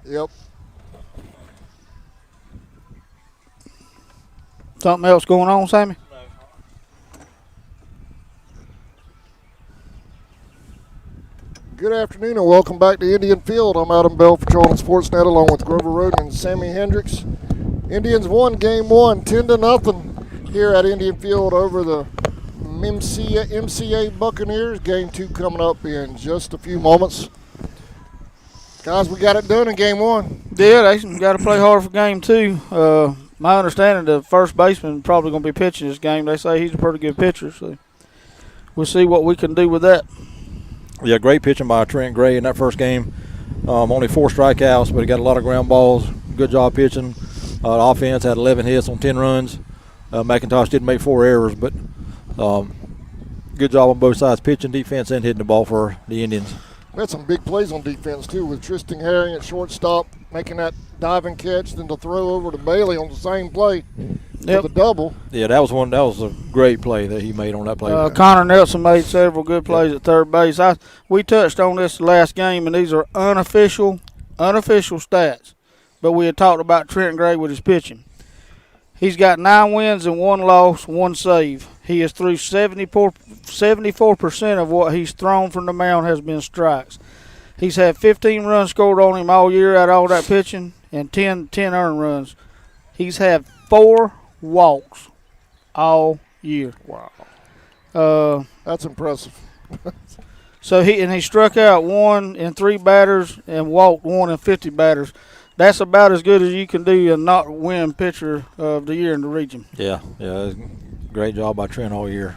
Yep. Something else going on, Sammy? Good afternoon and welcome back to Indian Field. I'm Adam Bell for Charlton Sportsnet along with Grover Roden and Sammy Hendricks. Indians won game one, 10-0 here at Indian Field over the MCA Buccaneers. Game two coming up in just a few moments. Guys, we got it done in game one. Yeah, they got to play hard for game two. My understanding, the first baseman probably going to be pitching this game. They say he's a pretty good pitcher, so we'll see what we can do with that. Yeah, great pitching by Trent Gray in that first game. Only 4 strikeouts, but he got a lot of ground balls. Good job pitching. The offense had 11 hits on 10 runs. McIntosh did make 4 errors, but good job on both sides, pitching, defense, and hitting the ball for the Indians. We had some big plays on defense, too, with Tristan Herring at shortstop making that diving catch, then to throw over to Bailey on the same play for the double. Yeah, that was a great play that he made on that play. Connor Nelson made several good plays at third base. We touched on this last game, and these are unofficial stats. But we had talked about Trent Gray with his pitching. He's got 9 wins and 1 loss, 1 save. He is through 74% of what he's thrown from the mound has been strikes. He's had 15 runs scored on him all year out of all that pitching and 10 earned runs. He's had 4 walks all year. Wow. That's impressive. So he struck out 1 in 3 batters and walked 1 in 50 batters. That's about as good as you can do a not win pitcher of the year in the region. Yeah, great job by Trent all year.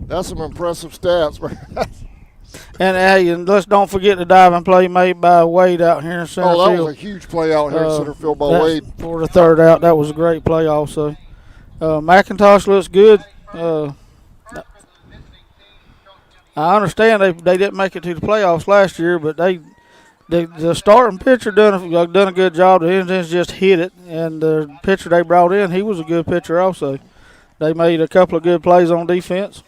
That's some impressive stats. And hey, let's don't forget the diving play made by Wade out here in center field. Oh, that was a huge play out here in center field by Wade. For the third out, that was a great play also. McIntosh looks good. I understand they didn't make it to the playoffs last year, but the starting pitcher done a good job. The Indians just hit it, and the pitcher they brought in, he was a good pitcher also. They made a couple of good plays on defense.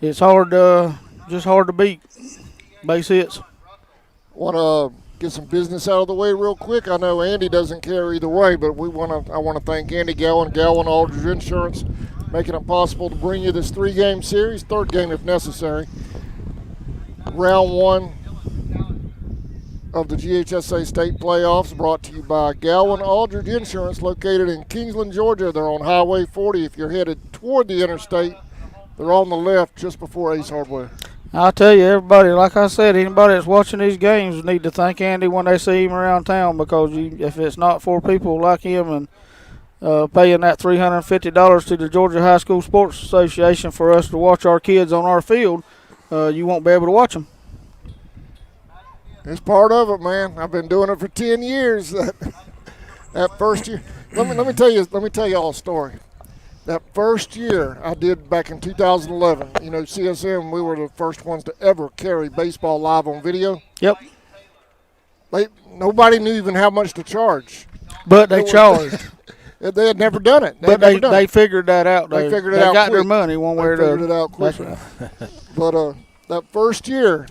It's just hard to beat base hits. Want to get some business out of the way real quick. I know Andy doesn't care either way, but I want to thank Andy Gowan Aldridge Insurance, making it possible to bring you this 3-game series, 3rd game if necessary. Round 1 of the GHSA state playoffs brought to you by Gowan Aldridge Insurance, located in Kingsland, Georgia. They're on Highway 40 if you're headed toward the interstate. They're on the left just before Ace Hardware. I'll tell you, everybody, like I said, anybody that's watching these games need to thank Andy when they see him around town, because if it's not for people like him and paying that $350 to the Georgia High School Sports Association for us to watch our kids on our field, you won't be able to watch them. It's part of it, man. I've been doing it for 10 years. That first year, let me tell you all a story. That first year I did back in 2011, CSM, we were the first ones to ever carry baseball live on video. Yep. Nobody knew even how much to charge. But they charged. They had never done it. They figured that out. They figured it out. They got their money one way or the other. They figured it out quick. But that first year,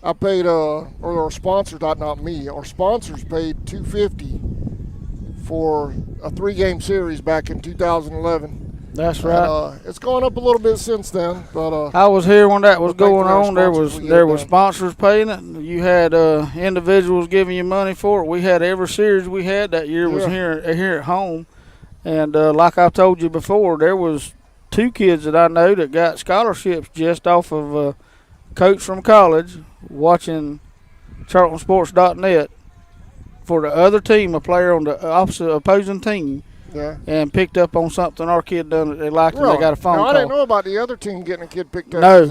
I paid, or our sponsors, not me, our sponsors paid $250 for a 3-game series back in 2011. That's right. It's gone up a little bit since then, but I was here when that was going on. There was sponsors paying it. You had individuals giving you money for it. We had every series we had that year was here at home, and like I told you before, there was 2 kids that I know that got scholarships just off of a coach from college watching CharltonSports.net for the other team, a player on the opposing team. Yeah. And picked up on something our kid done that they liked, and they got a phone call. I didn't know about the other team getting a kid picked up. No,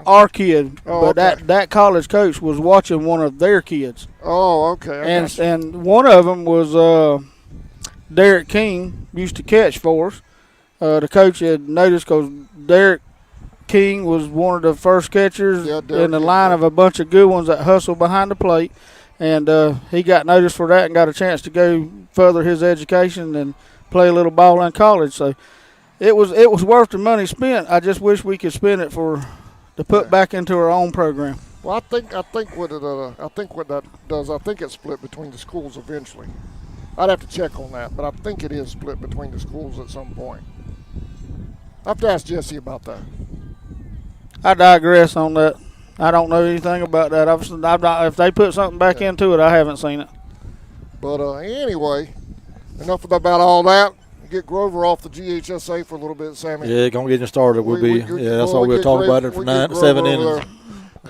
our kid. Oh, but okay. that college coach was watching one of their kids. Oh, okay. And one of them was Derek King, used to catch for us. The coach had noticed because Derek King was one of the first catchers in the line of a bunch of good ones that hustled behind the plate. And he got noticed for that and got a chance to go further his education and play a little ball in college. So it was worth the money spent. I just wish we could spend it to put back into our own program. Well, I think what that does. I think it's split between the schools eventually. I'd have to check on that, but I think it is split between the schools at some point. I have to ask Jesse about that. I digress on that. I don't know anything about that. If they put something back into it, I haven't seen it. But anyway, enough about all that. Get Grover off the GHSA for a little bit, Sammy. Yeah, gonna get you started. That's all we'll talk about it for 7 innings.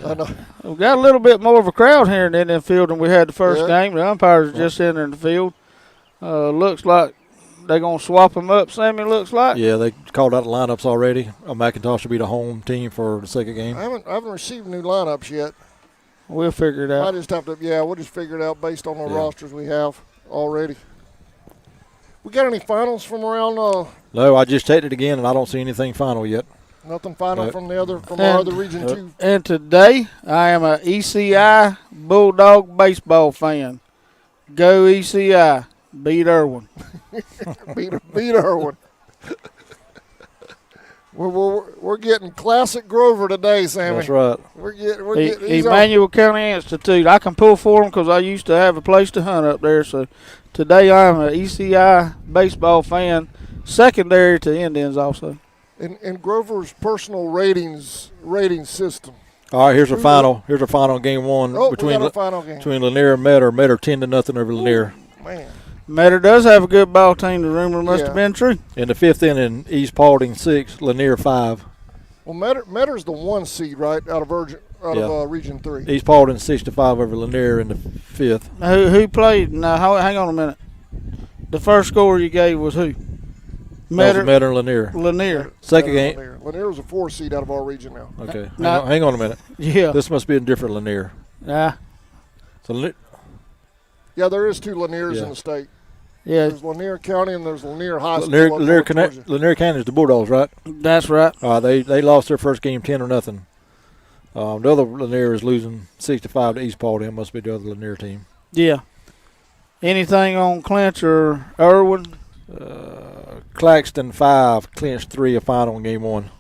I know. We got a little bit more of a crowd here in the infield than we had the first game. The umpires are just entering the field. Looks like they're going to swap them up, Sammy, looks like. Yeah, they called out the lineups already. McIntosh will be the home team for the second game. I haven't received new lineups yet. We'll figure it out. We'll just figure it out based on the rosters we have already. We got any finals from around? No, I just checked it again, and I don't see anything final yet. Nothing final from our other region too. And today, I am a ECI Bulldog baseball fan. Go ECI. Beat Irwin. beat Irwin. We're getting classic Grover today, Sammy. That's right. We're getting Emmanuel County Institute. I can pull for them because I used to have a place to hunt up there. So today I'm an ECI baseball fan, secondary to Indians also. In Grover's personal rating system. All right, here's a final. Here's a final game one between Lanier and Metter. Metter 10-0 over Lanier. Man. Metter does have a good ball team. The rumor must have been true. In the 5th inning, East Paulding 6, Lanier 5. Well, Metter's the 1 seed, right, out of Region 3. East Paulding 6-5 over Lanier in the 5th. Who played? Now, hang on a minute. The first score you gave was who? Metter and Lanier. Lanier. Second game. Lanier was a 4 seed out of our region now. Okay. Hang on a minute. Yeah. This must be a different Lanier. Yeah. So yeah, there is 2 Laniers in the state. Yeah. There's Lanier County and there's Lanier High School. Lanier County is the Bulldogs, right? That's right. They lost their first game 10-0. The other Lanier is losing 6-5 to East Paulding. Must be the other Lanier team. Yeah. Anything on Clinch or Irwin? Claxton 5, Clinch 3, a final in game 1.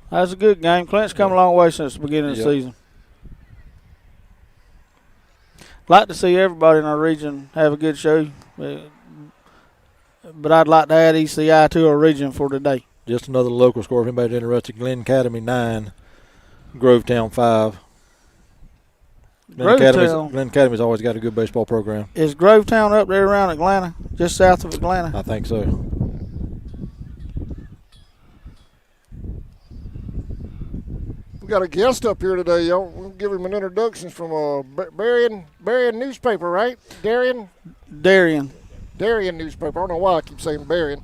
That's a good game. Clinch come a long way since the beginning of the season. Like to see everybody in our region have a good show, but I'd like to add ECI to our region for today. Just another local score if anybody's interested. Glen Academy 9, Grovetown 5. Glen Academy's always got a good baseball program. Is Grovetown up there around Atlanta, just south of Atlanta? I think so. We got a guest up here today, y'all. We'll give him an introduction from Berrien newspaper, right? Darien newspaper. I don't know why I keep saying Berrien.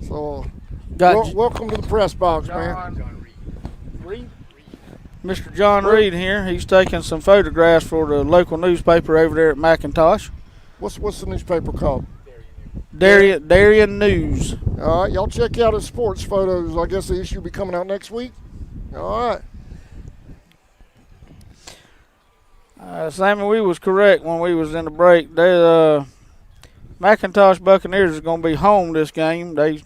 So, welcome to the press box, man. Reed. Mr. John Reed here. He's taking some photographs for the local newspaper over there at McIntosh. What's the newspaper called? Darien News. All right, y'all check out his sports photos. I guess the issue will be coming out next week. All right. Sammy, we was correct when we was in the break. McIntosh Buccaneers is going to be home this game. They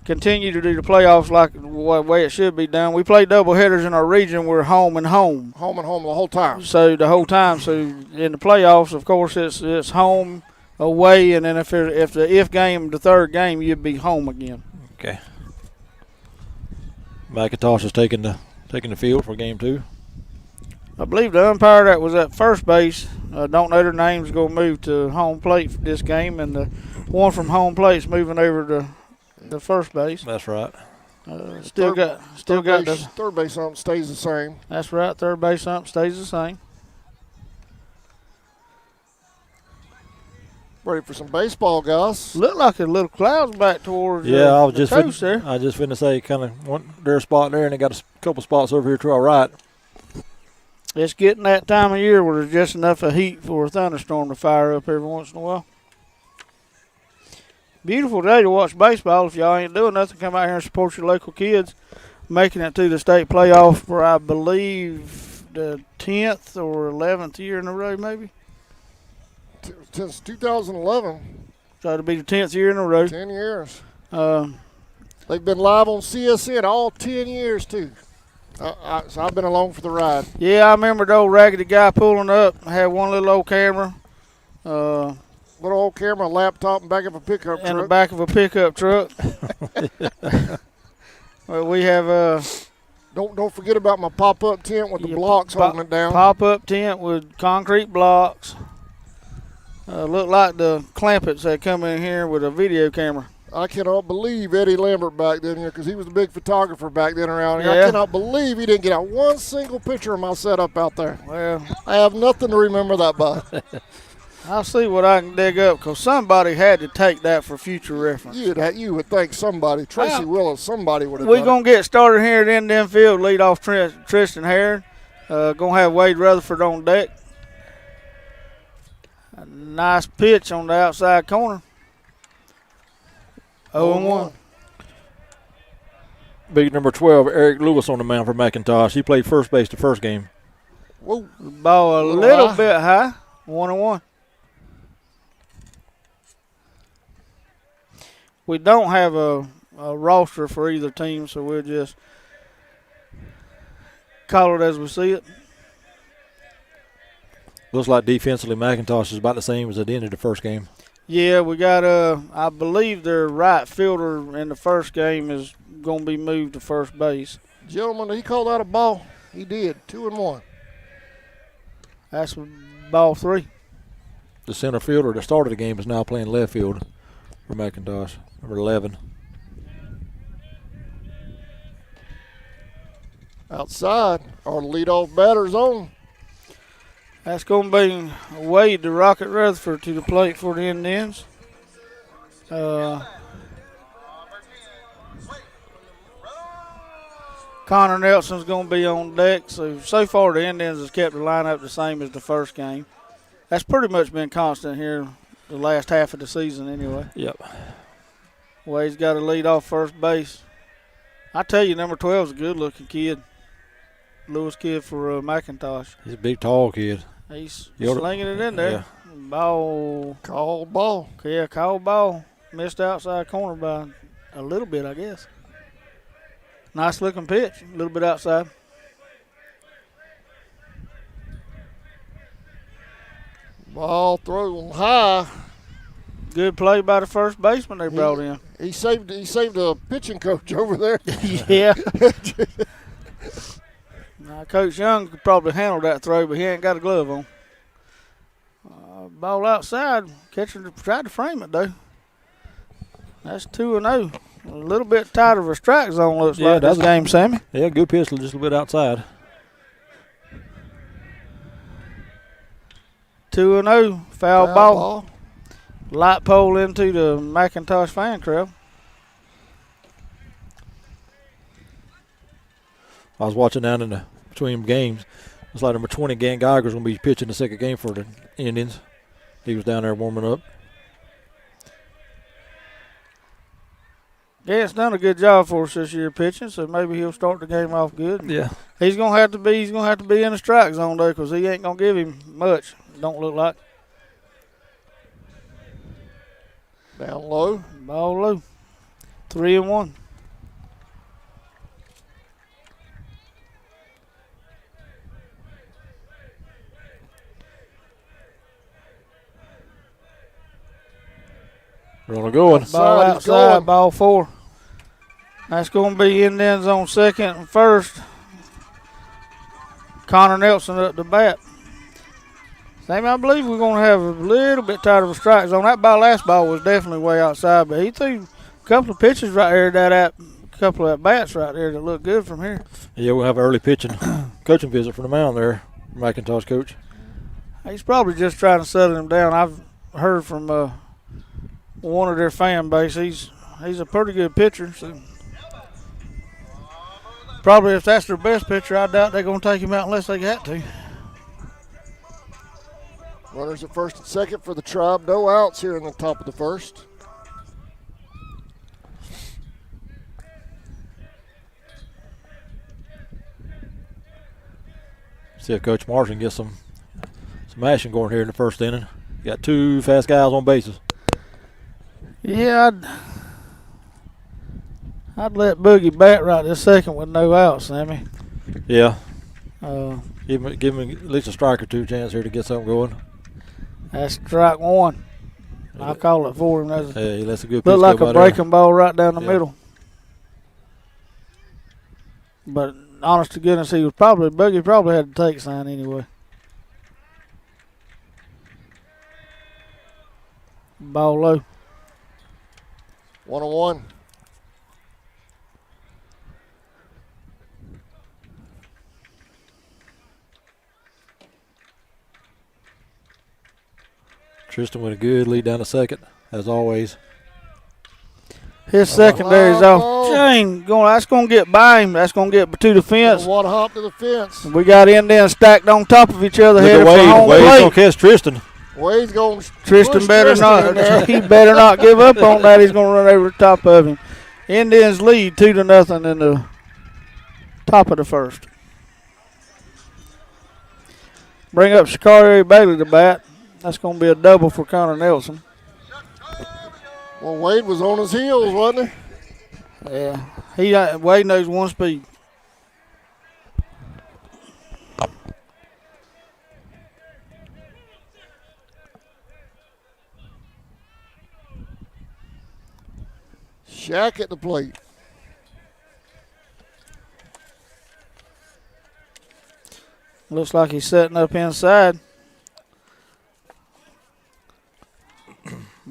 continue to do the playoffs like the way it should be done. We play double headers in our region. We're home and home. Home and home the whole time. So the whole time. So in the playoffs, of course, it's home, away, and then if the game, the third game, you'd be home again. Okay. McIntosh is taking the field for game 2. I believe the umpire that was at first base, don't know their names, going to move to home plate for this game, and the one from home plate's moving over to the first base. That's right. Third base ump stays the same. That's right. Third base ump stays the same. Ready for some baseball, guys. Look like a little clouds back towards I was just coast there. I just finna say kind of want their spot there, and they got a couple spots over here to our right. It's getting that time of year where there's just enough of heat for a thunderstorm to fire up every once in a while. Beautiful day to watch baseball. If y'all ain't doing nothing, come out here and support your local kids making it to the state playoff for, I believe, the 10th or 11th year in a row, maybe. Since 2011. So it'll be the 10th year in a row. 10 years. They've been live on CSN all 10 years, too. So I've been along for the ride. Yeah, I remember the old raggedy guy pulling up. Had one little old camera. Little old camera, laptop, and back of a pickup truck. In the back of a pickup truck. Well, we have Don't forget about my pop-up tent with the blocks holding it down. Pop-up tent with concrete blocks. Looked like the Clampetts that come in here with a video camera. I cannot believe Eddie Lambert back then here, because he was a big photographer back then around here. Yeah. I cannot believe he didn't get out one single picture of my setup out there. Well, I have nothing to remember that by. I'll see what I can dig up, because somebody had to take that for future reference. You would think somebody, Tracy Willis, somebody would have We're done going to get started here at Indian Field. Lead off Tristan Herron. Going to have Wade Rutherford on deck. A nice pitch on the outside corner. 0-1. Big number 12, Eric Lewis on the mound for McIntosh. He played first base the first game. Whoa. Ball a little bit high. 1-1. We don't have a roster for either team, so we'll just call it as we see it. Looks like defensively McIntosh is about the same as at the end of the first game. Yeah, we got I believe their right fielder in the first game is going to be moved to first base. Gentlemen, he called out a ball. He did. 2-1. That's ball 3. The center fielder that started the game is now playing left field for McIntosh, number 11. Outside, our leadoff batter's on. That's going to be Wade the Rocket Rutherford to the plate for the Indians. Connor Nelson's going to be on deck. So far the Indians has kept the lineup the same as the first game. That's pretty much been constant here the last half of the season anyway. Yep. Wade's got to lead off first base. I tell you, number 12 is a good-looking kid. Lewis kid for McIntosh. He's a big, tall kid. He's slinging it in there. Yeah. Ball. Called ball. Yeah, called ball. Missed outside corner by a little bit, I guess. Nice looking pitch. A little bit outside. Ball thrown high. Good play by the first baseman they brought in. He saved a pitching coach over there. Yeah. Now, Coach Young could probably handle that throw, but he ain't got a glove on. Ball outside. Catcher tried to frame it, though. That's 2-0. A little bit tight of a strike zone looks like this game, Sammy. Yeah, good pitch, just a little bit outside. 2-0. Foul ball. Light pole into the McIntosh fan crowd. I was watching down in the between games. It's like number 20, Gan Geiger's going to be pitching the second game for the Indians. He was down there warming up. Gant's done a good job for us this year pitching, so maybe he'll start the game off good. Yeah. He's gonna have to be in the strike zone though, because he ain't gonna give him much. Don't look like. Down low. Ball low. 3-1. Runner going. Ball outside, ball 4. That's going to be Indians on second and first. Connor Nelson up the bat. Same, I believe we're going to have a little bit tighter of a strike zone. That last ball was definitely way outside, but he threw a couple of pitches right here, a couple of at-bats right there that look good from here. Yeah, we'll have an early pitching coaching visit from the mound there, McIntosh coach. He's probably just trying to settle him down. I've heard from one of their fan base. He's a pretty good pitcher, so probably if that's their best pitcher, I doubt they're going to take him out unless they got to. Runners at first and second for the Tribe. No outs here in the top of the first. See if Coach Martin gets some action going here in the first inning. Got 2 fast guys on bases. Yeah, I'd let Boogie bat right this second with no outs, Sammy. Yeah. Give him at least a strike or two chance here to get something going. That's strike one. I'll call it for him. That's a good pitch. Looked like a breaking ball right down the middle. But honest to goodness, Buggy probably had to take sign anyway. Ball low. 1-1. Tristan with a good lead down to second, as always. His secondary's off chain. That's going to get by him. That's going to get to the fence. One hop to the fence. We got Indians stacked on top of each other. Headed for home plate. Wade's going to catch Tristan. Wade's going to Tristan better not. He better not give up on that. He's going to run over the top of him. Indians lead 2-0 in the top of the first. Bring up Shakari Bailey to bat. That's going to be a double for Connor Nelson. Well, Wade was on his heels, wasn't he? Yeah. Wade knows one speed. Shack at the plate. Looks like he's setting up inside.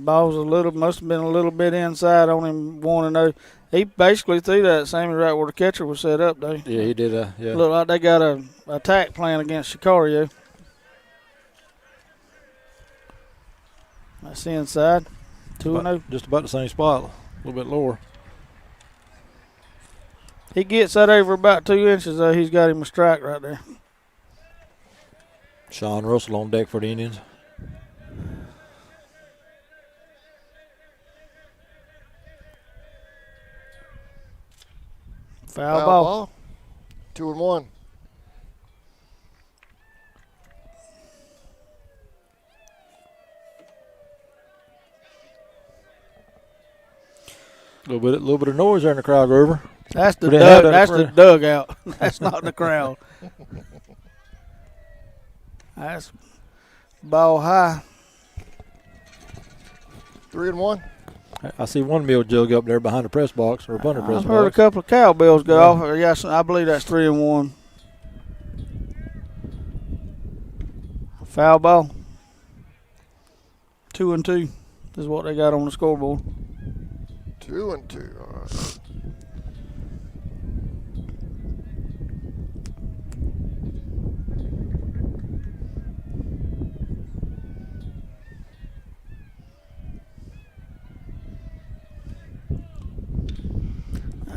Ball's must have been a little bit inside on him, 1-0. He basically threw that same right where the catcher was set up, though. Yeah, he did. Yeah. Looked like they got a attack plan against Sicario. That's inside. 2-0. Just about the same spot, a little bit lower. He gets that over about 2 inches, though. He's got him a strike right there. Sean Russell on deck for the Indians. Foul ball. 2-1. A little bit of noise there in the crowd, Grover. That's the dugout. That's not the crowd. That's ball high. 3-1. I see one meal jug up there behind the press box, or up under the press box. I've heard a couple of cowbells go off. Yes, I believe that's 3-1. Foul ball. 2-2 is what they got on the scoreboard. 2-2. All right.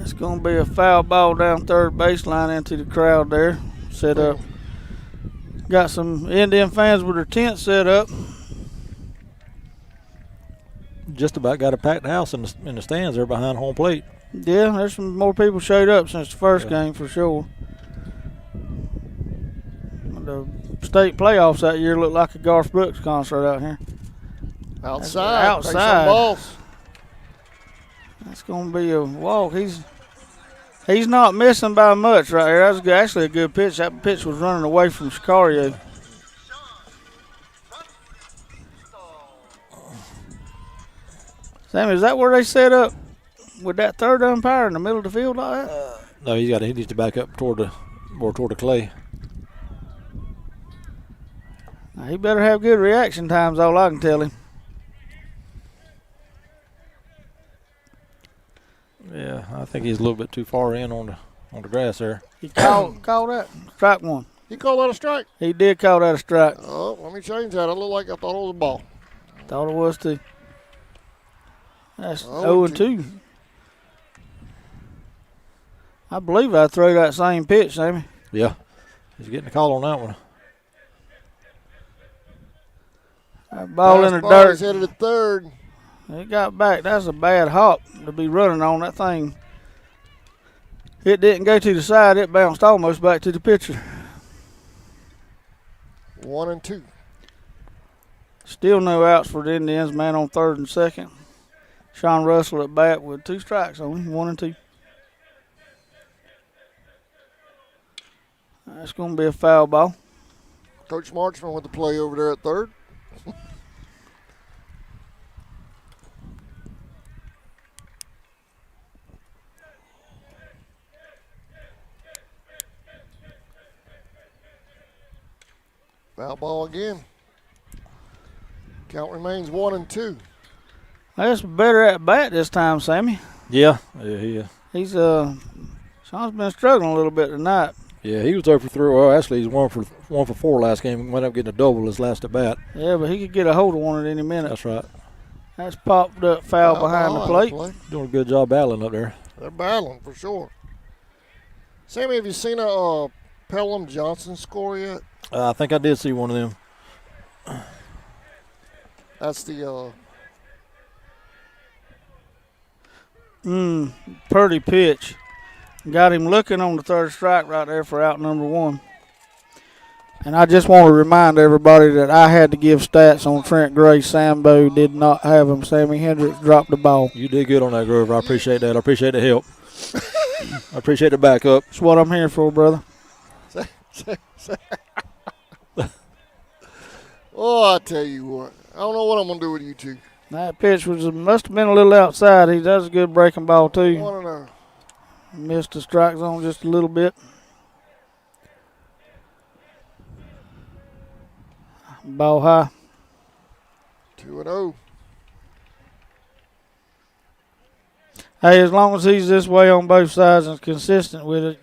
It's going to be a foul ball down third baseline into the crowd there. Set up. Got some Indian fans with their tent set up. Just about got a packed house in the stands there behind home plate. Yeah, there's some more people showed up since the first game for sure. The state playoffs that year looked like a Garth Brooks concert out here. Outside. That's going to be a walk. He's not missing by much right here. That was actually a good pitch. That pitch was running away from Sicario. Sammy, is that where they set up with that third umpire in the middle of the field like that? No, he needs to back up more toward the clay. Now, he better have good reaction times, all I can tell him. Yeah, I think he's a little bit too far in on the grass there. He called that strike one. He called that a strike? He did call that a strike. Oh, let me change that. I look like I thought it was a ball. Thought it was too. That's 0-2. I believe I threw that same pitch, Sammy. Yeah, he's getting a call on that one. That ball in the dirt. He's headed to third. It got back. That's a bad hop to be running on that thing. It didn't go to the side. It bounced almost back to the pitcher. 1-2. Still no outs for the Indians. Man on third and second. Sean Russell at bat with 2 strikes on him. 1-2. That's going to be a foul ball. Coach Marchman with the play over there at third. Foul ball again. Count remains 1-2. That's better at bat this time, Sammy. Yeah, he He's Sean's been struggling a little bit tonight. Yeah, he was 0 for 3. Well, actually, he's 1 for 4 last game. He went up getting a double his last at bat. Yeah, but he could get a hold of one at any minute. That's right. That's popped up foul behind the plate. Doing a good job battling up there. They're battling for sure. Sammy, have you seen a Pelham Johnson score yet? I think I did see one of them. That's the Purdy pitch. Got him looking on the third strike right there for out number 1. And I just want to remind everybody that I had to give stats on Trent Gray. Sambo did not have him. Sammy Hendricks dropped the ball. You did good on that, Grover. I appreciate that. I appreciate the help. I appreciate the backup. That's what I'm here for, brother. Oh, I tell you what. I don't know what I'm going to do with you two. That pitch must have been a little outside. He does a good breaking ball, too. I want to know. Missed the strike zone just a little bit. Ball high. 2-0. Hey, as long as he's this way on both sides and consistent with it,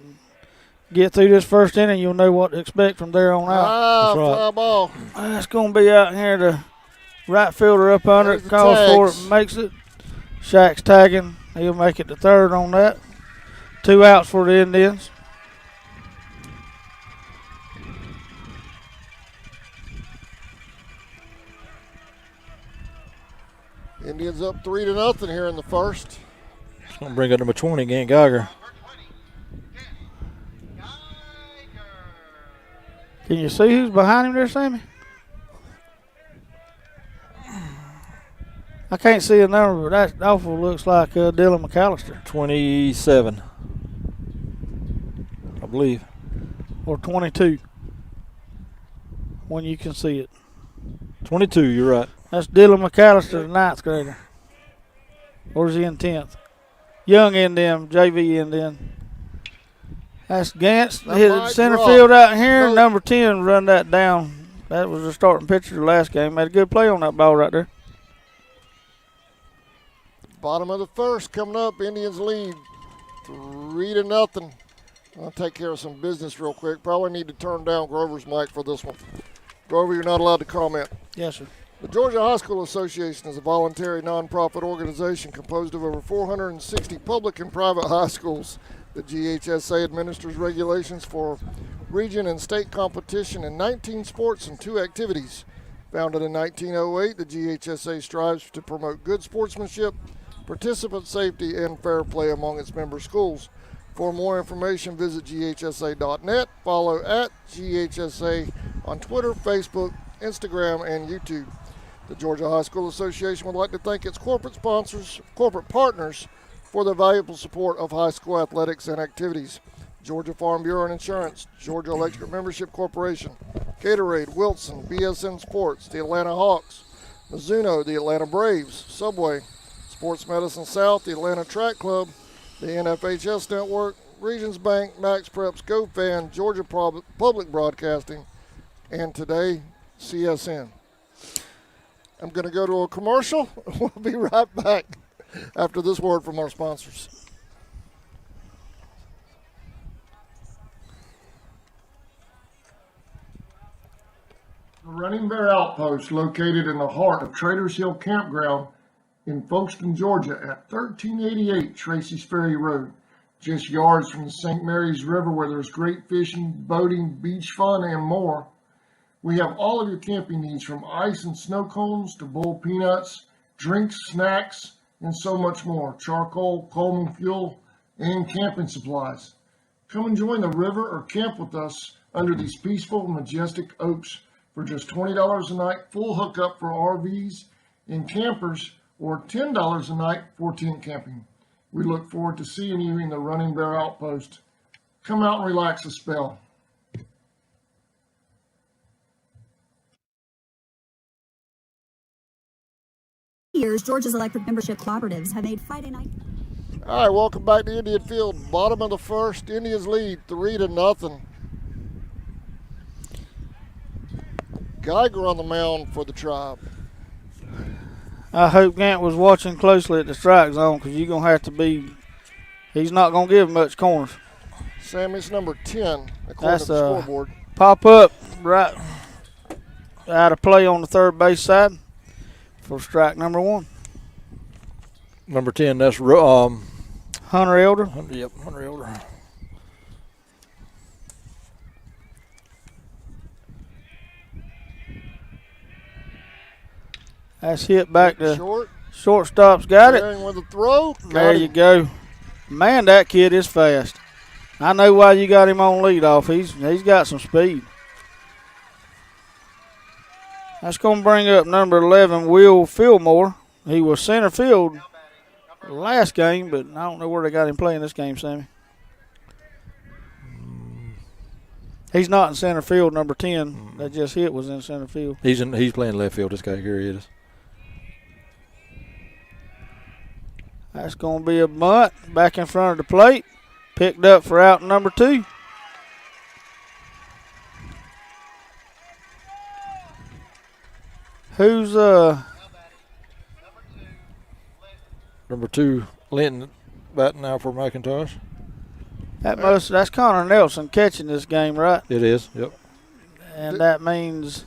get through this first inning, you'll know what to expect from there on out. Fly ball. That's going to be out here. The right fielder up under it, calls for it, makes it. Shack's tagging. He'll make it to third on that. 2 outs for the Indians. Indians up 3-0 here in the first. It's going to bring up number 20, Gant Geiger. Can you see who's behind him there, Sammy? I can't see a number, but that awful looks like Dylan McAllister. 27, I believe. Or 22, when you can see it. 22, you're right. That's Dylan McAllister, the 9th grader. Or is he in 10th? Young Indian, JV Indian. That's Gantz. Hit center field out here. Number 10 run that down. That was the starting pitcher the last game. Made a good play on that ball right there. Bottom of the first coming up. Indians lead 3-0. I'll take care of some business real quick. Probably need to turn down Grover's mic for this one. Grover, you're not allowed to comment. Yes, sir. The Georgia High School Association is a voluntary nonprofit organization composed of over 460 public and private high schools. The GHSA administers regulations for region and state competition in 19 sports and 2 activities. Founded in 1908, the GHSA strives to promote good sportsmanship, participant safety, and fair play among its member schools. For more information, visit GHSA.net. Follow at GHSA on Twitter, Facebook, Instagram, and YouTube. The Georgia High School Association would like to thank its corporate partners for their valuable support of high school athletics and activities. Georgia Farm Bureau and Insurance, Georgia Electric Membership Corporation, Gatorade, Wilson, BSN Sports, the Atlanta Hawks, Mizuno, the Atlanta Braves, Subway, Sports Medicine South, the Atlanta Track Club, the NFHS Network, Regions Bank, Max Preps, GoFan, Georgia Public Broadcasting, and today, CSN. I'm going to go to a commercial. We'll be right back after this word from our sponsors. The Running Bear Outpost, located in the heart of Traders Hill Campground in Folkestone, Georgia, at 1388 Tracy's Ferry Road, just yards from the St. Mary's River, where there's great fishing, boating, beach fun, and more. We have all of your camping needs, from ice and snow cones to bull peanuts, drinks, snacks, and so much more. Charcoal, Coleman fuel, and camping supplies. Come and join the river or camp with us under these peaceful, majestic oaks for just $20 a night, full hookup for RVs and campers, or $10 a night for tent camping. We look forward to seeing you in the Running Bear Outpost. Come out and relax a spell. years, Georgia's electric membership cooperatives have made Friday night. All right, welcome back to Indian Field. Bottom of the first, Indians lead 3-0. Geiger on the mound for the Tribe. I hope Gant was watching closely at the strike zone because you're going to have to be – he's not going to give much corners. Sammy, it's number 10, according to the scoreboard. Pop up right out of play on the third base side for strike number 1. Number 10, that's Hunter Elder. Yep, Hunter Elder. That's hit back to short. Shortstop's got it. With the throw. There you go. Man, that kid is fast. I know why you got him on leadoff. He's got some speed. That's going to bring up number 11, Will Fillmore. He was center field last game, but I don't know where they got him playing this game, Sammy. He's not in center field. Number 10 that just hit was in center field. He's playing left field. This guy here he is. That's going to be a bunt back in front of the plate. Picked up for out number 2. Who's number 2, Linton, batting now for McIntosh. That's Connor Nelson catching this game, right? It is, yep. And that means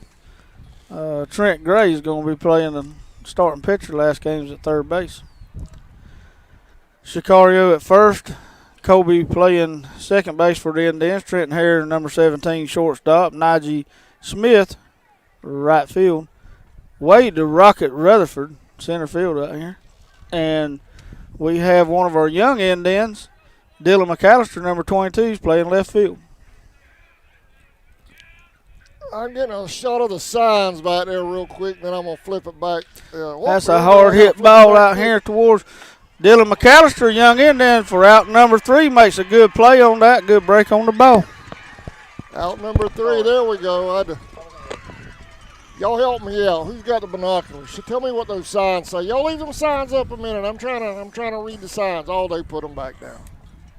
Trent Gray is going to be playing the starting pitcher last games at third base. Sicario at first. Kobe playing second base for the Indians. Trenton Hare, number 17, shortstop. Najee Smith, right field. Wade the Rocket Rutherford, center field out here. And we have one of our young Indians, Dylan McAllister, number 22, is playing left field. I'm getting a shot of the signs back there real quick, then I'm going to flip it back. That's a hard hit ball out here towards Dylan McAllister, young Indian, for out number 3. Makes a good play on that. Good break on the ball. Out number 3, there we go. Y'all help me out. Who's got the binoculars? So tell me what those signs say. Y'all leave them signs up a minute. I'm trying to read the signs. Oh, they put them back down.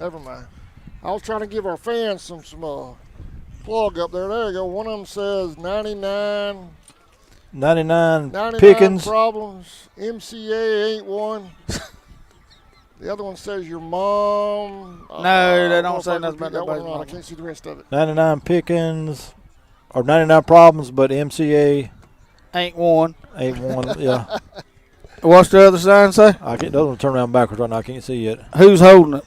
Never mind. I was trying to give our fans some plug up there. There you go. One of them says 99 Pickens. Problems. MCA ain't one. The other one says your mom. No, they don't say nothing about that that. one. I can't see the rest of it. 99 Pickens, or 99 problems, but MCA ain't one. Ain't one, yeah. What's the other sign say? I can't. Those will turn around backwards right now. I can't see yet. Who's holding it?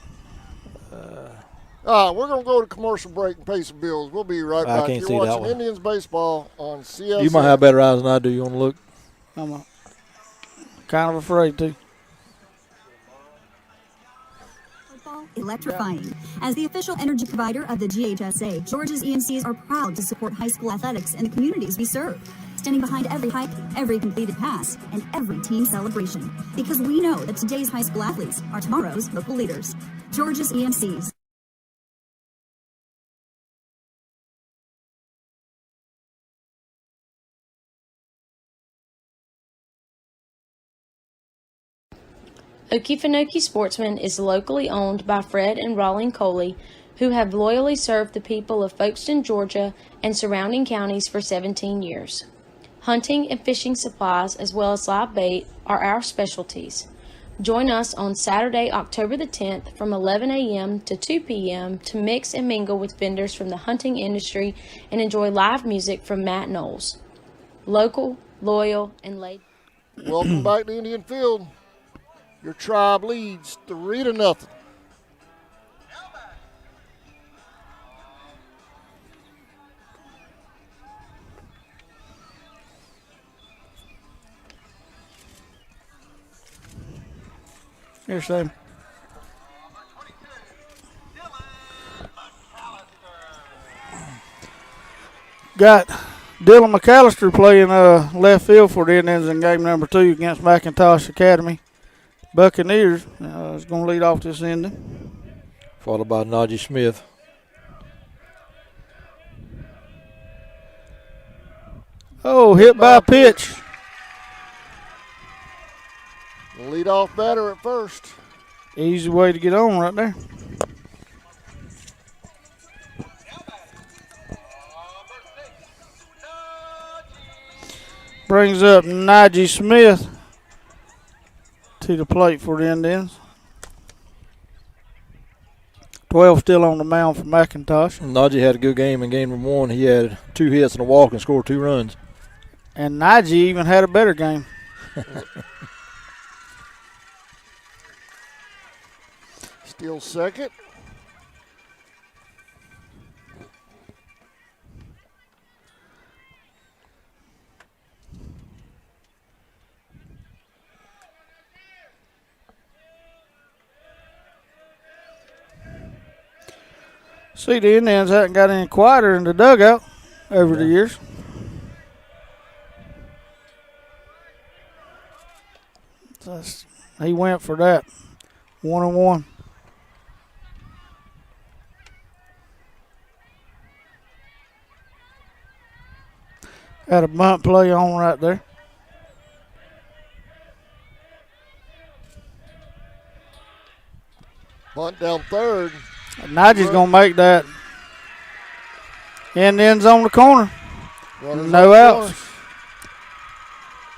We're going to go to commercial break and pay some bills. We'll be right back. I can't You're see that watching one. Indians baseball on CSA. You might have better eyes than I do. You want to look? I'm kind of afraid to. Electrifying. As the official energy provider of the GHSA, Georgia's EMCs are proud to support high school athletics in the communities we serve, standing behind every hike, every completed pass, and every team celebration. Because we know that today's high school athletes are tomorrow's local leaders. Georgia's EMCs. Okefenokee Sportsman is locally owned by Fred and Rawling Coley, who have loyally served the people of Folkestone, Georgia, and surrounding counties for 17 years. Hunting and fishing supplies, as well as live bait, are our specialties. Join us on Saturday, October the 10th from 11 a.m. to 2 p.m. to mix and mingle with vendors from the hunting industry and enjoy live music from Matt Knowles. Local, loyal, and laid. Welcome back to Indian Field. Your Tribe leads 3-0. Here, Sam. Got Dylan McAllister playing left field for the Indians in game number 2 against McIntosh Academy. Buccaneers is going to lead off this inning. Followed by Najee Smith. Oh, hit by a pitch. Lead-off batter at first. Easy way to get on right there. Brings up Najee Smith to the plate for the Indians. 12 still on the mound for McIntosh. Najee had a good game in game number 1. He had 2 hits and a walk and scored 2 runs. And Najee even had a better game. Still second. See, the Indians haven't got any quieter in the dugout over the years. He went for that. 1-1. Had a bunt play on right there. Bunt down third. Najee's going to make that. Indians on the corner. Runners No on the outs. corner.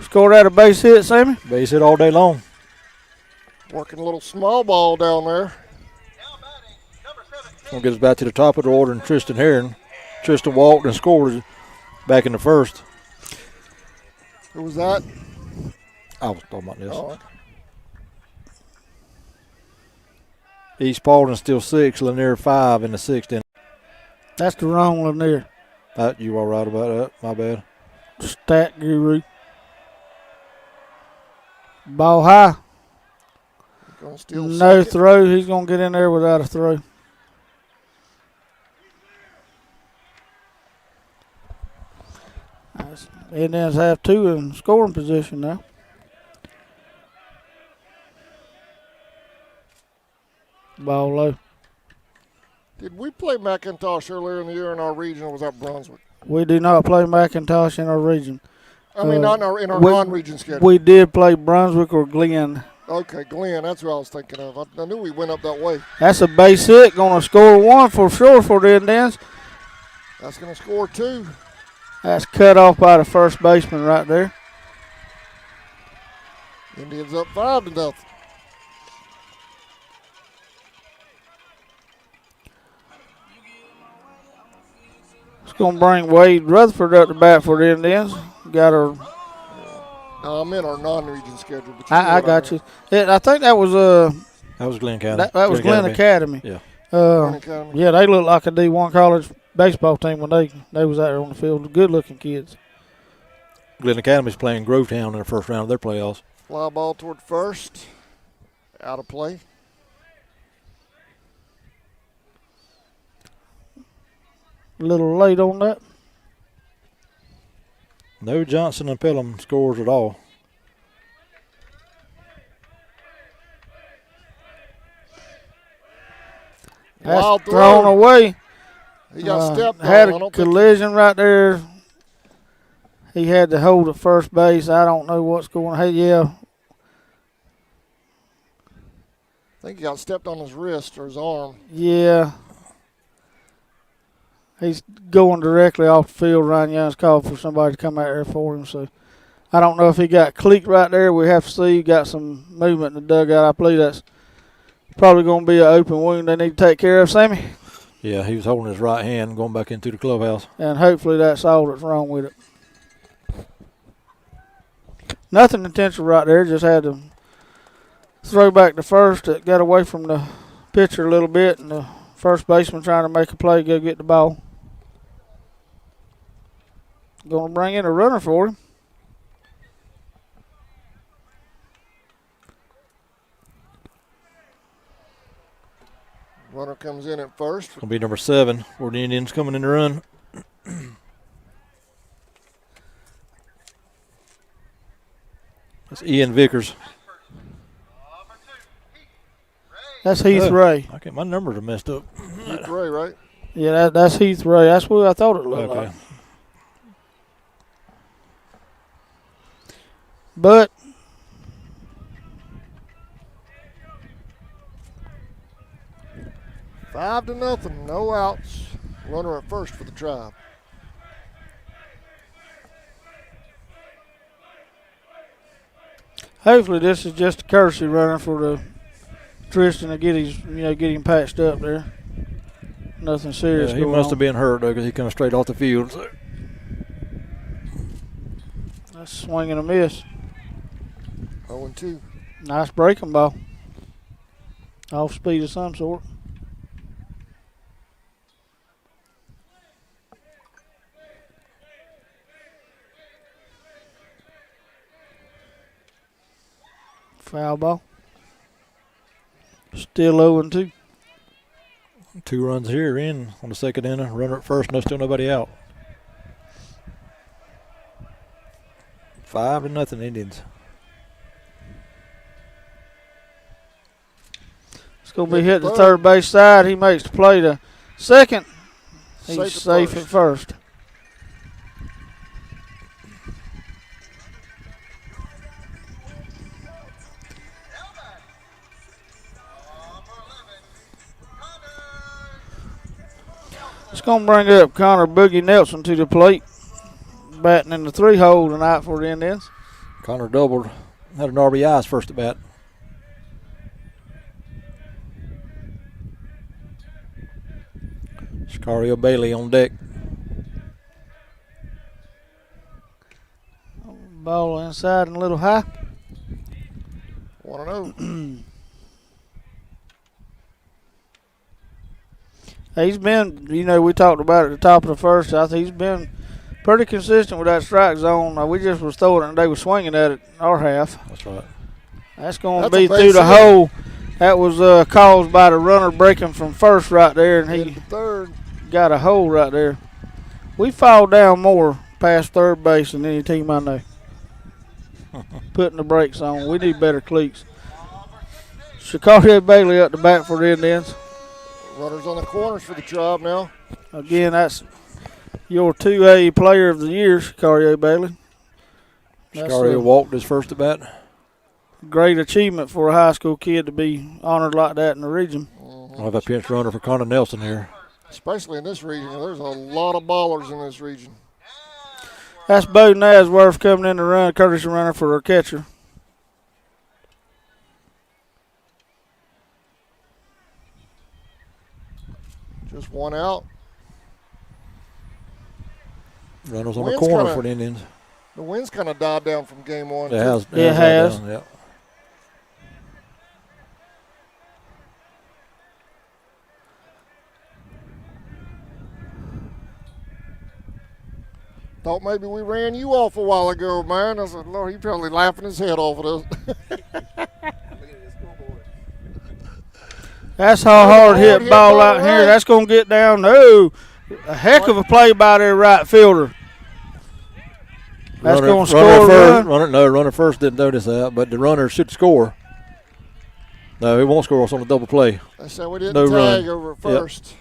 Scored out a base hit, Sammy. Base hit all day long. Working a little small ball down there. Gonna get us back to the top of the order and Tristan Heron. Tristan walked and scored back in the first. Who was that? I was talking about this. Oh, East Paulding still 6, Lanier 5 in the 6th inning. That's the wrong Lanier. You all right about that? My bad. Stat guru. Ball high. gonna steal No second. throw. He's going to get in there without a throw. Indians have 2 in scoring position now. Ball low. Did we play McIntosh earlier in the year in our region, or was that Brunswick? We do not play McIntosh in our region. I mean, not in our we- non-region schedule. We did play Brunswick or Glenn. Okay, Glenn, that's what I was thinking of. I knew we went up that way. That's a base hit. Going to score 1 for sure for the Indians. That's going to score 2. That's cut off by the first baseman right there. Indians up 5-0. It's going to bring Wade Rutherford up to bat for the Indians. Got her. No, I'm in our non-region schedule. But you know I what got mean. you. I think that was That was Glenn County. that was Glenn Academy. Yeah. Glenn Academy. Yeah, they look like a D1 college baseball team when they was out there on the field. Good looking kids. Glenn Academy's playing Grovetown in the first round of their playoffs. Fly ball toward first. Out of play. A little late on that. No Johnson and Pelham scores at all. That's Wild thrown throw. away. He got stepped on. Had I a don't think collision right there. He had to hold at first base. I don't know what's going on. Hey, yeah. I think he got stepped on his wrist or his arm. Yeah. He's going directly off the field. Ryan Young's called for somebody to come out there for him. So I don't know if he got clicked right there. We have to see. Got some movement in the dugout. I believe that's probably going to be an open wound they need to take care of, Sammy. Yeah, he was holding his right hand going back into the clubhouse. And hopefully that's all that's wrong with it. Nothing intentional right there. Just had to throw back to first. It got away from the pitcher a little bit, and the first baseman trying to make a play, go get the ball. Going to bring in a runner for him. Runner comes in at first. Going to be number 7 for the Indians coming in to run. That's Ian Vickers. That's Heath Ray. Okay, my numbers are messed up. Heath Ray, right? Yeah, that's Heath Ray. That's what I thought it looked Okay. like. But 5-0, no outs. Runner at first for the Tribe. Hopefully this is just a courtesy runner for the Tristan to get him patched up there. Nothing serious. He must have been hurt though, because he comes straight off the field. So. That's swing and a miss. 0-2. Nice breaking ball. Off speed of some sort. Foul ball. Still 0-2. 2 runs here in on the second inning. Runner at first, no, still nobody out. 5-0 Indians. It's going to be hit the third base side. He makes the play to second. He's safe at first. It's going to bring up Connor Boogie Nelson to the plate, batting in the 3-hole tonight for the Indians. Connor doubled, had an RBI his first at bat. Sicario Bailey on deck. Ball inside and a little high. 1-0. He's been, we talked about it at the top of the first. I think he's been pretty consistent with that strike zone. We just was throwing it and they were swinging at it our half. That's right. That's going to be through the hole. That was caused by the runner breaking from first right there, and he third. Got a hole right there. We fall down more past third base than any team I know. Putting the brakes on. We need better cleats. Sicario Bailey up the bat for the Indians. Runners on the corners for the Tribe now. Again, that's your 2A player of the year, Sicario Bailey. Sicario walked his first at bat. Great achievement for a high school kid to be honored like that in the region. We'll have a pinch runner for Connor Nelson here. Especially in this region. There's a lot of ballers in this region. That's Bo Nasworth coming in to run, courtesy runner for our catcher. Just one out. Runners on the corner for the Indians. The wind's kind of died down from game one. It has. It has. Yeah. Thought maybe we ran you off a while ago, man. I said, Lord, he's probably laughing his head off at us. That's how hard hit ball out here. That's going to get down. Oh, a heck of a play by their right fielder. That's going to score a run. Runner first didn't notice that, but the runner should score. No, he won't score. It's on a double play. They said we didn't tag over at first.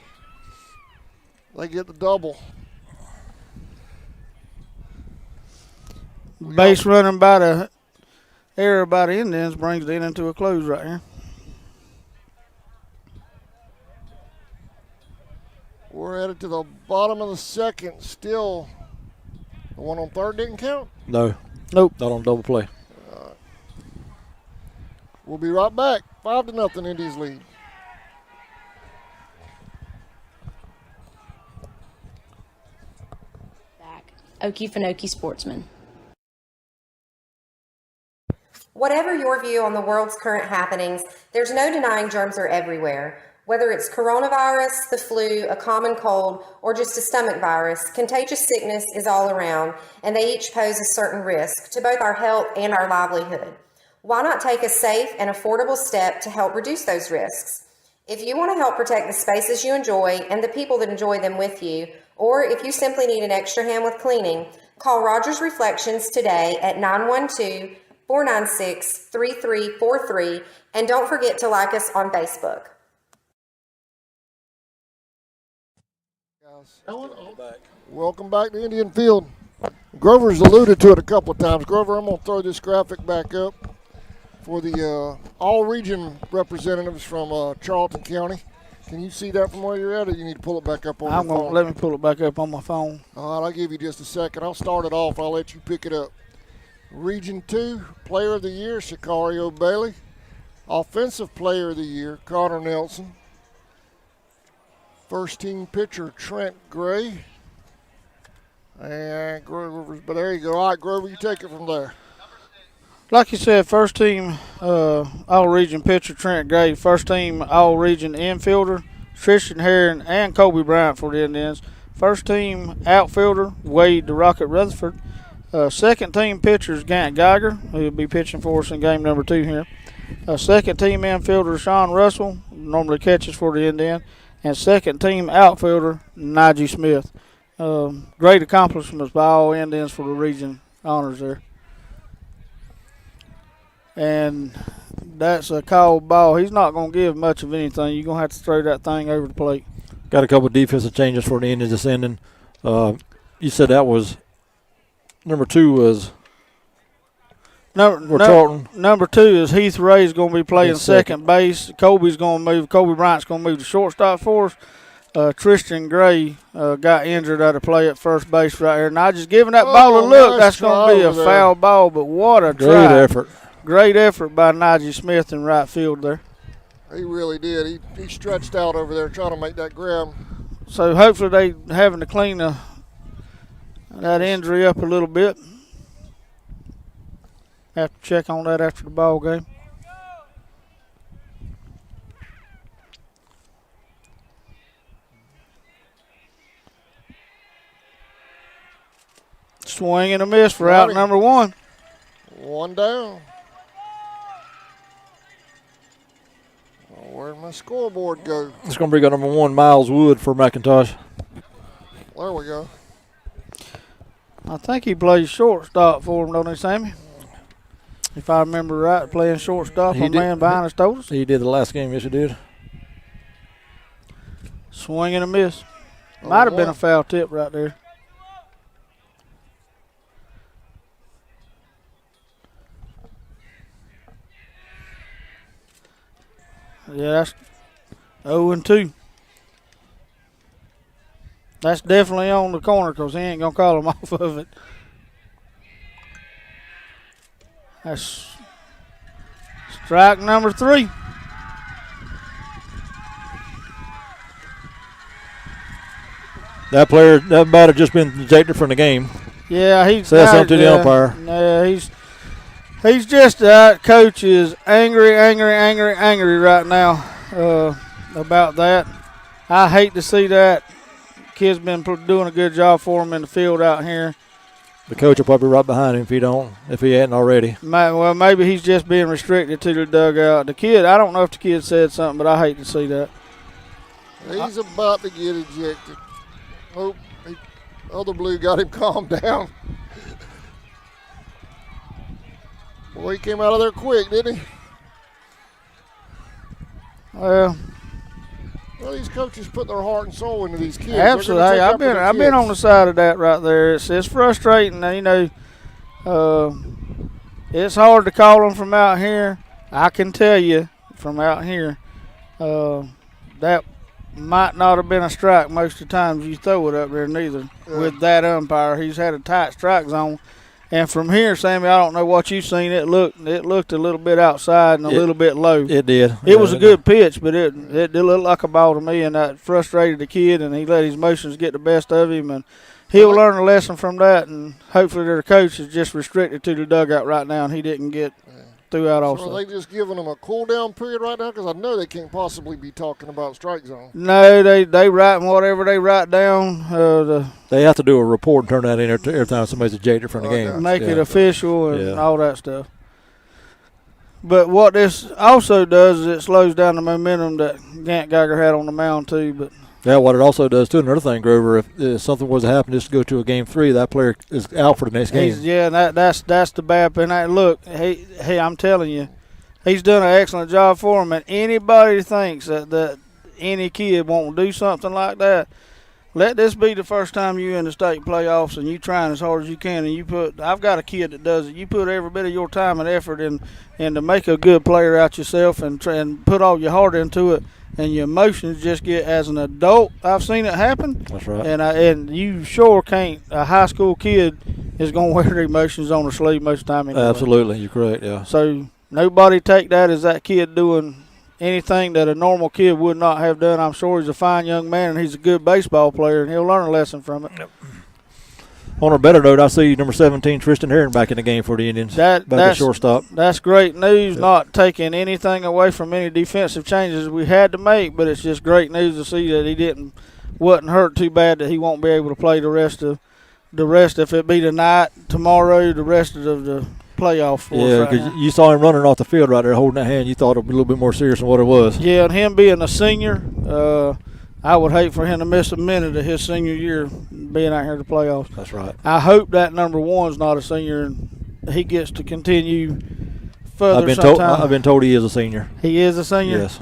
Yep. They get the double. Base running by the error by the Indians brings the inning to a close right here. We're headed to the bottom of the second. Still, the one on third didn't count? No. Nope. Not on double play. We'll be right back. 5-0 Indians lead. Back. Okefenokee Sportsman. Whatever your view on the world's current happenings, there's no denying germs are everywhere. Whether it's coronavirus, the flu, a common cold, or just a stomach virus, contagious sickness is all around, and they each pose a certain risk to both our health and our livelihood. Why not take a safe and affordable step to help reduce those risks? If you want to help protect the spaces you enjoy and the people that enjoy them with you, or if you simply need an extra hand with cleaning, call Rogers Reflections today at 912-496-3343, and don't forget to like us on Facebook. Welcome back to Indian Field. Grover's alluded to it a couple of times. Grover, I'm going to throw this graphic back up for the all-region representatives from Charlton County. Can you see that from where you're at, or you need to pull it back up on your phone? Let me pull it back up on my phone. All right, I'll give you just a second. I'll start it off. I'll let you pick it up. Region 2, Player of the Year, Sicario Bailey. Offensive Player of the Year, Connor Nelson. First team pitcher, Trent Gray. And Grover, but there you go. All right, Grover, you take it from there. Like you said, first team all-region pitcher Trent Gray, first team all-region infielder Tristan Herron and Kobe Bryant for the Indians. First team outfielder Wade the Rocket Rutherford. Second team pitcher is Gant Geiger, who will be pitching for us in game number 2 here. Second team infielder Sean Russell, normally catches for the Indians. And second team outfielder Najee Smith. Great accomplishments by all Indians for the region honors there. And that's a called ball. He's not going to give much of anything. You're going to have to throw that thing over the plate. Got a couple of defensive changes for the Indians this inning. You said that was number 2 was Charlton. Number 2 is Heath Ray's going to be playing second base. Kobe Bryant's going to move to shortstop for us. Tristan Gray got injured out of play at first base right here. Now just giving that ball a look. That's going to be a foul ball, but what a try. Great effort. Great effort by Najee Smith in right field there. He really did. He stretched out over there trying to make that grab. So hopefully they having to clean that injury up a little bit. Have to check on that after the ball game. Swing and a miss for out number 1. 1 down. Where'd my scoreboard go? It's going to bring up number 1, Miles Wood for McIntosh. There we go. I think he plays shortstop for him, don't he, Sammy? If I remember right, playing shortstop, my man behind us told us. He did the last game, yes he did. Swing and a miss. Might have been a foul tip right there. Yeah, that's 0-2. That's definitely on the corner because he ain't going to call him off of it. That's strike number 3. That might have just been ejected from the game. Yeah, he said something to the umpire. Yeah, he's just coach is angry right now about that. I hate to see that. Kid's been doing a good job for him in the field out here. The coach will probably be right behind him if he hadn't already. Well, maybe he's just being restricted to the dugout. The kid, I don't know if the kid said something, but I hate to see that. He's about to get ejected. Oh, other blue got him calmed down. Boy, he came out of there quick, didn't he? Well, these coaches put their heart and soul into these kids. Absolutely. Hey, I've been on the side of that right there. It's frustrating. You know, it's hard to call them from out here. I can tell you from out here, that might not have been a strike most of the times you throw it up there neither. Yeah. With that umpire, he's had a tight strike zone. And from here, Sammy, I don't know what you've seen. It looked a little bit outside and a little bit low. It did. It was a good pitch, but it looked like a ball to me, and that frustrated the kid, and he let his emotions get the best of him. And he'll learn a lesson from that, and hopefully their coach is just restricted to the dugout right now, and he didn't get throughout also. So are they just giving them a cool-down period right now? Because I know they can't possibly be talking about strike zone. No, they write whatever they write down. They have to do a report and turn that in every time somebody's ejected from the game. Make it official and all that stuff. But what this also does is it slows down the momentum that Gant Geiger had on the mound too. But yeah, what it also does too, another thing, Grover, if something was to happen just to go to a game 3, that player is out for the next game. That's the bad. And look, hey, I'm telling you, he's done an excellent job for him. And anybody thinks that any kid won't do something like that, let this be the first time you in the state playoffs and you trying as hard as you can. And I've got a kid that does it. You put every bit of your time and effort in to make a good player out yourself and put all your heart into it. And your emotions just get, as an adult, I've seen it happen. That's right. And you sure can't. A high school kid is going to wear their emotions on their sleeve most of the time. Anyway. Absolutely, you're correct. Yeah. So nobody take that as that kid doing anything that a normal kid would not have done. I'm sure he's a fine young man and he's a good baseball player, and he'll learn a lesson from it. Yep. On a better note, I see number 17, Tristan Herring, back in the game for the Indians. Back at shortstop. That's great news, not taking anything away from any defensive changes we had to make, but it's just great news to see that he wasn't hurt too bad that he won't be able to play the rest if it be tonight, tomorrow, the rest of the playoff. Yeah, because you saw him running off the field right there holding that hand. You thought it would be a little bit more serious than what it was. Yeah, and him being a senior, I would hate for him to miss a minute of his senior year being out here in the playoffs. That's right. I hope that number one's not a senior and he gets to continue further sometime. I've been told he is a senior. He is a senior? Yes.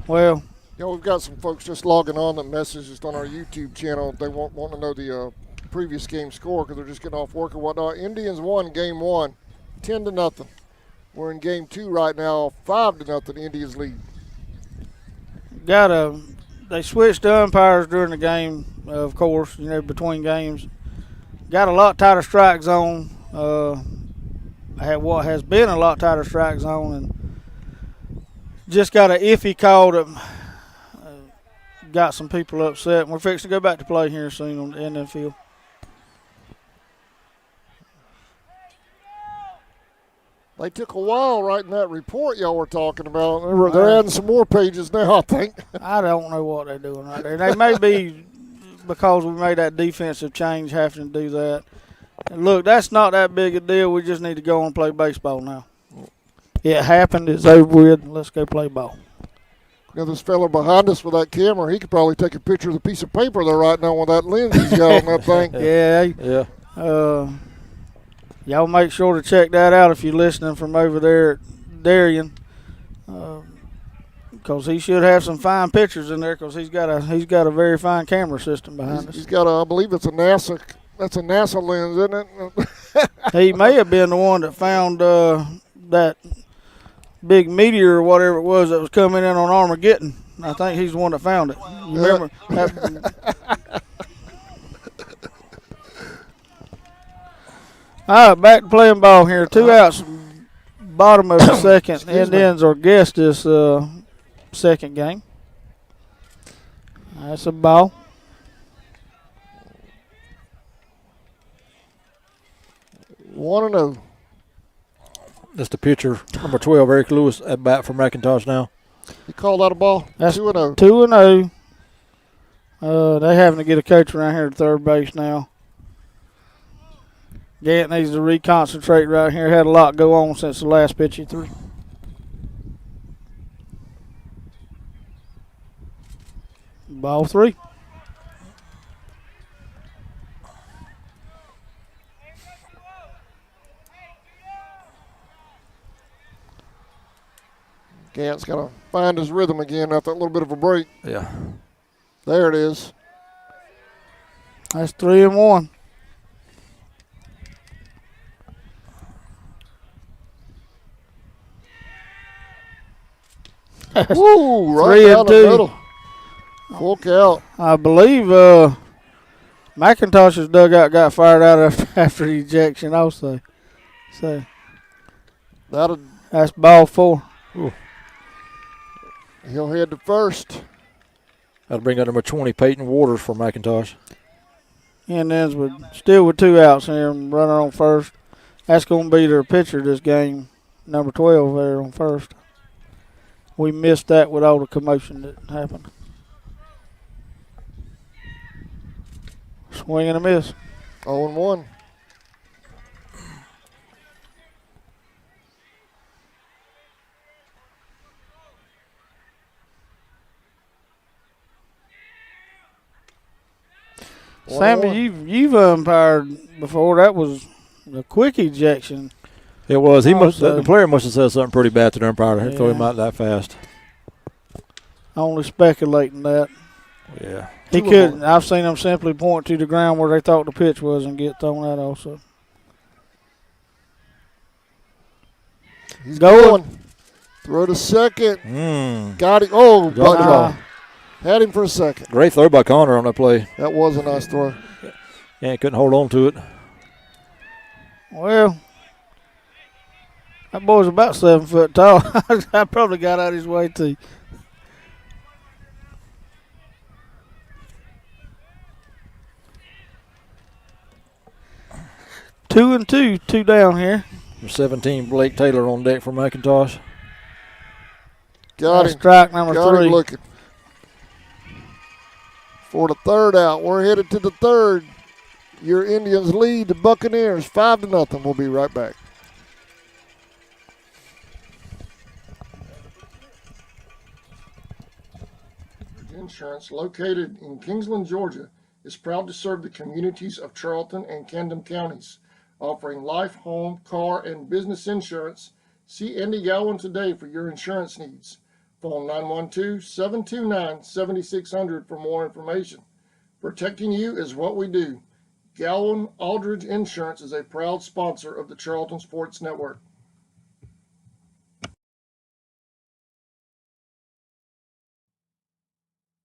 Well. We've got some folks just logging on that messaged on our YouTube channel. They want to know the previous game score because they're just getting off work and whatnot. Indians won game 1, 10-0. We're in game 2 right now, 5-0. Indians lead. They switched the umpires during the game, of course, between games. Got a lot tighter strike zone. Had what has been a lot tighter strike zone, and just got an iffy call that got some people upset. And we're fixing to go back to play here soon on the end of the field. They took a while writing that report y'all were talking about. They're adding some more pages now, I think. I don't know what they're doing right there. They may be, because we made that defensive change, having to do that. And look, that's not that big a deal. We just need to go and play baseball now. It happened. It's over with. Let's go play ball. This fella behind us with that camera, he could probably take a picture of the piece of paper they're writing on with that lens he's got on that thing. Yeah. Y'all make sure to check that out if you're listening from over there at Darien, because he should have some fine pictures in there. Because he's got a very fine camera system behind us. He's got I believe it's a NASA. That's a NASA lens, isn't it? He may have been the one that found that big meteor or whatever it was that was coming in on Armageddon. I think he's the one that found it. You remember? All right, back to playing ball here. 2 outs, bottom of the second. Indians are guest this second game. That's a ball. Want to know. That's the pitcher, number 12, Eric Lewis, at bat for McIntosh now. He called out a ball. That's 2-0. 2-0. They having to get a coach around here at third base now. Gant needs to reconcentrate right here. Had a lot go on since the last pitch he threw. Ball 3. Gant's got to find his rhythm again after a little bit of a break. Yeah. There it is. That's 3-1. Woo, right down the middle. Full count. I believe McIntosh's dugout got fired out after the ejection also. So that's ball 4. Ooh. He'll head to first. That'll bring up number 20, Peyton Waters for McIntosh. Indians still with 2 outs here and running on first. That's going to be their pitcher this game, number 12 there on first. We missed that with all the commotion that happened. Swing and a miss. 0-1. Sammy, you've umpired before. That was a quick ejection. It was. The player must have said something pretty bad to the umpire to throw him out that fast. Only speculating that. Yeah. He couldn't. I've seen him simply point to the ground where they thought the pitch was and get thrown out also. He's going. Throw to second. Got him. Oh, but had him for a second. Great throw by Connor on that play. That was a nice throw. Yeah, he couldn't hold on to it. Well, that boy's about 7 foot tall. I probably got out of his way too. Two and two down here. 17, Blake Taylor on deck for McIntosh. Got him. Strike number Got 3. him looking. For the third out. We're headed to the third. Your Indians lead the Buccaneers 5-0. We'll be right back. Insurance, located in Kingsland, Georgia, is proud to serve the communities of Charlton and Camden counties, offering life, home, car, and business insurance. See Andy Gowan today for your insurance needs. Phone 912-729-7600 for more information. Protecting you is what we do. Gowan Aldridge Insurance is a proud sponsor of the Charlton Sports Network.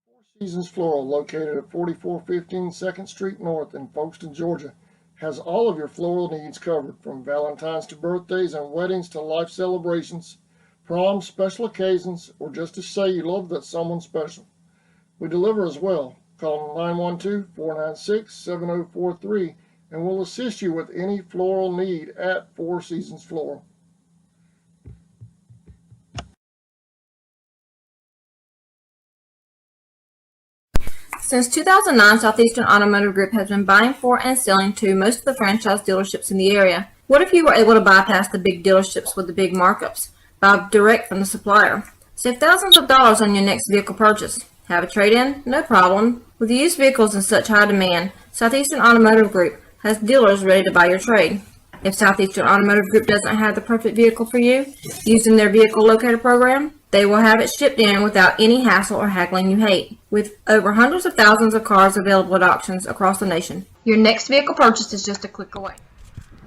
Four Seasons Floral, located at 4415 2nd Street North in Folkestone, Georgia, has all of your floral needs covered, from Valentine's to birthdays and weddings to life celebrations, proms, special occasions, or just to say you love that someone special. We deliver as well. Call 912-496-7043 and we'll assist you with any floral need at Four Seasons Floral. Since 2009, Southeastern Automotive Group has been buying for and selling to most of the franchise dealerships in the area. What if you were able to bypass the big dealerships with the big markups? Buy direct from the supplier. Save thousands of dollars on your next vehicle purchase. Have a trade-in? No problem. With used vehicles in such high demand, Southeastern Automotive Group has dealers ready to buy your trade. If Southeastern Automotive Group doesn't have the perfect vehicle for you, using their vehicle locator program, they will have it shipped in without any hassle or haggling you hate. With over hundreds of thousands of cars available at auctions across the nation, your next vehicle purchase is just a click away.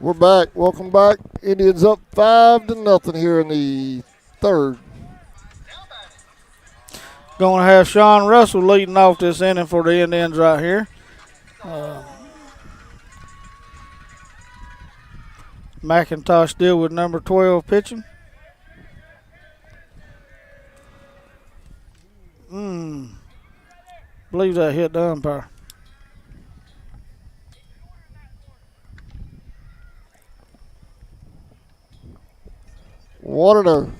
We're back. Welcome back. Indians up 5-0 here in the third. Going to have Sean Russell leading off this inning for the Indians right here. McIntosh still with number 12 pitching. Believe that hit the umpire. What a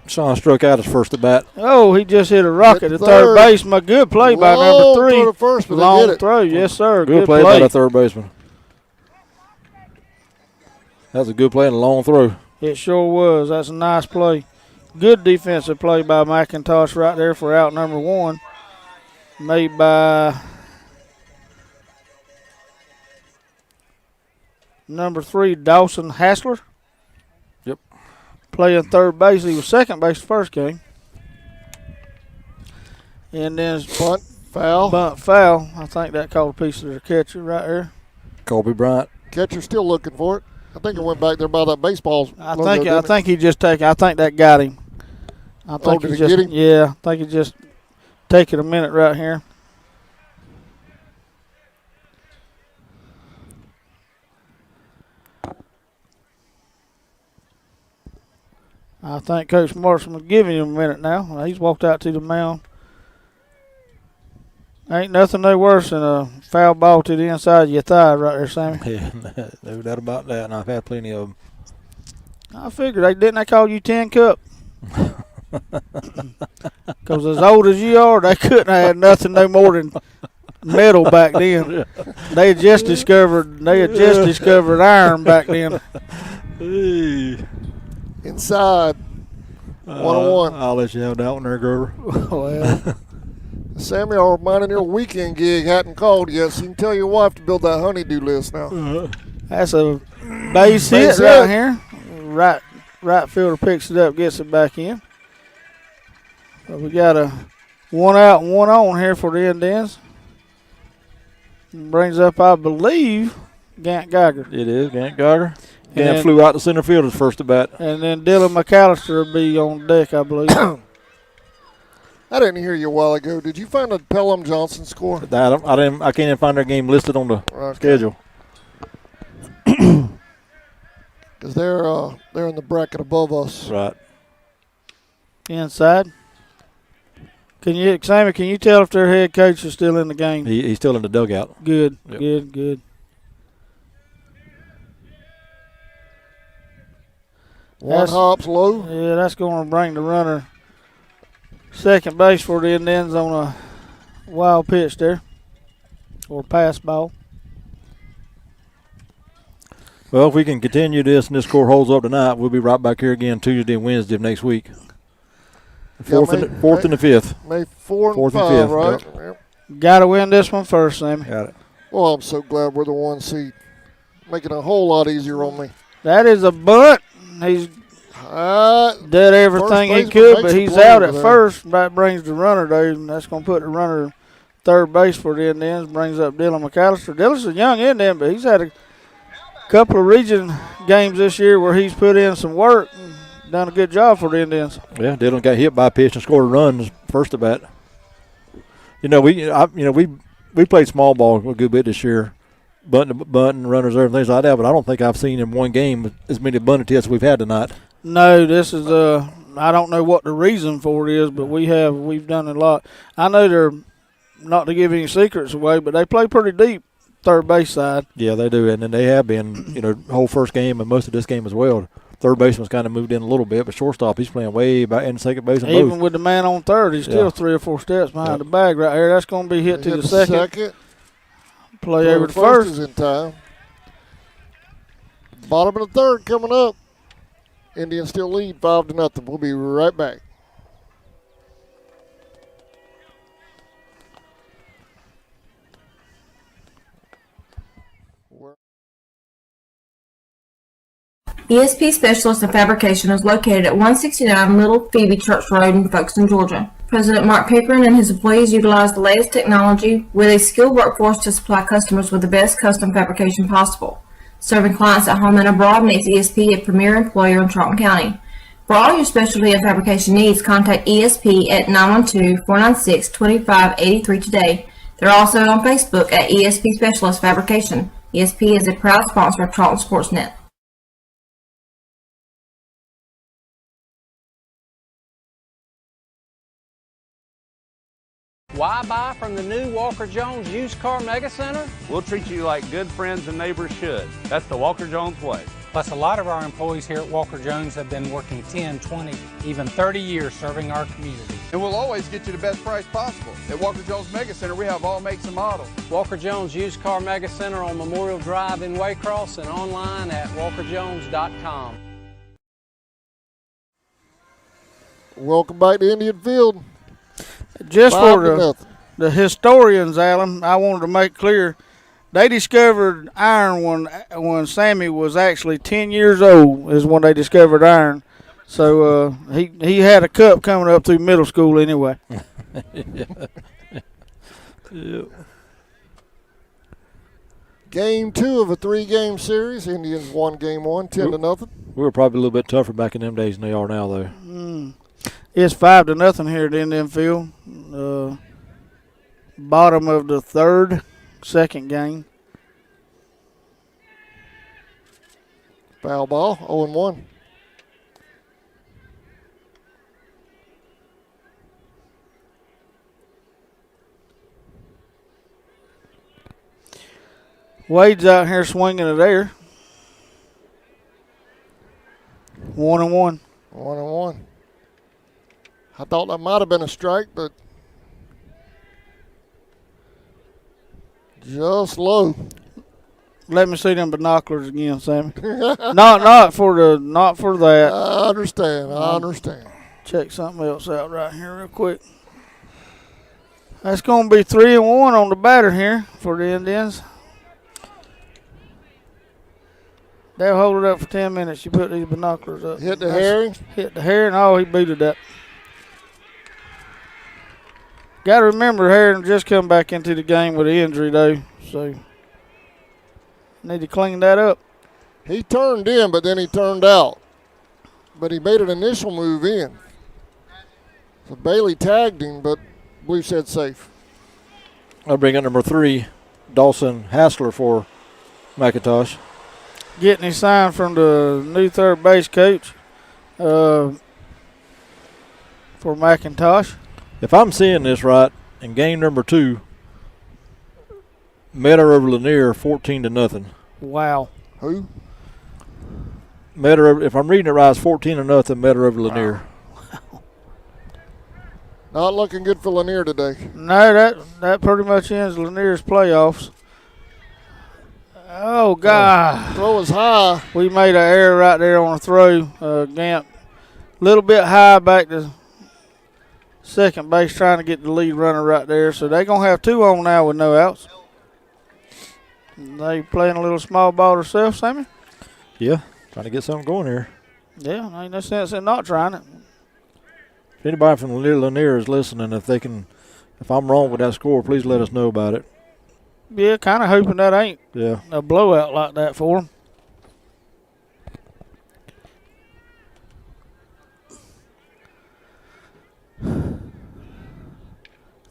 Sean struck out his first at bat. Oh, he just hit a rocket at third base. My good play by number 3. Throw to first, but long they get it. throw, yes sir. Good play by the third baseman. That was a good play and a long throw. It sure was. That's a nice play. Good defensive play by McIntosh right there for out number 1. Made by number 3, Dawson Hassler. Yep. Playing third base. He was second base the first game. And then bunt foul. Bunt foul. I think that called a piece of the catcher right there. Colby Bryant. Catcher still looking for it. I think it went back there by that baseball. I think he just take. I think that got him. I think did he it just get him? Yeah, I think he just taking a minute right here. I think Coach Morrison was giving him a minute now. He's walked out to the mound. Ain't nothing no worse than a foul ball to the inside of your thigh right there, Sammy. Yeah, no doubt about that, and I've had plenty of them. I figured they call you 10 Cup. Because as old as you are, they couldn't have had nothing no more than metal back then. They had just discovered iron back then. Inside. 1-1. I'll let you have that one there, Grover. Well, Sammy, our Mountaineer weekend gig hadn't called yet, so you can tell your wife to build that honeydew list now. that's a base hit right here. Right fielder picks it up, gets it back in. We got a 1 out and 1 on here for the Indians. Brings up, I believe, Gant Geiger. It is Gant Geiger. Gant And flew out to center field his first at bat. And then Dylan McAllister will be on deck, I believe. I didn't hear you a while ago. Did you find a Pelham Johnson score? I can't even find their game listed on the schedule. Because they're in the bracket above us. Right. Inside. Sammy, can you tell if their head coach is still in the game? He's still in the dugout. Good, Yep. good. One hops low. Yeah, that's going to bring the runner second base for the Indians on a wild pitch there, or pass ball. Well, if we can continue this and this score holds up tonight, we'll be right back here again Tuesday and Wednesday of next week. Fourth and the fifth. May 4 and Fourth 5, and fifth, right? yep. Got to win this one first, Sammy. Got it. Well, I'm so glad we're the 1 seed. Making it a whole lot easier on me. That is a bunt. He's did everything he could, but he's out at first. That brings the runner there, and that's going to put the runner third base for the Indians. Brings up Dylan McAllister. Dylan's a young Indian, but he's had a couple of region games this year where he's put in some work and done a good job for the Indians. Yeah, Dylan got hit by a pitch and scored a run his first at bat. We played small ball a good bit this year, bunting runners, everything things like that. But I don't think I've seen in one game as many bunting tests we've had tonight. No, this is I don't know what the reason for it is, but we've done a lot. I know they're not to give any secrets away, but they play pretty deep third base side. Yeah, they do, and then they have been, whole first game and most of this game as well. Third baseman's kind of moved in a little bit, but shortstop, he's playing way back in second base. Even both. with the man on third, he's still 3 or 4 steps behind the bag right here. That's going to be hit to the second. Play over to first. Is in time. Bottom of the third coming up. Indians still lead 5-0. We'll be right back. ESP Specialist in Fabrication is located at 169 Little Phoebe Church Road in Folkestone, Georgia. President Mark Pickering and his employees utilize the latest technology with a skilled workforce to supply customers with the best custom fabrication possible. Serving clients at home and abroad makes ESP a premier employer in Charlton County. For all your specialty and fabrication needs, contact ESP at 912-496-2583 today. They're also on Facebook at ESP Specialist Fabrication. ESP is a proud sponsor of Charlton Sportsnet. Why buy from the new Walker Jones Used Car Mega Center? We'll treat you like good friends and neighbors should. That's the Walker Jones way. Plus, a lot of our employees here at Walker Jones have been working 10, 20, even 30 years serving our community. And we'll always get you the best price possible. At Walker Jones Mega Center, we have all makes and models. Walker Jones Used Car Mega Center on Memorial Drive in Waycross and online at walkerjones.com. Welcome back to Indian Field. Just for the historians, Alan, I wanted to make clear, they discovered iron when Sammy was actually 10 years old is when they discovered iron. So he had a cup coming up through middle school anyway. Yeah. Game 2 of a 3-game series. Indians won game 1, 10-0. We were probably a little bit tougher back in them days than they are now, though. It's 5-0 here at Indian Field. Bottom of the third, second game. Foul ball, 0-1. Wade's out here swinging it there. 1-1. 1-1. I thought that might have been a strike, but just low. Let me see them binoculars again, Sammy. not for that. I understand. Check something else out right here real quick. That's going to be 3-1 on the batter here for the Indians. They'll hold it up for 10 minutes. You put these binoculars up. Hit the herring. Hit the herring. Oh, he booted that. Got to remember, Harron just come back into the game with an injury, though, so need to clean that up. He turned in, but then he turned out. But he made an initial move in. So Bailey tagged him, but Blue said safe. I'll bring up number 3, Dawson Hassler for McIntosh. Getting his sign from the new third base coach for McIntosh. If I'm seeing this right, in game number 2, Meadow over Lanier 14-0. Wow. Who? Meadow, if I'm reading it right, it's 14-0 Meadow over Lanier. Wow. Not looking good for Lanier today. No, that pretty much ends Lanier's playoffs. Oh, God. Throw is high. We made an error right there on a throw. Gant a little bit high back to second base trying to get the lead runner right there. So they're going to have 2 on now with no outs. They playing a little small ball themselves, Sammy? Yeah, trying to get something going here. Yeah, ain't no sense in not trying it. If anybody from Lanier is listening, if I'm wrong with that score, please let us know about it. Yeah, kind of hoping that ain't a blowout like that for them.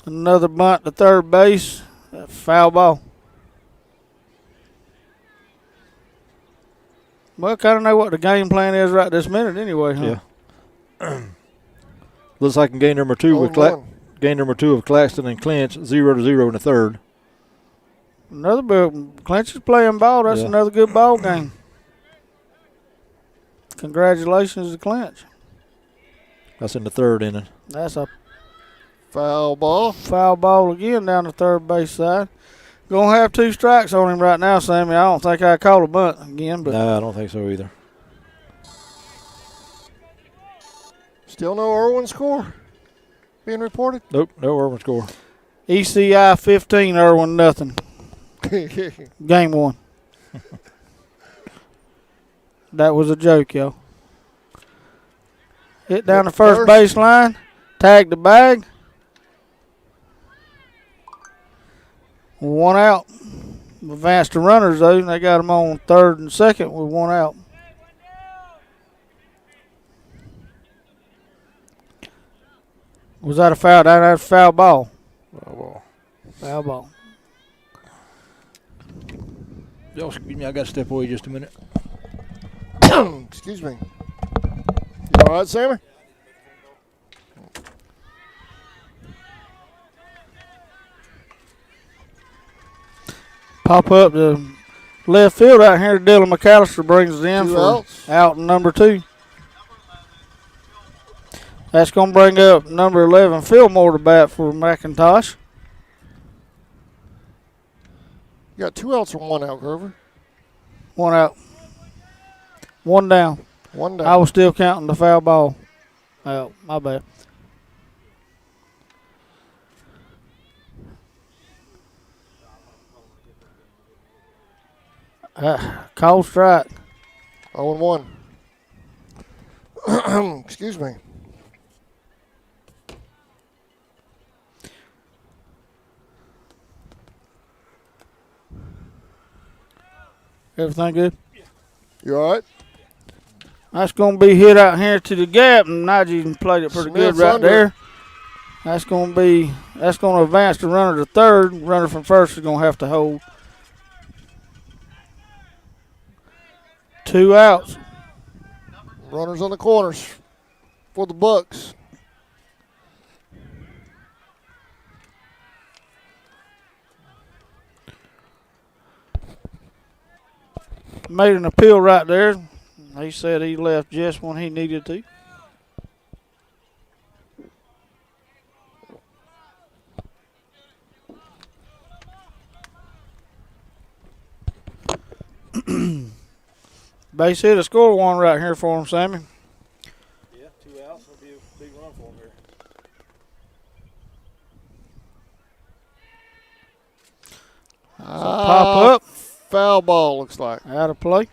Another bunt to third base. Foul ball. Well, kind of know what the game plan is right this minute anyway, huh? Yeah. Looks like in game number 2 with Claxton and Clinch, 0-0 in the third. Another big. Clinch is playing ball. That's another good ball game. Congratulations to Clinch. That's in the third inning. That's a foul ball. Foul ball again down the third base side. Gonna have 2 strikes on him right now, Sammy. I don't think I call a bunt again. But no, I don't think so either. Still no Irwin score being reported? Nope, no Irwin score. ECI 15, Irwin nothing. Game 1. That was a joke, y'all. Hit down the first baseline, tag the bag. 1 out. Advanced the runners, though. They got them on third and second with 1 out. Was that a foul? That was a foul ball. Foul ball. Foul ball. Y'all excuse me, I got to step away just a minute. Excuse me. You all right, Sammy? Pop up the left field out here. Dylan McAllister brings it in 2 for outs. out number 2. That's going to bring up number 11, Fillmore, to bat for McIntosh. You got 2 outs and 1 out, Grover. 1 out. 1 down. 1 down. I was still counting the foul ball. Oh, my bad. Cold strike. 0-1. Excuse me. Everything good? You all right? That's going to be hit out here to the gap, and Najee played it pretty good right there. That's going to advance the runner to third. Runner from first is going to have to hold. 2 outs. Runners on the corners for the Bucks. Made an appeal right there. He said he left just when he needed to. Base hit a score 1 right here for him, Sammy. Yeah, 2 outs. That'll be a big run for him here. Pop up. Foul ball, looks like. Out of play.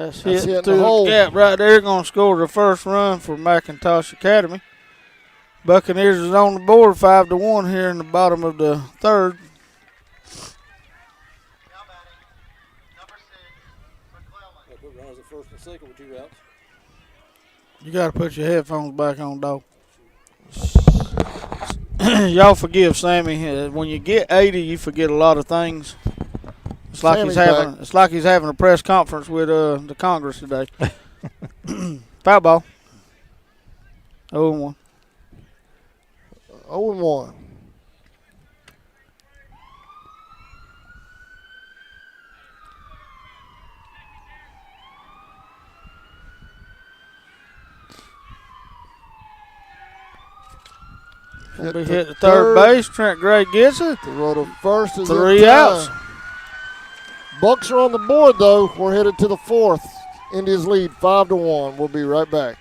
That's hitting hit the through hole. the gap right there. Going to score the first run for McIntosh Academy. Buccaneers is on the board 5-1 here in the bottom of the third. You got to put your headphones back on, dog. Y'all forgive Sammy. When you get 80, you forget a lot of things. It's like he's having a press conference with the Congress today. Foul ball. 0-1. 0-1. We hit the third base. Trent Gray gets it. Throw to first is 3 outs. Bucks are on the board, though. We're headed to the fourth. Indians lead 5-1. We'll be right back.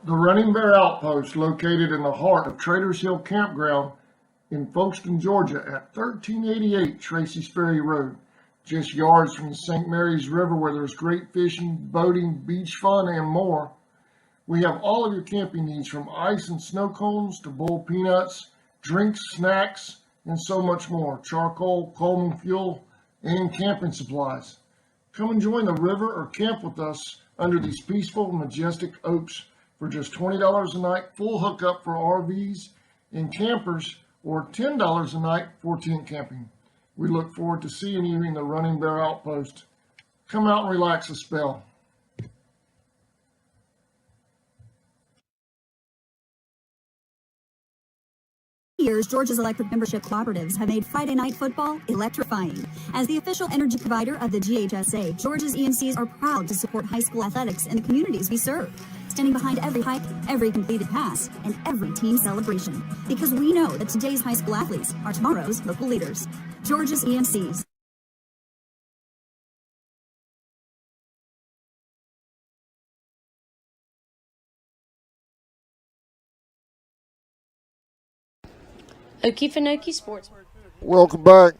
The Running Bear Outpost, located in the heart of Traders Hill Campground in Folkestone, Georgia, at 1388 Tracy's Ferry Road, just yards from the St. Mary's River, where there's great fishing, boating, beach fun, and more. We have all of your camping needs, from ice and snow cones to boiled peanuts, drinks, snacks, and so much more. Charcoal, Coleman fuel, and camping supplies. Come and join the river or camp with us under these peaceful, majestic oaks for just $20 a night, full hookup for RVs and campers, or $10 a night for tent camping. We look forward to seeing you in the Running Bear Outpost. Come out and relax a spell. Years, Georgia's electric membership cooperatives have made Friday night football electrifying. As the official energy provider of the GHSA, Georgia's EMCs are proud to support high school athletics in the communities we serve, standing behind every hike, every completed pass, and every team celebration. Because we know that today's high school athletes are tomorrow's local leaders. Georgia's EMCs. Okefenokee Sports. Welcome back.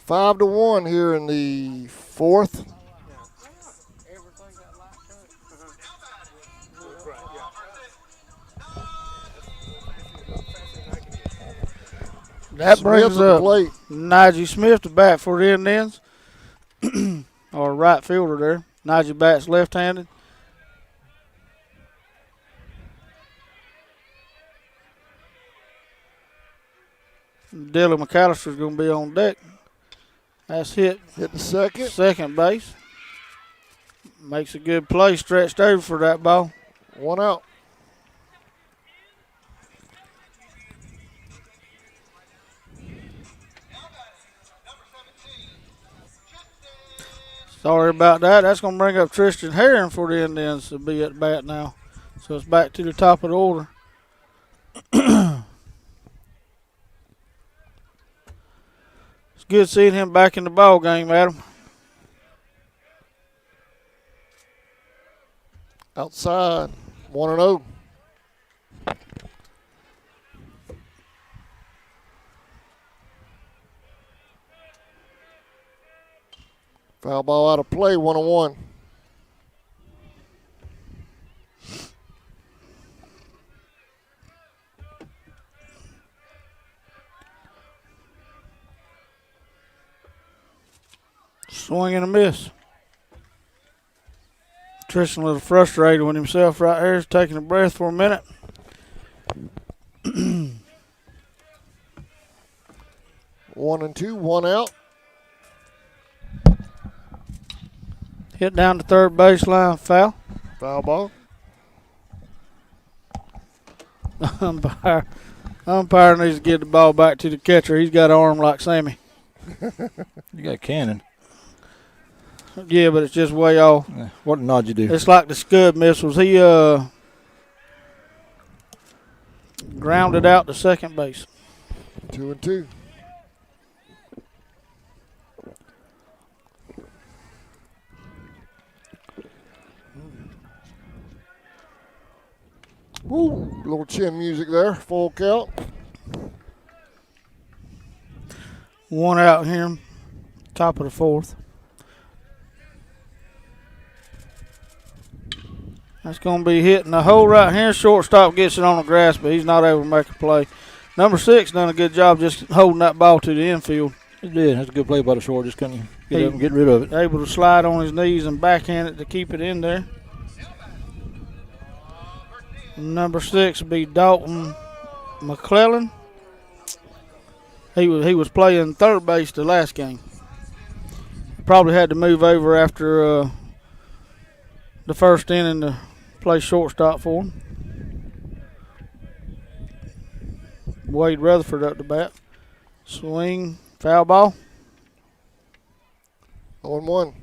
5-1 here in the fourth. That brings up Najee Smith to bat for the Indians, or right fielder there. Najee bats left-handed. Dylan McAllister's going to be on deck. That's hit. Hit the second. Second base. Makes a good play, stretched over for that ball. 1 out. Sorry about that. That's going to bring up Tristan Herring for the Indians to be at bat now. So it's back to the top of the order. It's good seeing him back in the ball game, Adam. Outside, 1-0. Foul ball out of play, 1-1. Swing and a miss. Tristan a little frustrated with himself right there. He's taking a breath for a minute. 1-2, 1 out. Hit down the third baseline, foul. Foul ball. Umpire needs to get the ball back to the catcher. He's got an arm like Sammy. You got cannon. Yeah, but it's just way off. What did Najee do? It's like the Scud missiles. He grounded out to second base. 2-2. Woo, little chin music there. Full count. 1 out here, top of the 4th. That's going to be hitting the hole right here. Shortstop gets it on the grass, but he's not able to make a play. Number 6 done a good job just holding that ball to the infield. He did. That's a good play by the short. Just couldn't get up and get rid of it. Able to slide on his knees and backhand it to keep it in there. Number 6 will be Dalton McClellan. He was playing third base the last game. Probably had to move over after the first inning to play shortstop for him. Wade Rutherford up to bat. Swing, foul ball. 0-1.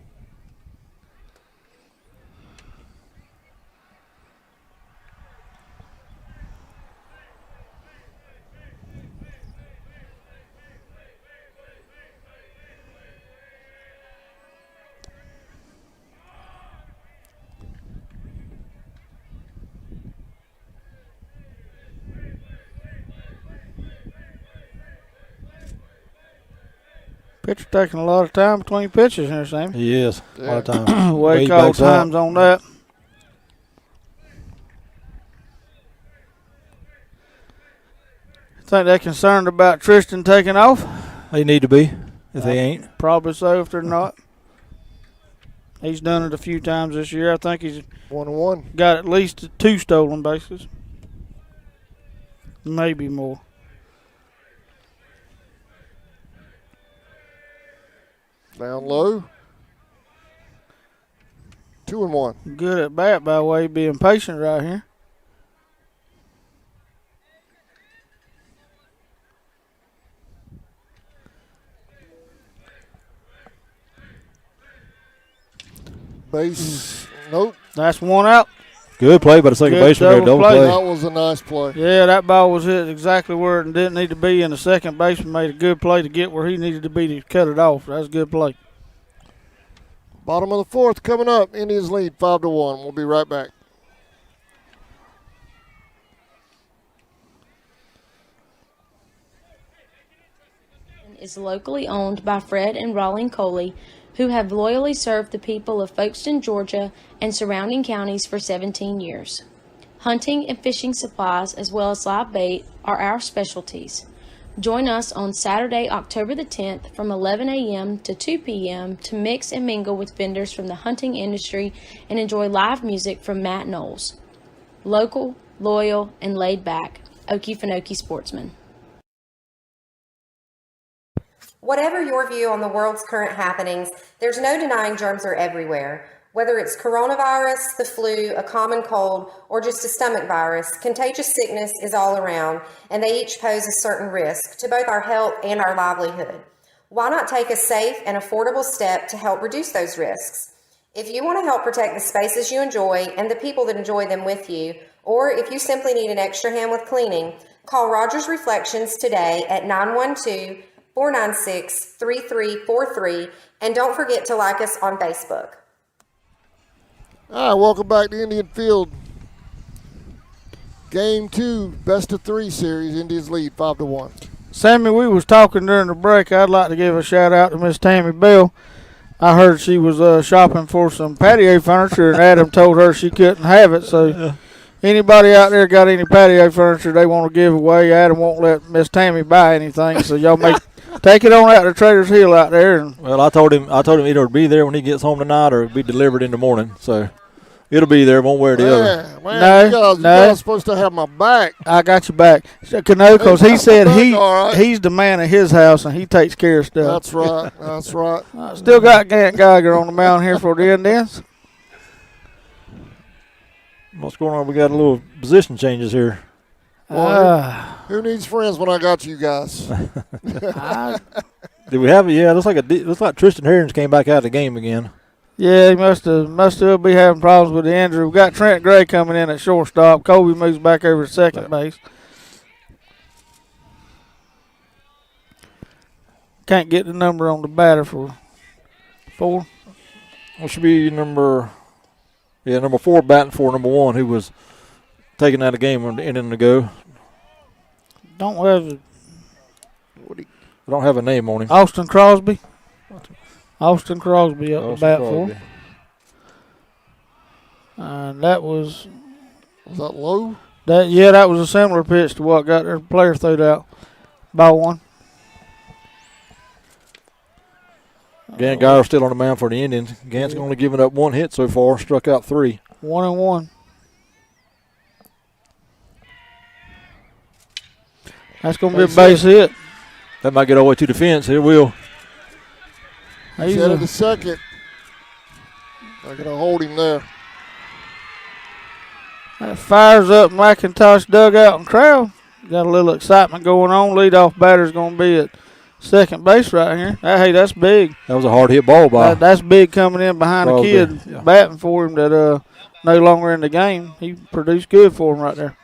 Pitcher taking a lot of time between pitches here, Sammy. He is. A lot of time. Way called times on that. Think they're concerned about Tristan taking off? They need to be, if they ain't. Probably so if they're not. He's done it a few times this year. I think he's 1-1. got at least 2 stolen bases. Maybe more. Down low. 2-1. Good at bat by way of being patient right here. Base. Nope. That's 1 out. Good play by the second baseman there. Double play. That was a nice play. Yeah, that ball was hit exactly where it didn't need to be, and the second baseman made a good play to get where he needed to be to cut it off. That's a good play. Bottom of the 4th coming up. Indians lead 5-1. We'll be right back. Is locally owned by Fred and Rawling Coley, who have loyally served the people of Folkestone, Georgia, and surrounding counties for 17 years. Hunting and fishing supplies, as well as live bait, are our specialties. Join us on Saturday, October the 10th from 11 a.m. to 2 p.m. to mix and mingle with vendors from the hunting industry and enjoy live music from Matt Knowles. Local, loyal, and laid back, Okefenokee sportsman. Whatever your view on the world's current happenings, there's no denying germs are everywhere. Whether it's coronavirus, the flu, a common cold, or just a stomach virus, contagious sickness is all around, and they each pose a certain risk to both our health and our livelihood. Why not take a safe and affordable step to help reduce those risks? If you want to help protect the spaces you enjoy and the people that enjoy them with you, or if you simply need an extra hand with cleaning, call Rogers Reflections today at 912-496-3343, and don't forget to like us on Facebook. All right, welcome back to Indian Field. Game 2, best of 3 series. Indians lead 5-1. Sammy, we was talking during the break. I'd like to give a shout out to Miss Tammy Bell. I heard she was shopping for some patio furniture, and Adam told her she couldn't have it. So anybody out there got any patio furniture they want to give away, Adam won't let Miss Tammy buy anything. So y'all make take it on out to Trader's Hill out there. And well, I told him either it'll be there when he gets home tonight or it'll be delivered in the morning. So it'll be there one way or the other. Man, you guys are supposed to have my back. I got your back. Because he said he's the man of his house and he takes care of stuff. That's right. That's right. Still got Gant Geiger on the mound here for the Indians. What's going on? We got a little position changes here. Who needs friends when I got you guys? Did we have it? Yeah, looks like Tristan Herons came back out of the game again. Yeah, he must still be having problems with the injury. We got Trent Gray coming in at shortstop. Colby moves back over to second base. Can't get the number on the batter for 4. It should be number 4 batting for number 1, who was taking out a game on the inning to go. Don't have I don't have a name on him. Austin Crosby. Austin Crosby up the bat Crosby. for. And that was that low? That was a similar pitch to what got their player thrown out. Ball one. Gant Geyer still on the mound for the Indians. Gant's only given up 1 hit so far, struck out 3. 1-1. That's going to be a base hit. That might get all the way to the fence. It will. He's headed to second. They're going to hold him there. That fires up McIntosh dugout and crowd. Got a little excitement going on. Leadoff batter's going to be at second base right here. Hey, that's big. That was a hard hit ball by. That's big coming in behind a kid yeah. batting for him that no longer in the game. He produced good for him right there.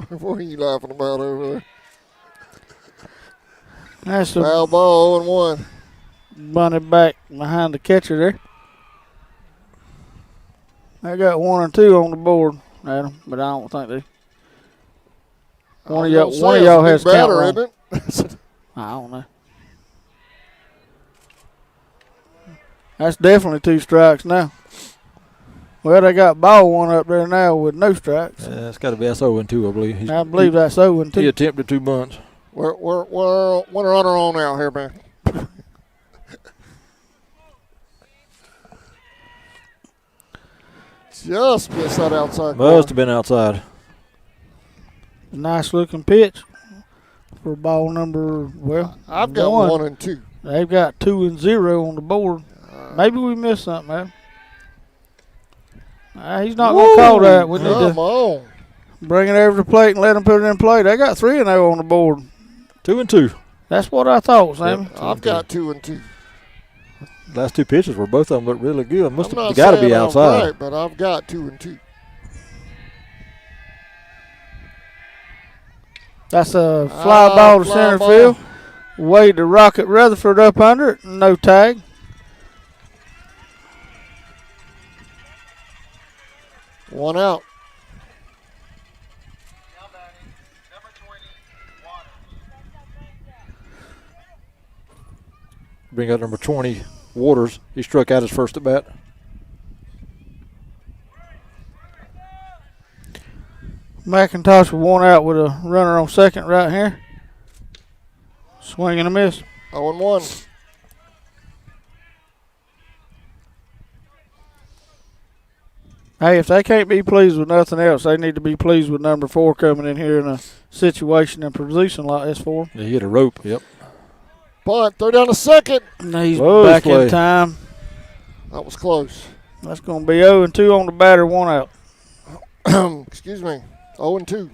What are you laughing about over there? That's a foul ball, 0-1. Bunny back behind the catcher there. I got 1 or 2 on the board, Adam, but I don't think they. One of y'all has count wrong. Isn't it? I don't know. That's definitely 2 strikes now. Well, they got ball 1 up there now with no strikes. It's got to be 0-2, I believe. I believe that's 0-2. He attempted 2 bunts. We're one runner on out here, man. Just missed that outside. Must have been outside. Nice looking pitch for ball number, I've got 1 and 2. They've got 2 and 0 on the board. Maybe we missed something, man. He's not going to call that. We need to bring it over the plate and let him put it in play. They got 3 and 0 on the board. 2 and 2. That's what I thought, Sammy. Yep, I've got 2 and 2. Last 2 pitches were both of them looked really good. They got to be outside. Right, but I've got 2 and 2. That's a fly ball to center field. Wade to Rocket Rutherford up under it. No tag. One out. Bring out number 20, Waters. He struck out his first at bat. McIntosh with 1 out with a runner on second right here. Swing and a miss. 0-1. Hey, if they can't be pleased with nothing else, they need to be pleased with number 4 coming in here in a situation and position like this for them. He hit a rope, yep. Bunt, throw down to second. And he's back in time. That was close. That's going to be 0-2 on the batter, 1 out. Excuse me. 0-2.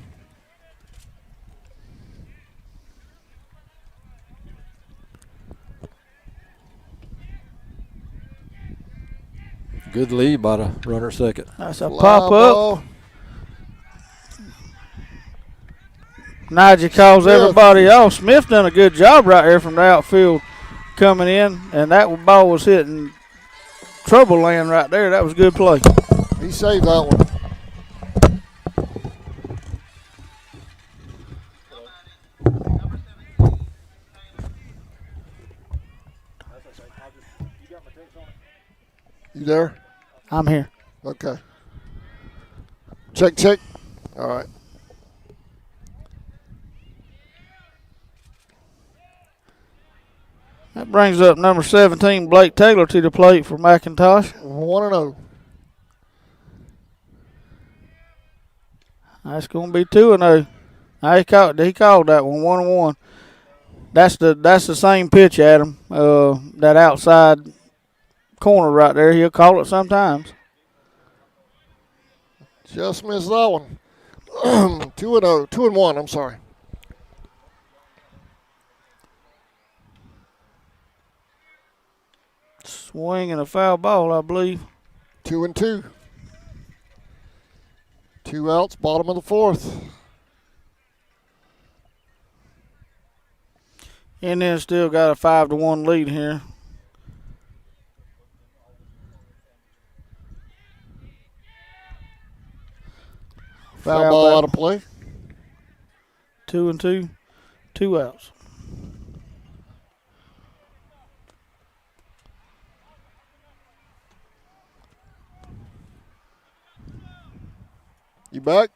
Good lead by the runner second. That's a pop up. Najee calls everybody off. Smith done a good job right here from the outfield coming in, and that ball was hitting trouble land right there. That was good play. He saved that one. You there? I'm here. Okay. Check. All right. That brings up number 17, Blake Taylor, to the plate for McIntosh. 1-0. That's going to be 2-0. He called that one 1-1. That's the same pitch, Adam. That outside corner right there. He'll call it sometimes. Just missed that one. 2-0. 2-1. I'm sorry. Swing and a foul ball, I believe. 2-2. 2 outs, bottom of the 4th. Indians still got a 5-1 lead here. Foul ball out of play. 2-2, 2 outs. You back?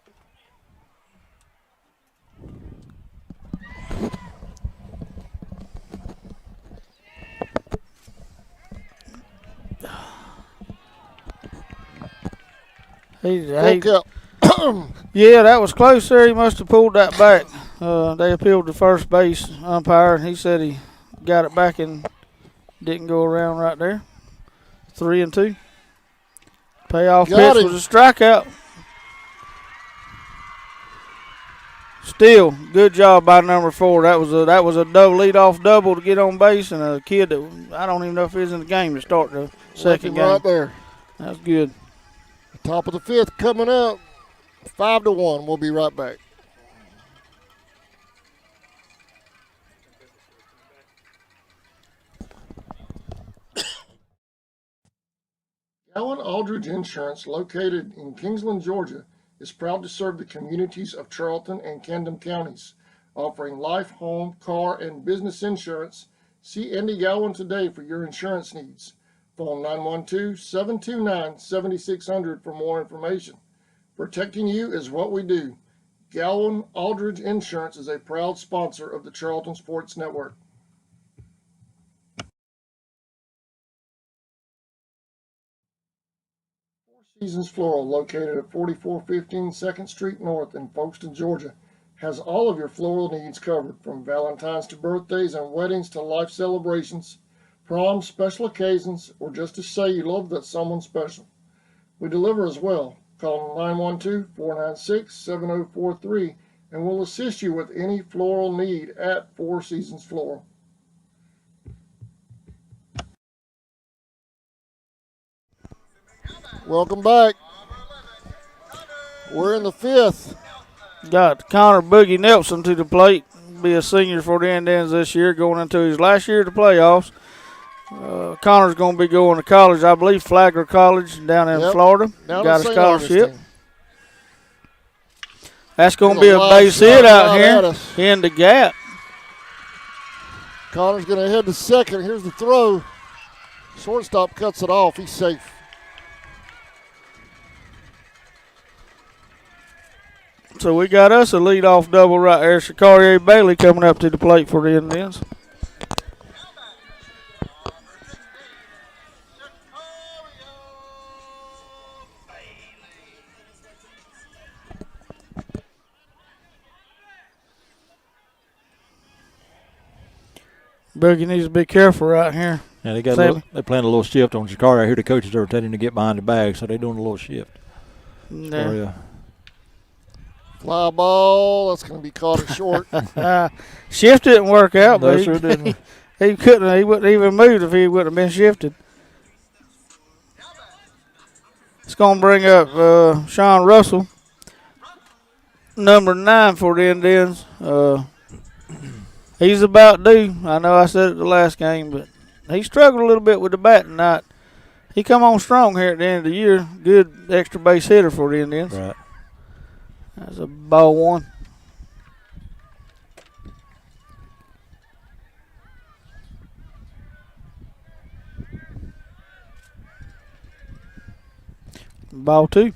Yeah, that was close there. He must have pulled that back. They appealed to first base umpire, and he said he got it back and didn't go around right there. 3-2. Payoff pitch was a strikeout. Still, good job by number 4. That was a lead-off double to get on base, and a kid that I don't even know if he was in the game to start the second game. Right there. That's good. Top of the 5th coming up. 5-1. We'll be right back. Gowan Aldridge Insurance, located in Kingsland, Georgia, is proud to serve the communities of Charlton and Camden counties, offering life, home, car, and business insurance. See Andy Gowan today for your insurance needs. Phone 912-729-7600 for more information. Protecting you is what we do. Gowan Aldridge Insurance is a proud sponsor of the Charlton Sports Network. Four Seasons Floral, located at 4415 2nd Street North in Folkestone, Georgia, has all of your floral needs covered, from Valentine's to birthdays and weddings to life celebrations, proms, special occasions, or just to say you love that someone special. We deliver as well. Call 912-496-7043 and we'll assist you with any floral need at Four Seasons Floral. Welcome back. We're in the 5th. Got Connor Boogie Nelson to the plate. Be a senior for the Indians this year, going into his last year of the playoffs. Connor's going to be going to college, I believe, Flagler College down in Florida. Got a scholarship. That's going to be a base hit out here in the gap. Connor's going to head to second. Here's the throw. Shortstop cuts it off. He's safe. So we got us a leadoff double right there. Shakarier Bailey coming up to the plate for the Indians. Boogie needs to be careful right here. Yeah, they're playing a little shift on Shakari. I hear the coaches are telling him to get behind the bag, so they're doing a little shift. Yeah. Fly ball. That's going to be caught at short. Shift didn't work out, no, but sure didn't. He couldn't. He wouldn't even moved if he wouldn't have been shifted. It's going to bring up Sean Russell, number 9 for the Indians. He's about due. I know I said it the last game, but he struggled a little bit with the bat tonight. He come on strong here at the end of the year. Good extra base hitter for the Indians. Right. That's a ball 1. Ball 2.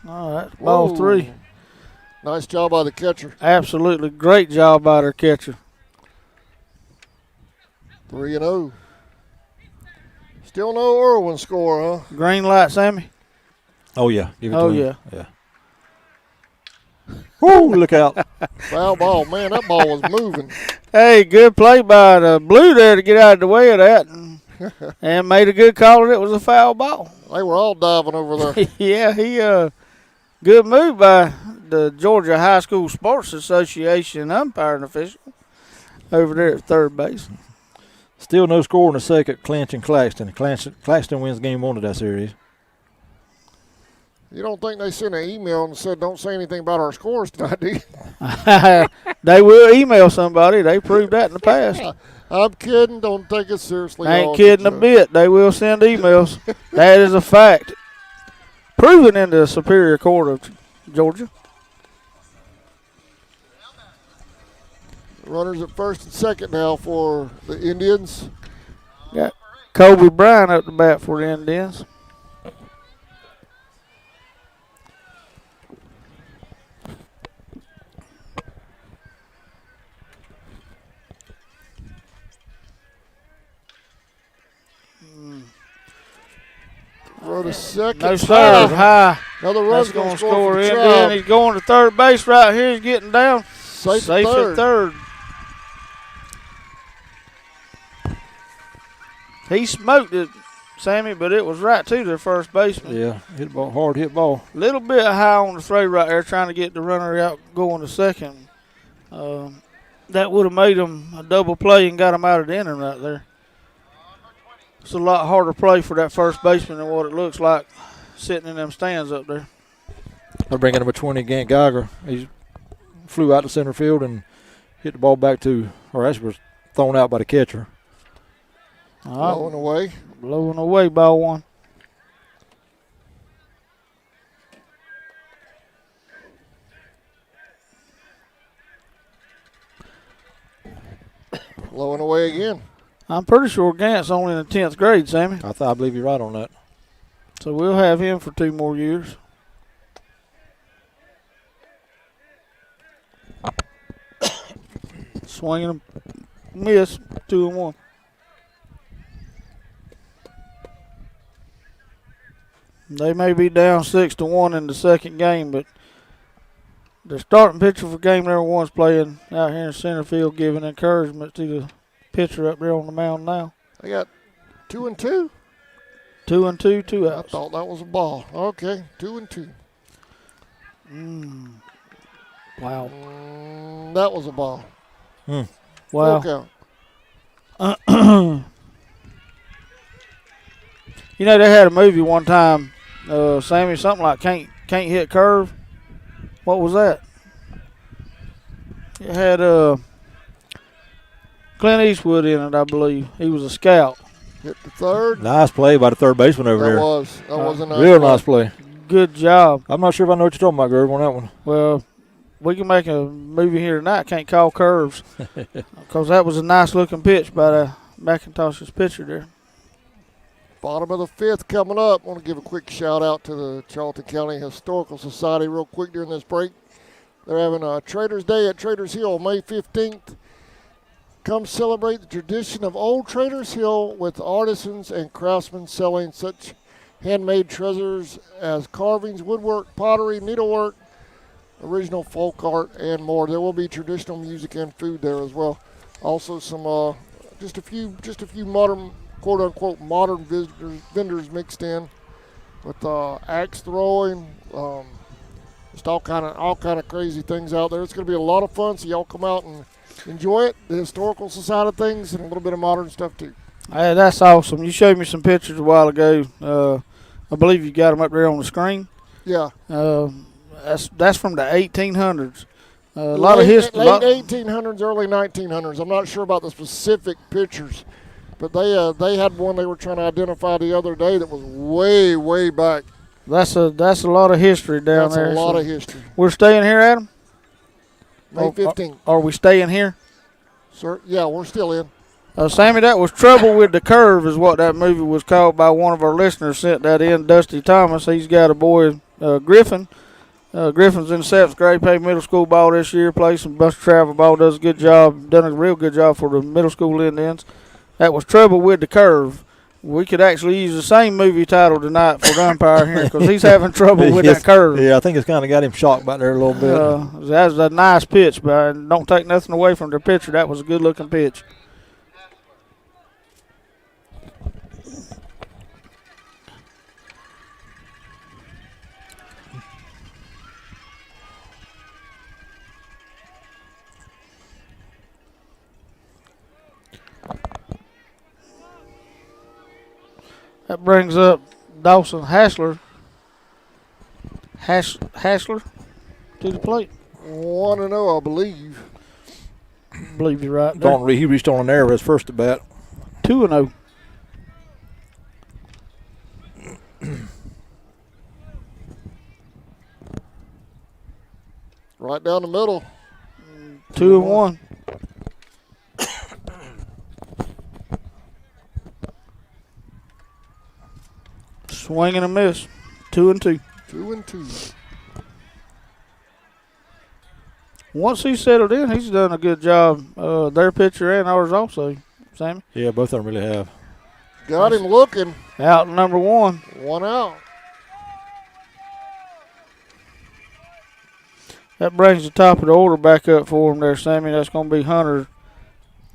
All right, ball 3. Nice job by the catcher. Absolutely great job by their catcher. 3-0. Still no Irwin score, huh? Green light, Sammy. Oh, yeah. Give it to him. Yeah. Yeah. Woo, look out. Foul ball. Man, that ball was moving. Hey, good play by the blue there to get out of the way of that. And made a good call, and it was a foul ball. They were all diving over there. Yeah, good move by the Georgia High School Sports Association umpiring official. over there at third base. Still no score in the second, Clinch and Claxton. Claxton wins game 1 of that series. You don't think they sent an email and said, don't say anything about our scores tonight, do you? They will email somebody. They proved that in the past. I'm kidding. Don't take it seriously. I ain't kidding a bit. They will send emails. That is a fact. Proven in the Superior Court of Georgia. Runners at first and second now for the Indians. Got Kobe Bryant up the bat for the Indians. Run a second. No serve. High. Another run's going to score. Indian. He's going to third base right here. He's getting down. Safe at third. He smoked it, Sammy, but it was right to the first baseman. Yeah, hit ball, hard hit ball. Little bit high on the throw right there, trying to get the runner out going to second. That would have made him a double play and got him out of the inning right there. It's a lot harder play for that first baseman than what it looks like sitting in them stands up there. They're bringing him a 20 Gant Geiger. He flew out to center field and hit the ball back to, or actually was thrown out by the catcher. Blowing away. Blowing away, ball 1. Blowing away again. I'm pretty sure Gant's only in the 10th grade, Sammy. I believe you're right on that. So we'll have him for 2 more years. Swinging a miss, 2-1. They may be down 6-1 in the second game, but the starting pitcher for game number 1's playing out here in center field, giving encouragement to the pitcher up there on the mound now. They got 2 and 2. 2 and 2, 2 outs. I thought that was a ball. Okay, 2 and 2. Wow. That was a ball. Wow. Full count. You know, they had a movie one time, Sammy, something like Can't Hit Curve. What was that? It had Clint Eastwood in it, I believe. He was a scout. Hit the third. Nice play by the third baseman over there. That was a nice real play. nice play. Good job. I'm not sure if I know what you're talking about, Gerb, on that one. Well, we can make a movie here tonight. Can't call curves because that was a nice-looking pitch by the McIntosh's pitcher there. Bottom of the 5th coming up. I want to give a quick shout out to the Charlton County Historical Society real quick during this break. They're having a Traders Day at Traders Hill May 15th. Come celebrate the tradition of old Traders Hill with artisans and craftsmen selling such handmade treasures as carvings, woodwork, pottery, needlework, original folk art, and more. There will be traditional music and food there as well. Also some just a few modern, quote unquote, modern vendors mixed in with axe throwing, just all kind of crazy things out there. It's going to be a lot of fun, so y'all come out and enjoy it. The historical side of things and a little bit of modern stuff too. Hey, that's awesome. You showed me some pictures a while ago. I believe you got them up there on the screen. Yeah. That's from the 1800s. A lot of history. Late 1800s, early 1900s. I'm not sure about the specific pictures, but they had one they were trying to identify the other day that was way, way back. That's a lot of history down there. That's a lot of history. We're staying here, Adam? May 15th. Are we staying here? Sir, yeah, we're still in. Sammy, that was Trouble with the Curve is what that movie was called by one of our listeners. Sent that in, Dusty Thomas. He's got a boy, Griffin. Griffin's in 7th grade, played middle school ball this year, plays some bus travel ball, does a good job, done a real good job for the middle school Indians. That was Trouble with the Curve. We could actually use the same movie title tonight for the umpire here because he's having trouble with that curve. Yeah, I think it's kind of got him shocked back there a little bit. That was a nice pitch, but don't take nothing away from the pitcher. That was a good-looking pitch. That brings up Dawson Hassler. Hassler to the plate. 1-0, I believe. I believe you're right there. He reached on an error his first at bat. 2-0. Right down the middle. 2-1. Swing and a miss. 2-2. 2-2. Once he's settled in, he's done a good job. Their pitcher and ours also, Sammy. Yeah, both of them really have. Got him looking. Out number 1. 1 out. That brings the top of the order back up for him there, Sammy. That's going to be Hunter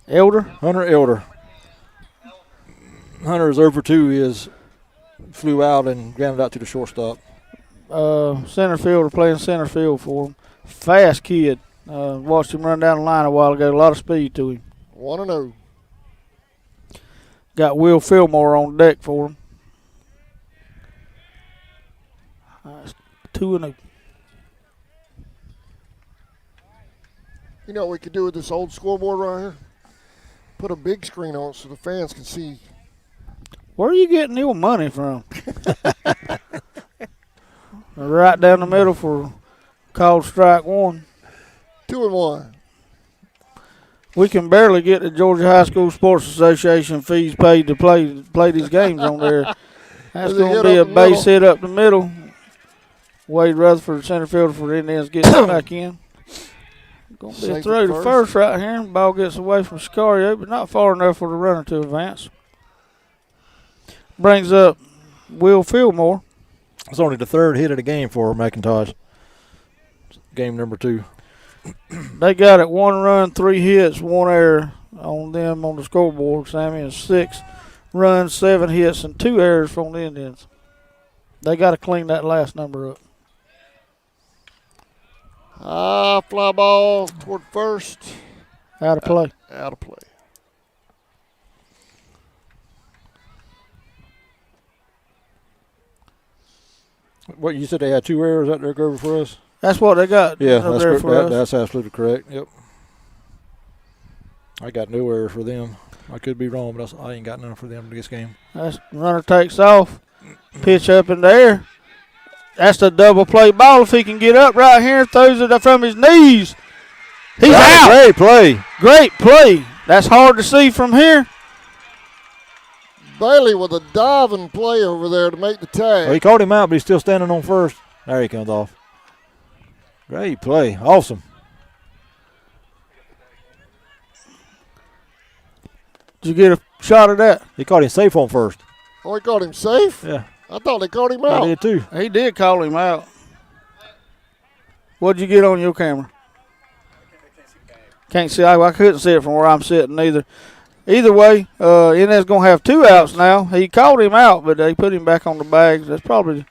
Elder. Hunter Elder. Hunter's over 2 is flew out and grounded out to the shortstop. Center fielder playing center field for him. Fast kid. Watched him run down the line a while ago. A lot of speed to him. 1-0. Got Will Fillmore on deck for him. 2-0. You know what we could do with this old scoreboard right here? Put a big screen on it so the fans can see. Where are you getting your money from? Right down the middle for called strike 1. 2-1. We can barely get the Georgia High School Sports Association fees paid to play these games on there. That's going to be a base hit up the middle. Wade Rutherford, center fielder for the Indians, gets back in. Going to be a throw to first right here. Ball gets away from Scario, but not far enough for the runner to advance. Brings up Will Fillmore. It's only the 3rd hit of the game for McIntosh. Game number 2. They got it 1 run, 3 hits, 1 error on them on the scoreboard, Sammy, and 6 runs, 7 hits, and 2 errors from the Indians. They got to clean that last number up. Fly ball toward first. Out of play. Out of play. What, you said they had 2 errors out there over for us? That's what they got. Yeah, that's absolutely correct. Yep. I got no errors for them. I could be wrong, but I ain't got none for them in this game. That's runner takes off. Pitch up in the air. That's the double play ball. If he can get up right here, throws it from his knees. He's out. Great play. Great play. That's hard to see from here. Bailey with a diving play over there to make the tag. Well, he caught him out, but he's still standing on first. There he comes off. Great play. Awesome. Did you get a shot of that? He caught him safe on first. Oh, he caught him safe? Yeah. I thought they caught him out. I did too. He did call him out. What'd you get on your camera? Can't see. I couldn't see it from where I'm sitting either. Either way, Inez going to have 2 outs now. He called him out, but they put him back on the bags. That's probably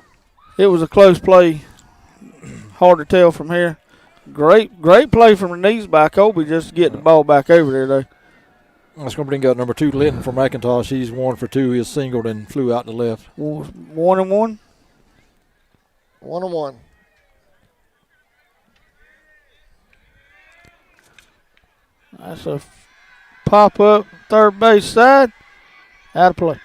– it was a close play. Hard to tell from here. Great play from the knees by Kobe just to get the ball back over there, though. That's going to bring up number 2, Linton for McIntosh. He's 1 for 2. He singled and flew out to the left. 1-1? 1-1. That's a pop-up third base side. Out of play.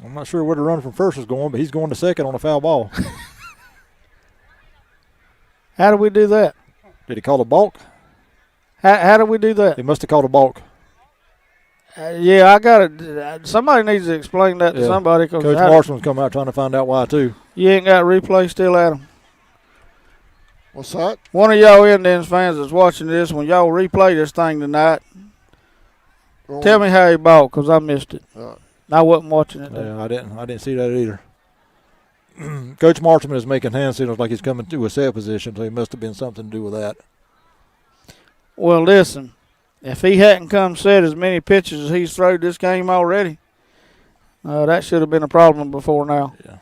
I'm not sure where the run from first is going, but he's going to second on a foul ball. How do we do that? Did he call a balk? How do we do that? He must have called a balk. Yeah, I got it. Somebody needs to explain that to somebody. Coach Marston's come out trying to find out why, too. You ain't got replay still at him. What's that? One of y'all Indians fans that's watching this, when y'all replay this thing tonight, tell me how he balked, because I missed it. I wasn't watching it. Yeah, I didn't see that either. Coach Marston is making hand signals like he's coming to a set position, so he must have been something to do with that. Well, listen, if he hadn't come set as many pitches as he's thrown this game already, that should have been a problem before now. Yeah.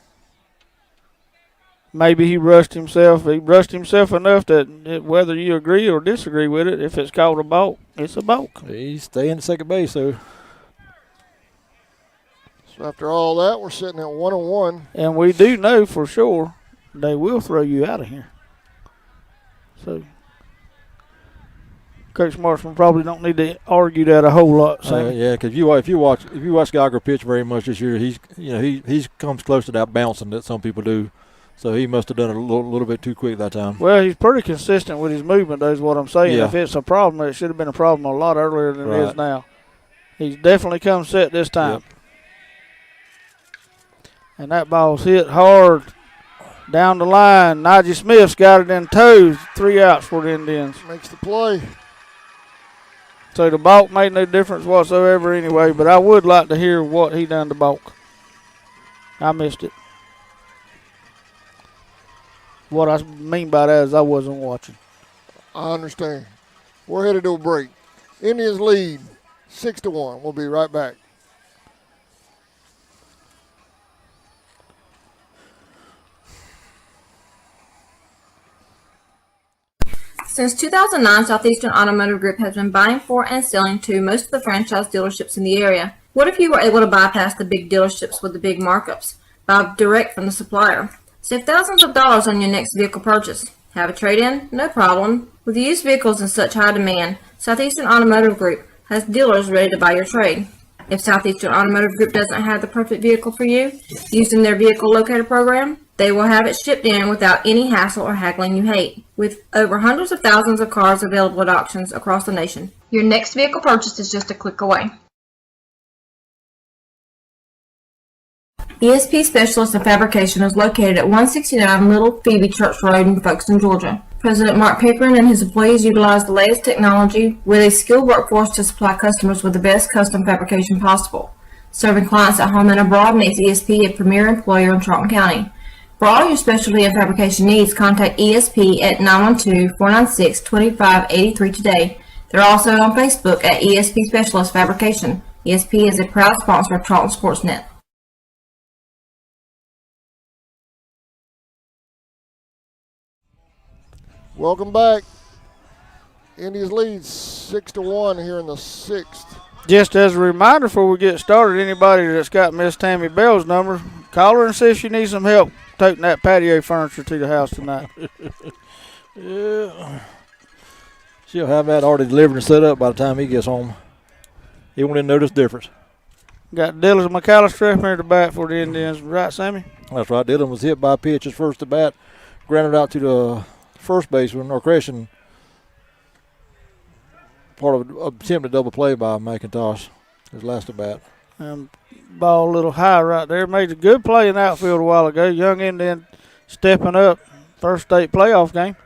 maybe he rushed himself. He rushed himself enough that whether you agree or disagree with it, if it's called a balk, it's a balk. He's staying at second base, though. So after all that, we're sitting at 1-1. And we do know for sure they will throw you out of here. So Coach Marshman probably don't need to argue that a whole lot. Yeah, because if you watch Geiger pitch very much this year, he comes close to that bouncing that some people do. So he must have done it a little bit too quick that time. Well, he's pretty consistent with his movement, though, is what I'm saying. Yeah. If it's a problem, it should have been a problem a lot earlier than it is now. He's definitely come set this time. Yep. And that ball's hit hard down the line. Najee Smith's got it in toes. 3 outs for the Indians. Makes the play. So the balk made no difference whatsoever anyway, but I would like to hear what he done to balk. I missed it. What I mean by that is I wasn't watching. I understand. We're headed to a break. Indians lead 6-1. We'll be right back. Since 2009, Southeastern Automotive Group has been buying for and selling to most of the franchise dealerships in the area. What if you were able to bypass the big dealerships with the big markups? Buy direct from the supplier. Save thousands of dollars on your next vehicle purchase. Have a trade-in? No problem. With used vehicles in such high demand, Southeastern Automotive Group has dealers ready to buy your trade. If Southeastern Automotive Group doesn't have the perfect vehicle for you, using their vehicle locator program, they will have it shipped in without any hassle or haggling you hate. With over hundreds of thousands of cars available at auctions across the nation, your next vehicle purchase is just a click away. ESP Specialist in Fabrication is located at 169 Little Phoebe Church Road in Folkestone, Georgia. President Mark Pickering and his employees utilize the latest technology with a skilled workforce to supply customers with the best custom fabrication possible. Serving clients at home and abroad makes ESP a premier employer in Charlton County. For all your specialty and fabrication needs, contact ESP at 912-496-2583 today. They're also on Facebook at ESP Specialist Fabrication. ESP is a proud sponsor of Charlton Sportsnet. Welcome back. Indians lead 6-1 here in the 6th. Just as a reminder before we get started, anybody that's got Miss Tammy Bell's number, call her and see if she needs some help taking that patio furniture to the house tonight. Yeah. She'll have that already delivered and set up by the time he gets home. He won't even notice the difference. Got Dylan McAllister up here to bat for the Indians. Right, Sammy? That's right. Dylan was hit by a pitch his first at bat, grounded out to the first baseman, or Crescent. Part of an attempted double play by McIntosh, his last at bat. Ball a little high right there. Made a good play in the outfield a while ago. Young Indian stepping up. First state playoff game.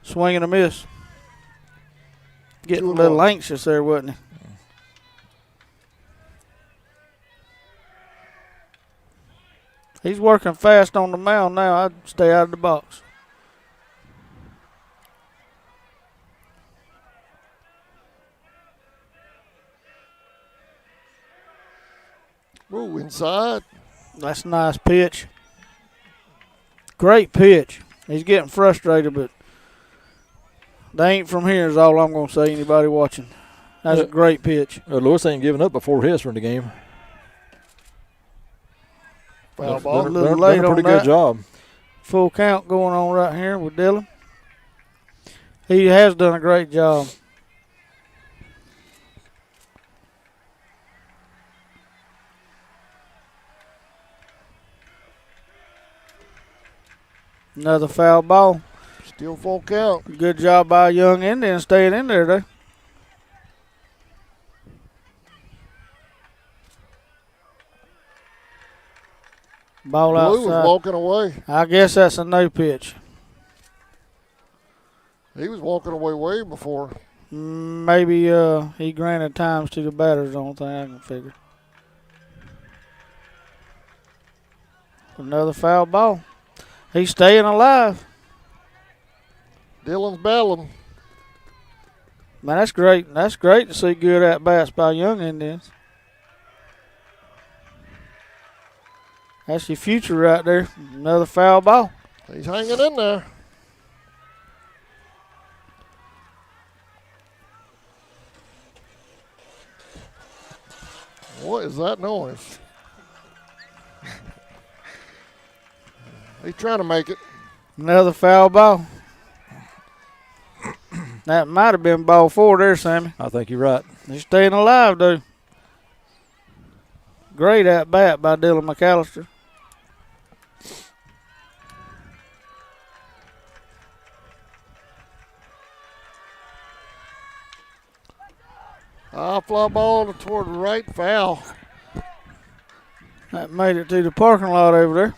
Swing and a miss. Getting a little anxious there, wasn't he? He's working fast on the mound now. I'd stay out of the box. Ooh, inside. That's a nice pitch. Great pitch. He's getting frustrated, but they ain't from here is all I'm going to say, anybody watching. That's a great pitch. Lewis ain't giving up but 4 hits in the game. Foul ball. A little late done a on pretty that. good job. Full count going on right here with Dylan. He has done a great job. Another foul ball. Still full count. Good job by Young Indian staying in there, though. Ball Blue outside. was walking away. I guess that's a no pitch. He was walking away way before. Maybe he granted times to the batters. The only thing I can figure. Another foul ball. He's staying alive. Dylan's battling. Man, that's great. That's great to see good at-bats by Young Indians. That's your future right there. Another foul ball. He's hanging in there. What is that noise? He's trying to make it. Another foul ball. That might have been ball 4 there, Sammy. I think you're right. He's staying alive, dude. Great at bat by Dylan McAllister. High fly ball toward the right, foul. That made it to the parking lot over there.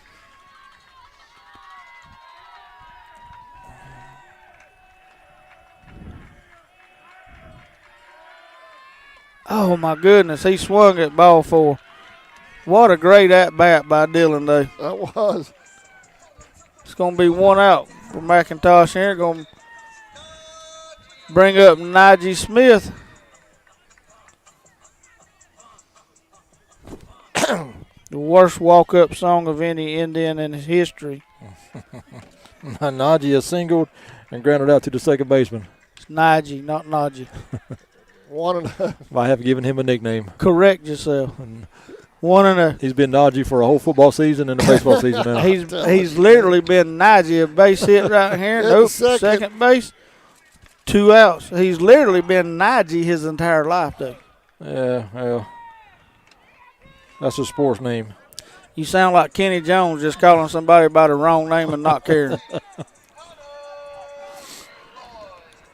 Oh, my goodness. He swung at ball 4. What a great at-bat by Dylan, though. That was. It's going to be 1 out for McIntosh here. Going to bring up Najee Smith. The worst walk-up song of any Indian in his history. Najee is singled and grounded out to the second baseman. It's Najee, not Najee. 1-0. I have given him a nickname. Correct yourself. 1-0. He's been Najee for a whole football season and a baseball season now. He's literally been Najee, a base hit right here. Nope, second base. 2 outs. He's literally been Najee his entire life, though. Yeah, well, that's a sports name. You sound like Kenny Jones just calling somebody by the wrong name and not caring.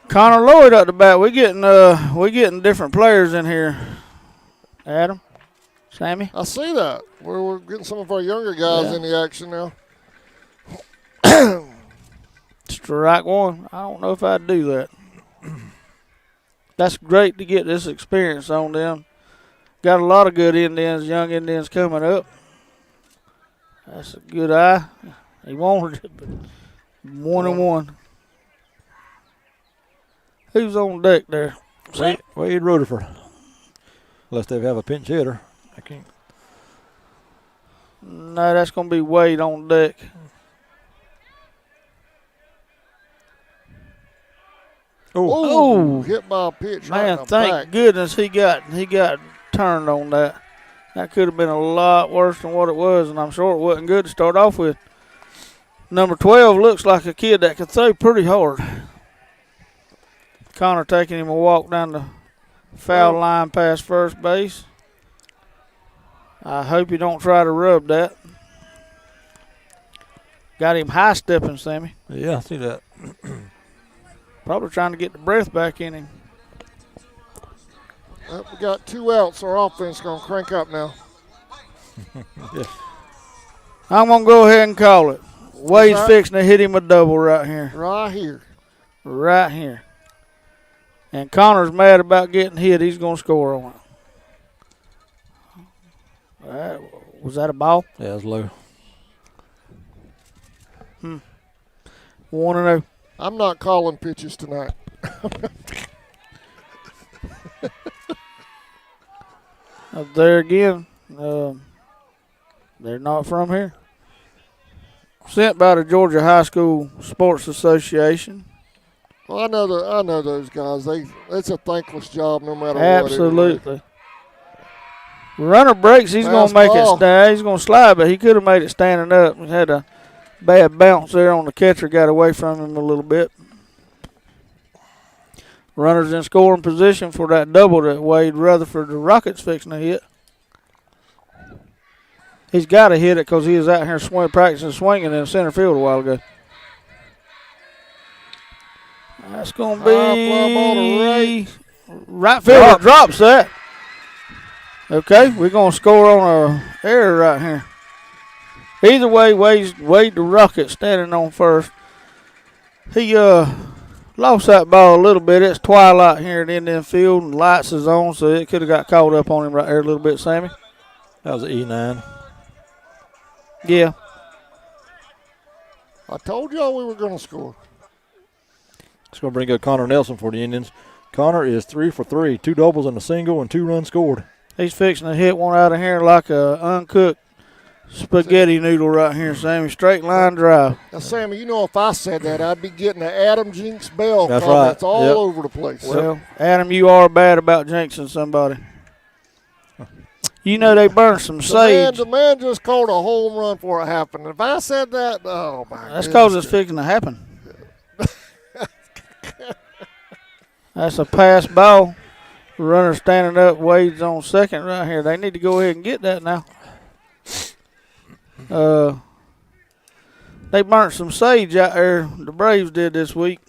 Connor Lloyd up the bat. We getting different players in here. Adam, Sammy. I see that. We're getting some of our younger guys in the action now. Strike 1. I don't know if I'd do that. That's great to get this experience on them. Got a lot of good Indians, young Indians coming up. That's a good eye. He wanted it, but 1-1. Who's on deck there? Wade Rutherford. Unless they have a pinch hitter. I can't. No, that's going to be Wade on deck. Oh, hit by a pitch. Man, right thank goodness he got turned on that. That could have been a lot worse than what it was, and I'm sure it wasn't good to start off with. Number 12 looks like a kid that could throw pretty hard. Connor taking him a walk down the foul line past first base. I hope you don't try to rub that. Got him high stepping, Sammy. Yeah, I see that. Probably trying to get the breath back in him. We got 2 outs. Our offense going to crank up now. Yeah. I'm going to go ahead and call it. Wade's fixing to hit him a double right here. Right here. Right here. And Connor's mad about getting hit. He's going to score on it. Was that a ball? Yeah, it was low. 1-0. I'm not calling pitches tonight. Up there again. They're not from here. Sent by the Georgia High School Sports Association. Well, I know those guys. It's a thankless job no matter what. Absolutely. Runner breaks. He's going to make it stand. He's going to slide, but he could have made it standing up. He had a bad bounce there on the catcher. Got away from him a little bit. Runners in scoring position for that double that Wade Rutherford, the Rockets, fixing to hit. He's got to hit it because he was out here practicing swinging in center field a while ago. That's going to be right fielder drops that. Okay, we're going to score on a error right here. Either way, Wade the Rocket standing on first. He lost that ball a little bit. It's twilight here at Indian Field, and lights is on, so it could have got caught up on him right there a little bit, Sammy. That was an E9. Yeah. I told y'all we were going to score. It's going to bring up Connor Nelson for the Indians. Connor is 3 for 3, 2 doubles and a single and 2 runs scored. He's fixing to hit one out of here like a uncooked spaghetti noodle right here, Sammy. Straight line drive. Now, Sammy, you know if I said that, I'd be getting the Adam Jinx Bell That's comments right. all Yep. over the place. Well, Adam, you are bad about jinxing somebody. You know they burned some sage. The man just called a home run before it happened. If I said that, oh, my That's goodness. because it's fixing to happen. That's a pass ball. Runner standing up, Wade's on second right here. They need to go ahead and get that now. They burnt some sage out there, the Braves did this week.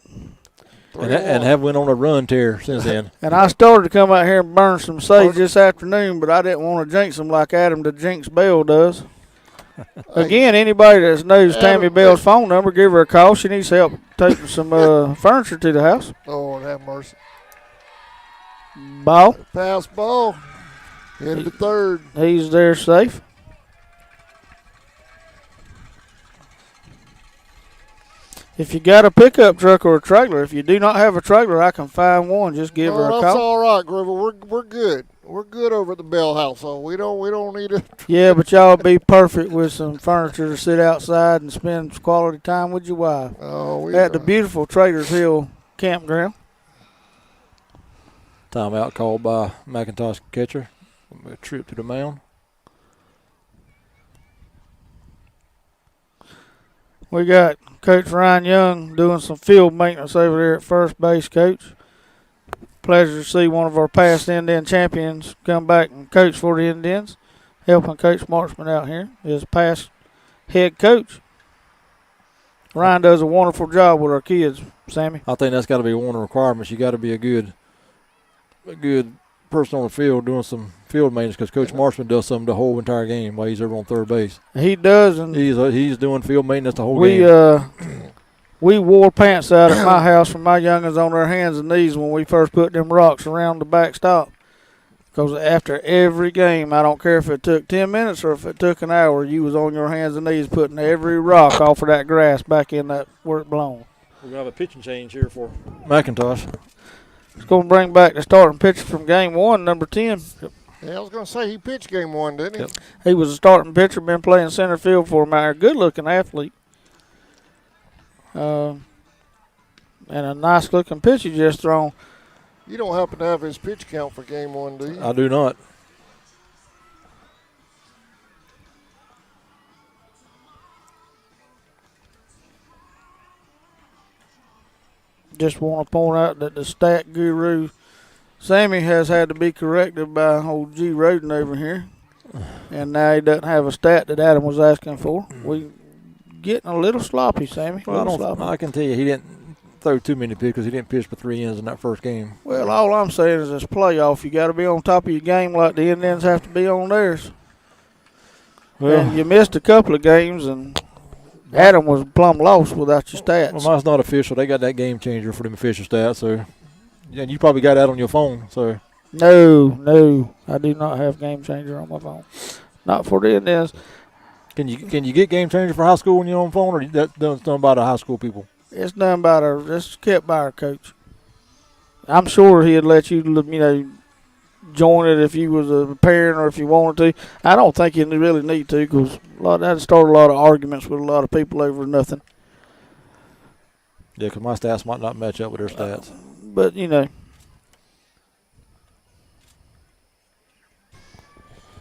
And have went on a run tear since then. And I started to come out here and burn some sage this afternoon, but I didn't want to jinx them like Adam the Jinx Bell does. Again, anybody that knows Tammy Bell's phone number, give her a call. She needs help taking some furniture to the house. Lord have mercy. Ball. Pass ball. Into the third. He's there safe. If you got a pickup truck or a trailer, if you do not have a trailer, I can find one. Just give her a call. That's all right, Grover. We're good. We're good over at the Bell household. We don't need it. Yeah, but y'all be perfect with some furniture to sit outside and spend quality time with your wife. At the beautiful Traders Hill campground. Timeout called by McIntosh catcher. A trip to the mound. We got Coach Ryan Young doing some field maintenance over there at first base, Coach. Pleasure to see one of our past Indian champions come back and coach for the Indians, helping Coach Marchman out here. His past head coach. Ryan does a wonderful job with our kids, Sammy. I think that's got to be one of the requirements. You got to be a good person on the field doing some field maintenance, because Coach Marshman does something the whole entire game while he's over on third base. He does, and he's doing field maintenance the whole game. We wore pants out at my house from my youngins on their hands and knees when we first put them rocks around the backstop. Because after every game, I don't care if it took 10 minutes or if it took an hour, you was on your hands and knees putting every rock off of that grass back in that where it belonged. We're going to have a pitching change here for McIntosh. It's going to bring back the starting pitcher from game one, number 10. Yeah, I was going to say he pitched game one, didn't he? Yep. He was a starting pitcher, been playing center field for him. A good-looking athlete. And a nice-looking pitch he just thrown. You don't happen to have his pitch count for game one, do you? I do not. Just want to point out that the stat guru, Sammy, has had to be corrected by old G. Roden over here. And now he doesn't have a stat that Adam was asking for. We getting a little sloppy, Sammy. Well, I can tell you he didn't throw too many pitches. He didn't pitch for 3 innings in that first game. Well, all I'm saying is it's playoff. You got to be on top of your game like the Indians have to be on theirs. Well, and you missed a couple of games, and Adam was plumb lost without your stats. Well, mine's not official. They got that game changer for them official stats. So, yeah, you probably got that on your phone. So. No, I do not have game changer on my phone. Not for the Indians. Can you get game changer for high school when you're on phone, or that's done by the high school people? It's done by it's kept by our coach. I'm sure he'd let you, join it if you was a parent or if you wanted to. I don't think you really need to, because that'd start a lot of arguments with a lot of people over nothing. Yeah, because my stats might not match up with their stats. But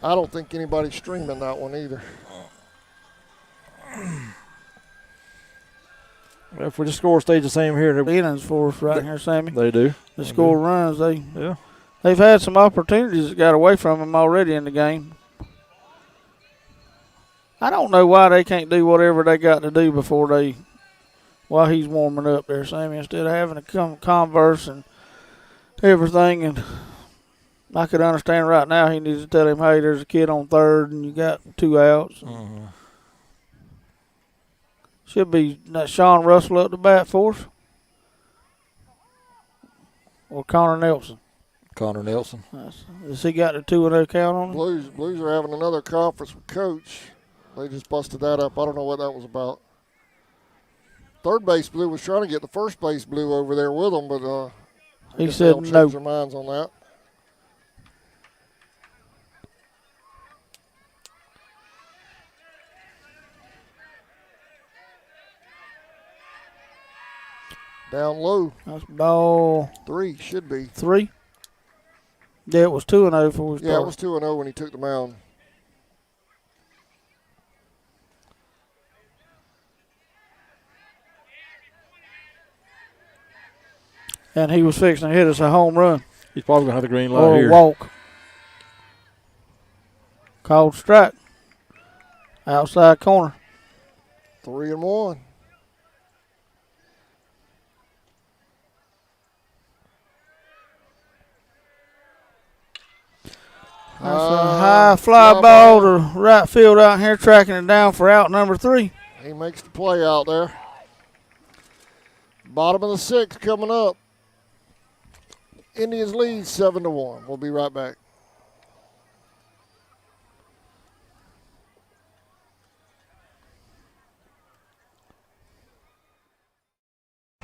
I don't think anybody's streaming that one either. If we just score stays the same here, the innings for us right here, Sammy. They do. The score runs. Yeah. They've had some opportunities that got away from them already in the game. I don't know why they can't do whatever they got to do while he's warming up there, Sammy, instead of having to converse and everything. And I could understand right now he needs to tell him, hey, there's a kid on third and you got 2 outs. Mm-hmm. Should be Sean Russell up the bat for us. Or Connor Nelson. Connor Nelson. Has he got the 2-0 count on him? Blues are having another conference with Coach. They just busted that up. I don't know what that was about. Third base Blue was trying to get the first base Blue over there with them, but he said they don't no. change their minds on that. Down low. That's ball 3, should be. 3. Yeah, it was 2-0 before we started. Yeah, it was 2-0 when he took the mound. And he was fixing to hit us a home run. He's probably going to have the green light or here. a walk. Called strike. Outside corner. 3-1. That's a high fly ball to right field out here, tracking it down for out number 3. He makes the play out there. Bottom of the 6th coming up. Indians lead 7-1. We'll be right back.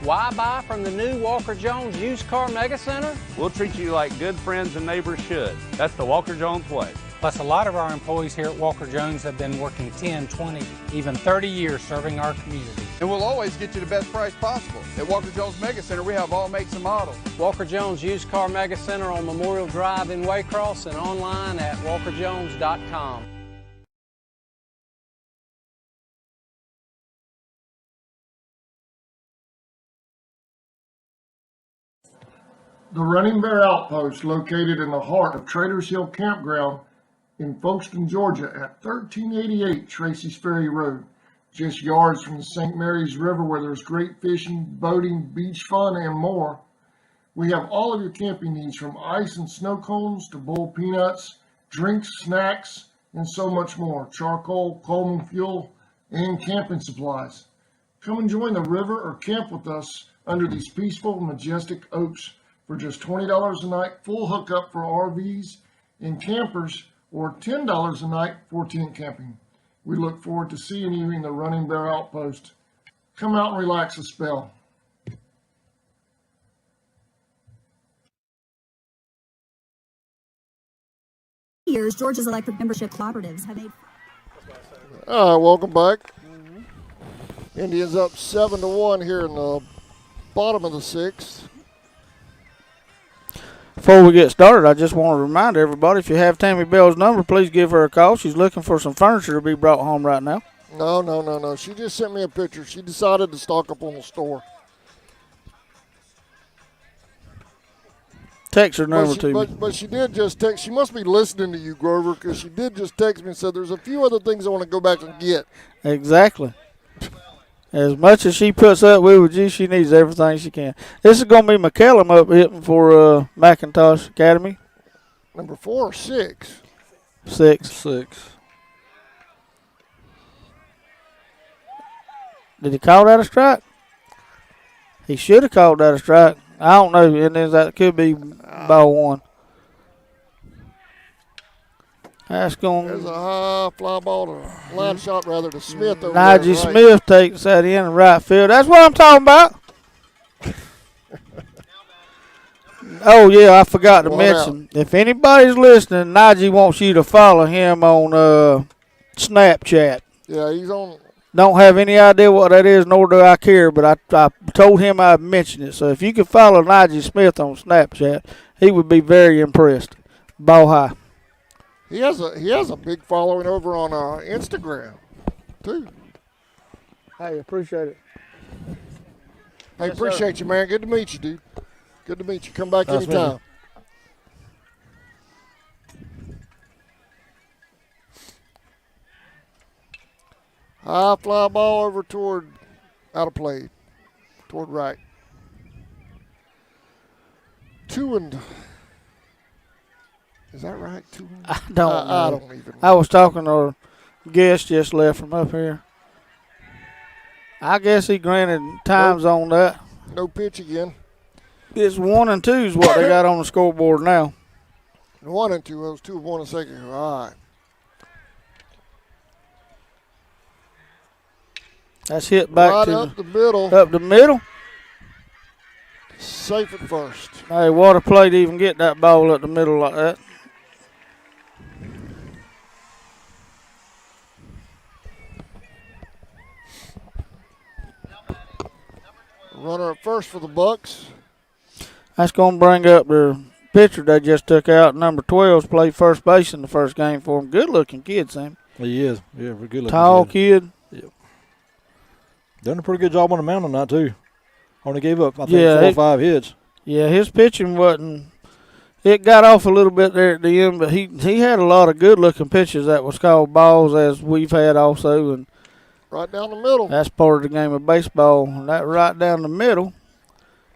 Why buy from the new Walker Jones Used Car Mega Center? We'll treat you like good friends and neighbors should. That's the Walker Jones way. Plus, a lot of our employees here at Walker Jones have been working 10, 20, even 30 years serving our community. And we'll always get you the best price possible. At Walker Jones Mega Center, we have all makes and models. Walker Jones Used Car Mega Center on Memorial Drive in Waycross and online at walkerjones.com. The Running Bear Outpost, located in the heart of Traders Hill Campground in Folkestone, Georgia, at 1388 Tracy's Ferry Road, just yards from the St. Mary's River, where there's great fishing, boating, beach fun, and more. We have all of your camping needs, from ice and snow cones to bull peanuts, drinks, snacks, and so much more. Charcoal, Coleman fuel, and camping supplies. Come and join the river or camp with us under these peaceful, majestic oaks for just $20 a night, full hookup for RVs and campers, or $10 a night for tent camping. We look forward to seeing you in the Running Bear Outpost. Come out and relax a spell. Years, Georgia's electric membership cooperatives have made. All right, welcome back. Indians up 7-1 here in the bottom of the 6th. Before we get started, I just want to remind everybody, if you have Tammy Bell's number, please give her a call. She's looking for some furniture to be brought home right now. No. She just sent me a picture. She decided to stock up on the store. Text her number to me. But she did just text. She must be listening to you, Grover, because she did just text me and said there's a few other things I want to go back and get. Exactly. As much as she puts up with you, she needs everything she can. This is going to be McCallum up hitting for McIntosh Academy. Number 4 or 6? 6. Did he call that a strike? He should have called that a strike. I don't know, and then that could be ball 1. That's going. There's a high fly ball to line shot rather to Smith over Nigel there. Smith takes that in right field. That's what I'm talking about. Oh, yeah, I forgot to mention. If anybody's listening, Najee wants you to follow him on Snapchat. Yeah, he's on. Don't have any idea what that is, nor do I care, but I told him I'd mention it. So if you could follow Najee Smith on Snapchat, he would be very impressed. Ball high. He has a big following over on Instagram, too. Hey, appreciate it. Hey, appreciate you, man. Good to meet you, dude. Good to meet you. Come back anytime. High fly ball over toward out of play, toward right. 2 and. Is that right? 2 and. I don't know. I don't even know. I was talking to a guest just left from up here. I guess he granted times on that. No pitch again. It's 1 and 2 is what they got on the scoreboard now. 1 and 2. It was 2 of 1 a second. All right. That's hit back right to up the middle. Up the middle. Safe at first. Hey, what a play to even get that ball up the middle like that. runner at first for the Bucks. That's going to bring up their pitcher they just took out. Number 12's played first base in the first game for him. Good-looking kid, Sam. He is. Yeah, very good-looking Tall kid. Yep. Done a pretty good job on the mound on that, too. Only gave up, I think, 4 or 5 hits. Yeah, his pitching wasn't – it got off a little bit there at the end, but he had a lot of good-looking pitches that was called balls, as we've had also. And right down the middle. That's part of the game of baseball. And that right down the middle.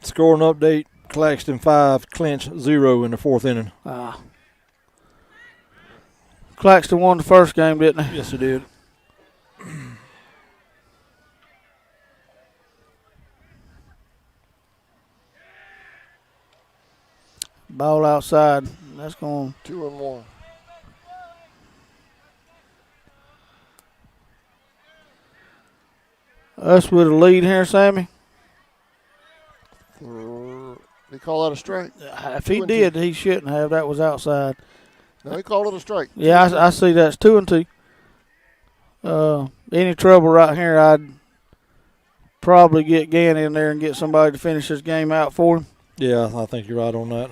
Scoring update, Claxton 5, Clinch 0 in the 4th inning. Claxton won the first game, didn't he? Yes, he did. Ball outside. That's going 2-1. Us with a lead here, Sammy. They call that a strike? If he did, he shouldn't have. That was outside. No, he called it a strike. Yeah, I see that's 2-2. Any trouble right here, I'd probably get Gann in there and get somebody to finish this game out for him. Yeah, I think you're right on that.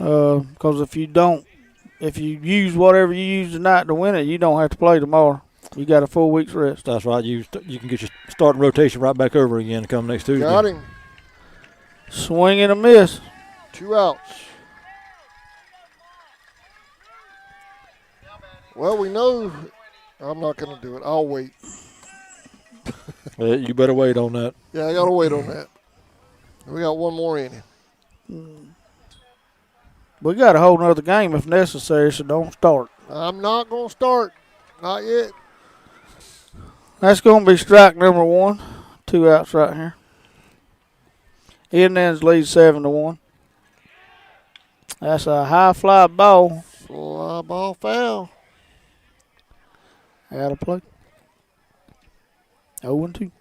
Because if you use whatever you use tonight to win it, you don't have to play tomorrow. You got a full week's rest. That's right. You can get your starting rotation right back over again come next Tuesday. Got him. Swing and a miss. 2 outs. Well, we know I'm not going to do it. I'll wait. You better wait on that. Yeah, I got to wait on that. We got one more inning. We got to hold another game if necessary, so don't start. I'm not going to start. Not yet. That's going to be strike number 1. 2 outs right here. Indians lead 7-1. That's a high fly ball. Fly ball foul. Out of play. 0-2.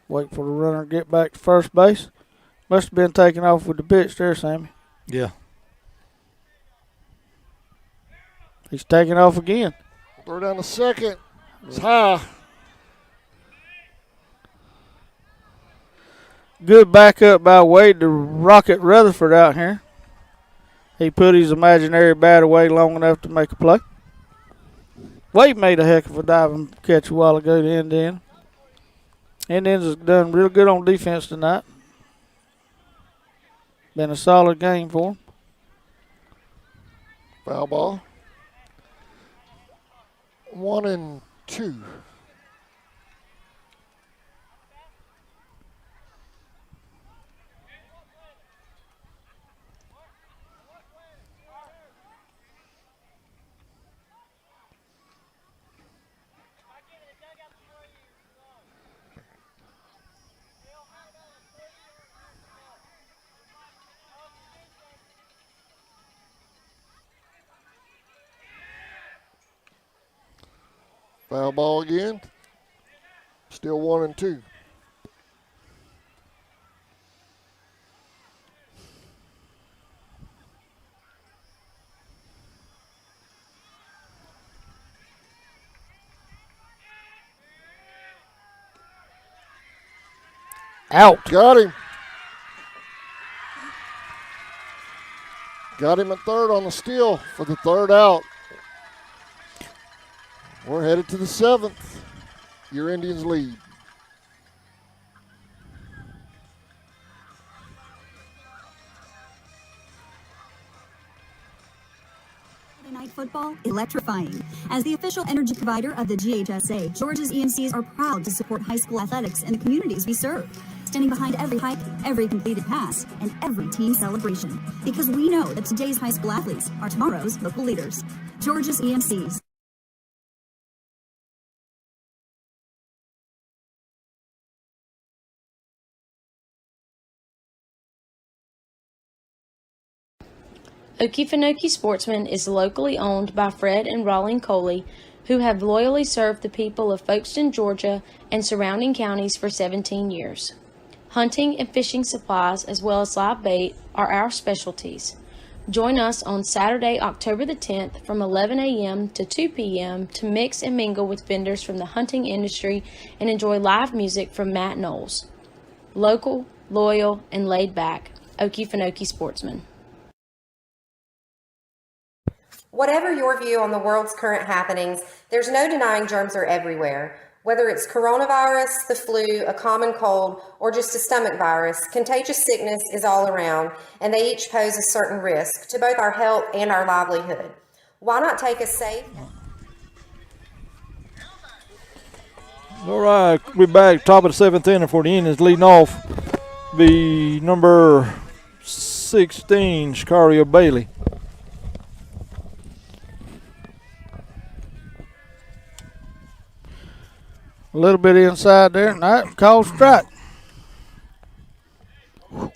Wait for the runner to get back to first base. Must have been taken off with the pitch there, Sammy. Yeah. He's taking off again. Throw down to second. It's high. Good backup by Wade to Rocket Rutherford out here. He put his imaginary bat away long enough to make a play. Wade made a heck of a diving catch a while ago to Indiana. Indians has done real good on defense tonight. Been a solid game for them. Foul ball. 1-2. Foul ball again. Still 1-2. Out. Got him. Got him at third on the steal for the 3rd out. We're headed to the 7th. Your Indians lead. Night football, electrifying. As the official energy provider of the GHSA, Georgia's EMCs are proud to support high school athletics in the communities we serve, standing behind every hike, every completed pass, and every team celebration. Because we know that today's high school athletes are tomorrow's local leaders. Georgia's EMCs. Okefenokee Sportsman is locally owned by Fred and Rawling Coley, who have loyally served the people of Folkestone, Georgia, and surrounding counties for 17 years. Hunting and fishing supplies, as well as live bait, are our specialties. Join us on Saturday, October the 10th from 11 a.m. to 2 p.m. to mix and mingle with vendors from the hunting industry and enjoy live music from Matt Knowles. Local, loyal, and laid back, Okefenokee sportsman. Whatever your view on the world's current happenings, there's no denying germs are everywhere. Whether it's coronavirus, the flu, a common cold, or just a stomach virus, contagious sickness is all around, and they each pose a certain risk to both our health and our livelihood. Why not take a safe... All right, we're back, top of the seventh inning for the Indians. Leading off be number 16, Shakaria Bailey. A little bit inside there, and that called strike. Oh,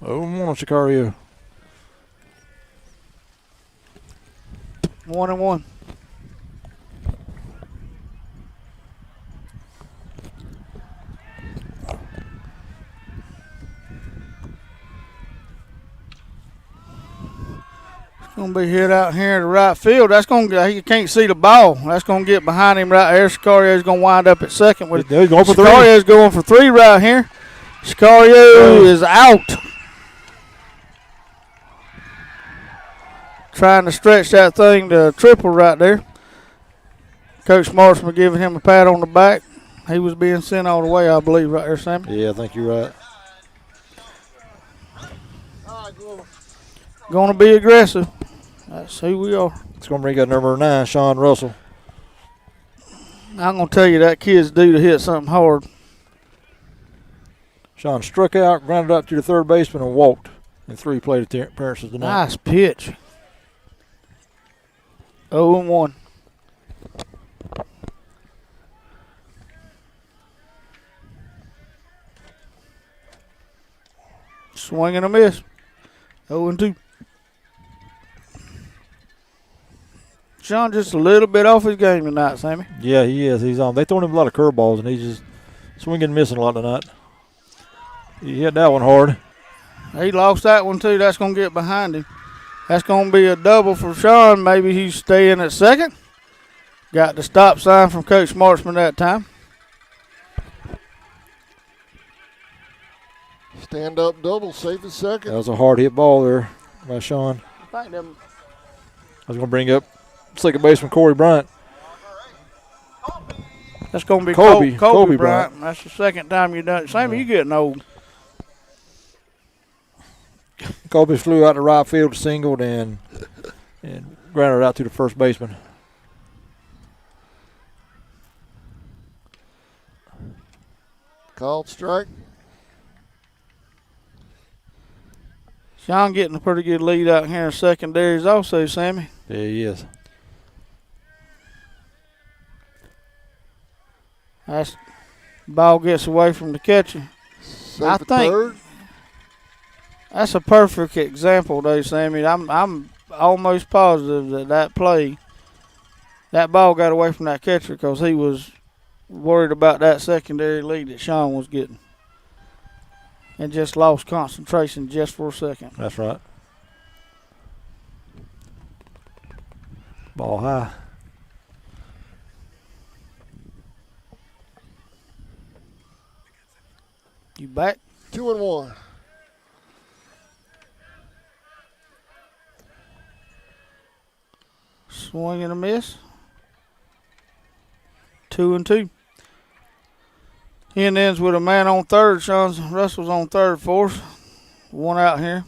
one on Shakaria. 1-1. Going to be hit out here in the right field. That's going to, he can't see the ball. That's going to get behind him right there. Sicario's going to wind up at second with He's going for Sicario's going for three right here. Sicario is out. Trying to stretch that thing to triple right there. Coach Marshall giving him a pat on the back. He was being sent all the way, I believe, right there, Sammy. Yeah, I think you're right. Going to be aggressive. That's who we are. It's going to bring up number 9, Sean Russell. I'm going to tell you that kid's due to hit something hard. Sean struck out, grounded up to the third baseman, and walked in 3 plate appearances tonight. Nice pitch. 0-1. Swing and a miss. 0-2. Sean just a little bit off his game tonight, Sammy. Yeah, he is. He's on. They thrown him a lot of curveballs, and he's just swinging and missing a lot tonight. He hit that one hard. He lost that one, too. That's going to get behind him. That's going to be a double for Sean. Maybe he's staying at second. Got the stop sign from Coach Marchman that time. Stand up double, safe as second. That was a hard hit ball there by Sean. I think them. I was going to bring up second baseman Corey Bryant. That's going to be Kobe Bryant. That's the second time you've done it. Sammy, you getting old. Kobe flew out to right field, singled, and grounded out to the first baseman. Called strike. Sean getting a pretty good lead out here in secondaries also, Sammy. Yeah, he is. That's ball gets away from the catcher. I think third. That's a perfect example, though, Sammy. I'm almost positive that play, that ball got away from that catcher because he was worried about that secondary lead that Sean was getting. And just lost concentration just for a second. That's right. Ball high. You back? 2-1. Swing and a miss. 2-2. Indians with a man on third. Sean Russell's on third for us. One out here.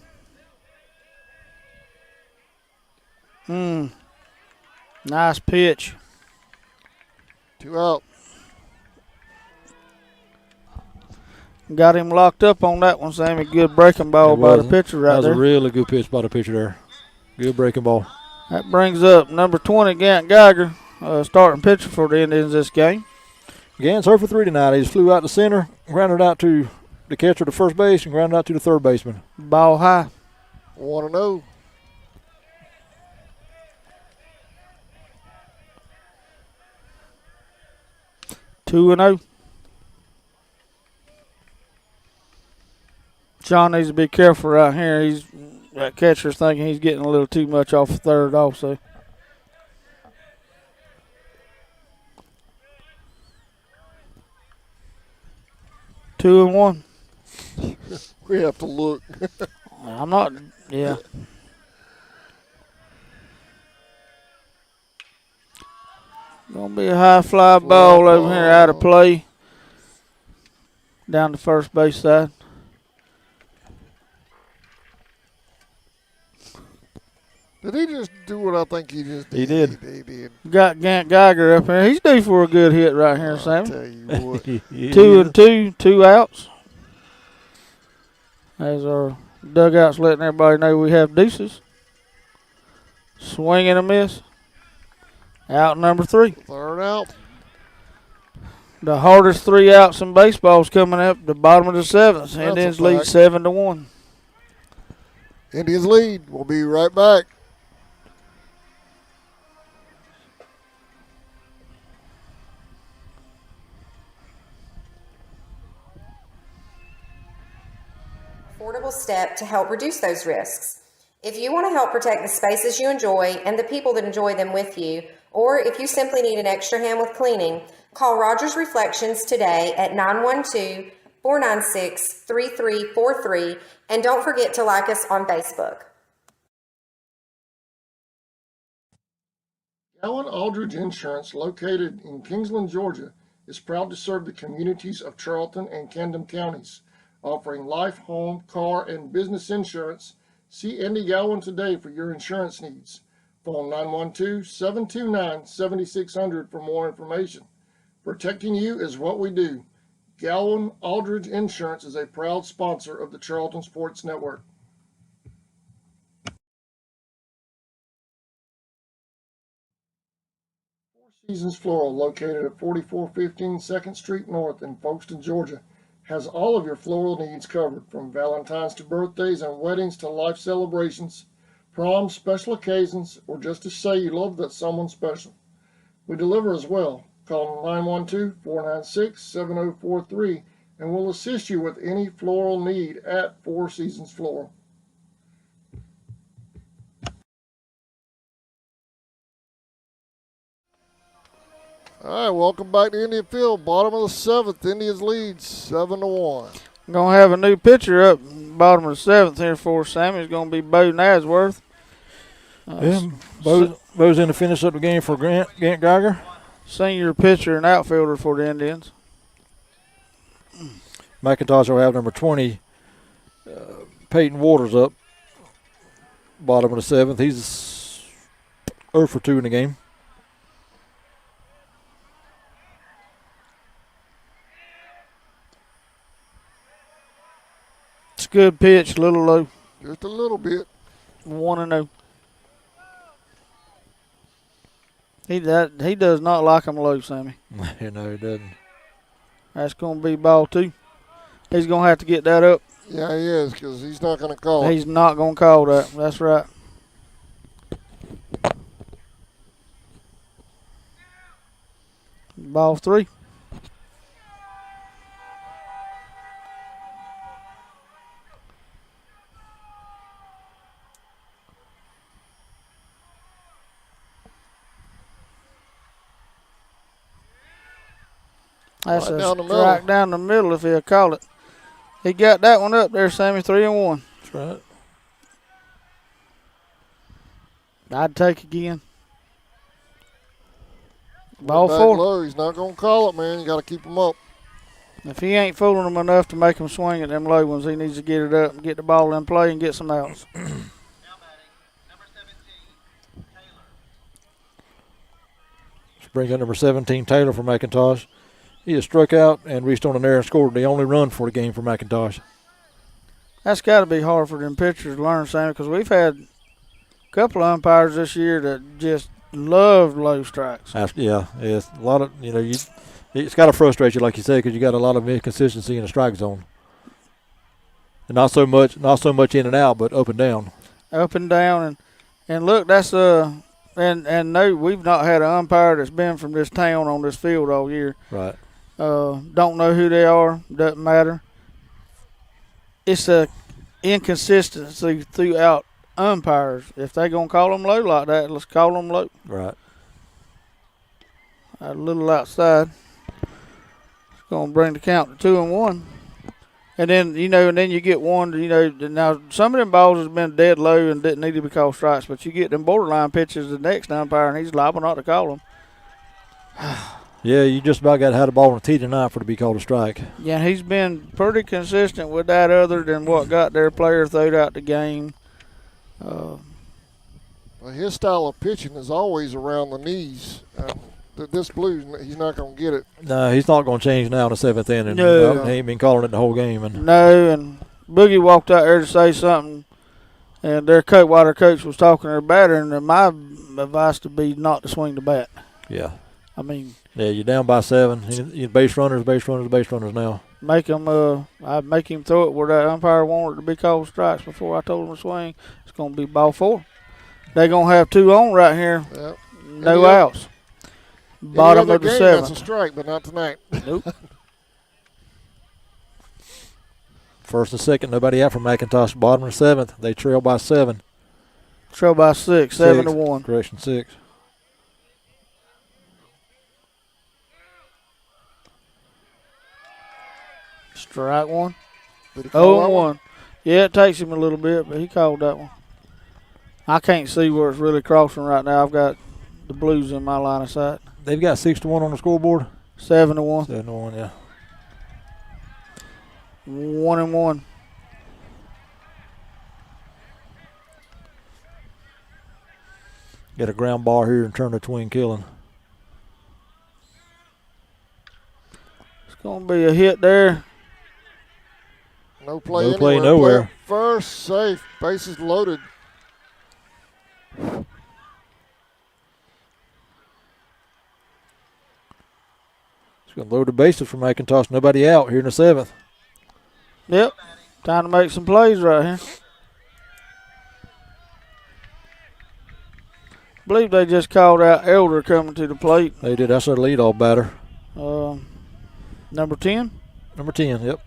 Nice pitch. 2 out. Got him locked up on that one, Sammy. Good breaking ball by the pitcher right there. That was a really good pitch by the pitcher there. Good breaking ball. That brings up number 20, Gant Geiger, starting pitcher for the Indians this game. Gant's 0 for 3 tonight. He just flew out to center, grounded out to the catcher to first base, and grounded out to the third baseman. Ball high. 1-0. Sean needs to be careful right here. That catcher's thinking he's getting a little too much off the third also. Two and one. We have to look. I'm not. Yeah. Gonna be a high fly ball over here out of play. Down the first base side. Did he just do what I think he just did? He did. He did. Got Gant Geiger up here. He's due for a good hit right here, Sam. Tell you what. 2-2, 2 outs. As our dugout's letting everybody know we have deuces. Swing and a miss. Out number 3. Third out. The hardest 3 outs in baseball is coming up the bottom of the 7th. Indians lead 7-1. Indians lead. We'll be right back. Affordable step to help reduce those risks. If you want to help protect the spaces you enjoy and the people that enjoy them with you, or if you simply need an extra hand with cleaning, call Rogers Reflections today at 912-496-3343, and don't forget to like us on Facebook. Gowan Aldridge Insurance, located in Kingsland, Georgia, is proud to serve the communities of Charlton and Camden counties, offering life, home, car, and business insurance. See Andy Gowan today for your insurance needs. Phone 912-729-7600 for more information. Protecting you is what we do. Gowan Aldridge Insurance is a proud sponsor of the Charlton Sports Network. Four Seasons Floral, located at 4415 2nd Street North in Folkestone, Georgia, has all of your floral needs covered, from Valentine's to birthdays and weddings to life celebrations, proms, special occasions, or just to say you love that someone special. We deliver as well. Call 912-496-7043 and we'll assist you with any floral need at Four Seasons Floral. All right, welcome back to Indian Field. Bottom of the 7th, Indians lead 7-1. Gonna have a new pitcher up bottom of the 7th here for Sammy. It's gonna be Bo Nasworth. Bo's in to finish up the game for Gant Geiger. Senior pitcher and outfielder for the Indians. McIntosh will have number 20, Peyton Waters, up bottom of the 7th. He's 0 for 2 in the game. It's a good pitch, a little low. Just a little bit. 1-0. He does not like him low, Sammy. No, he doesn't. That's going to be ball 2. He's going to have to get that up. Yeah, he is, because he's not going to call it. He's not going to call that. That's right. Ball 3. That's right a down the strike down the middle if he'll call it. He got that one up there, Sammy, 3-1. That's right. I'd take again. Ball Ball 4. Low. He's not going to call it, man. You got to keep him up. If he ain't fooling them enough to make him swing at them low ones, he needs to get it up and get the ball in play and get some outs. Let's bring up number 17, Taylor, for McIntosh. He has struck out and reached on an air and scored the only run for the game for McIntosh. That's got to be hard for them pitchers to learn, Sammy, because we've had a couple of umpires this year that just love low strikes. Yeah, it's a lot of, it's got to frustrate you, like you say, because you got a lot of inconsistency in the strike zone. And not so much in and out, but up and down. Up and down, and look, that's and no, we've not had an umpire that's been from this town on this field all year. Right. Don't know who they are. Doesn't matter. it's a inconsistency throughout umpires. If they gonna call them low like that, let's call them low. Right. A little outside. It's gonna bring the count to 2-1. And then you get one. Now some of them balls has been dead low and didn't need to be called strikes, but you get them borderline pitches the next umpire, and he's liable not to call them. Yeah, you just about got to have the ball in the tee tonight for it to be called a strike. Yeah, he's been pretty consistent with that, other than what got their player throwed out the game. Well, his style of pitching is always around the knees. This Blues, he's not going to get it. No, he's not going to change now in the 7th inning. No. He ain't been calling it the whole game. No, and Boogie walked out there to say something, and while their coach was talking to their batter, and my advice to be not to swing the bat. Yeah. I mean. Yeah, you're down by 7. You base runners now. I'd make him throw it where that umpire wanted it to be called strikes before I told him to swing. It's going to be ball 4. They're going to have 2 on right here. Yep. No outs. Bottom of the 7th. That's a strike, but not tonight. Nope. First and second, nobody out for McIntosh. Bottom of the 7th. They trail by 7. Trail by 6, 7-1. Correction, 6. Strike 1. 0-1. Yeah, it takes him a little bit, but he called that one. I can't see where it's really crossing right now. I've got the Blues in my line of sight. They've got 6-1 on the scoreboard. 7-1. 7-1, yeah. 1-1. Get a ground ball here and turn to Twin Killing. It's going to be a hit there. No play nowhere. First, safe, bases loaded. It's going to load the bases for McIntosh. Nobody out here in the 7th. Yep. Time to make some plays right here. I believe they just called out Elder coming to the plate. They did. That's their leadoff batter. Number 10? Number 10, yep.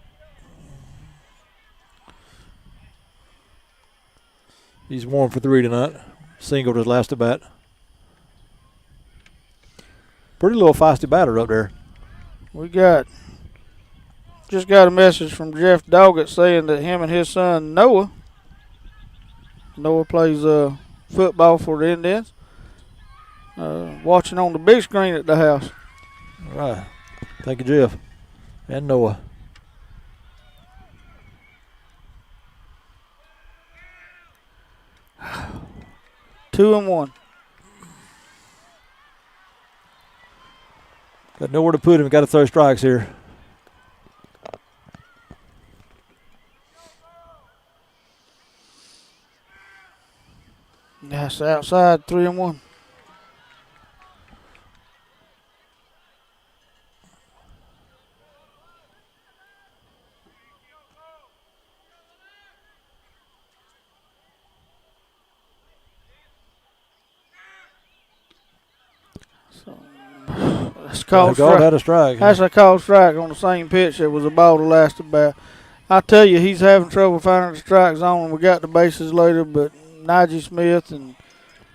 He's 1 for 3 tonight. Singled his last at bat. Pretty little feisty batter up there. We just got a message from Jeff Doggett saying that him and his son Noah plays football for the Indians, watching on the big screen at the house. All right. Thank you, Jeff. And Noah. Two and 1. Got nowhere to put him. Got to throw strikes here. That's outside. 3-1. Had a strike. That's a called strike on the same pitch that was a ball to last about. I tell you, he's having trouble finding the strike zone. We got the bases loaded, but Najee Smith and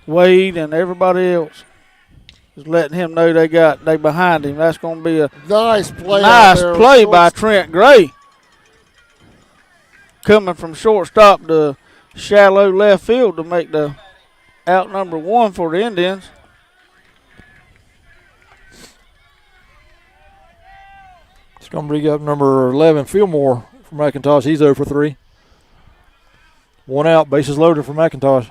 Wade and everybody else is letting him know they behind him. That's going to be a nice play. By Trent Gray. Coming from shortstop to shallow left field to make the out number 1 for the Indians. It's going to bring up number 11, Fillmore for McIntosh. He's 0 for 3. 1 out, bases loaded for McIntosh.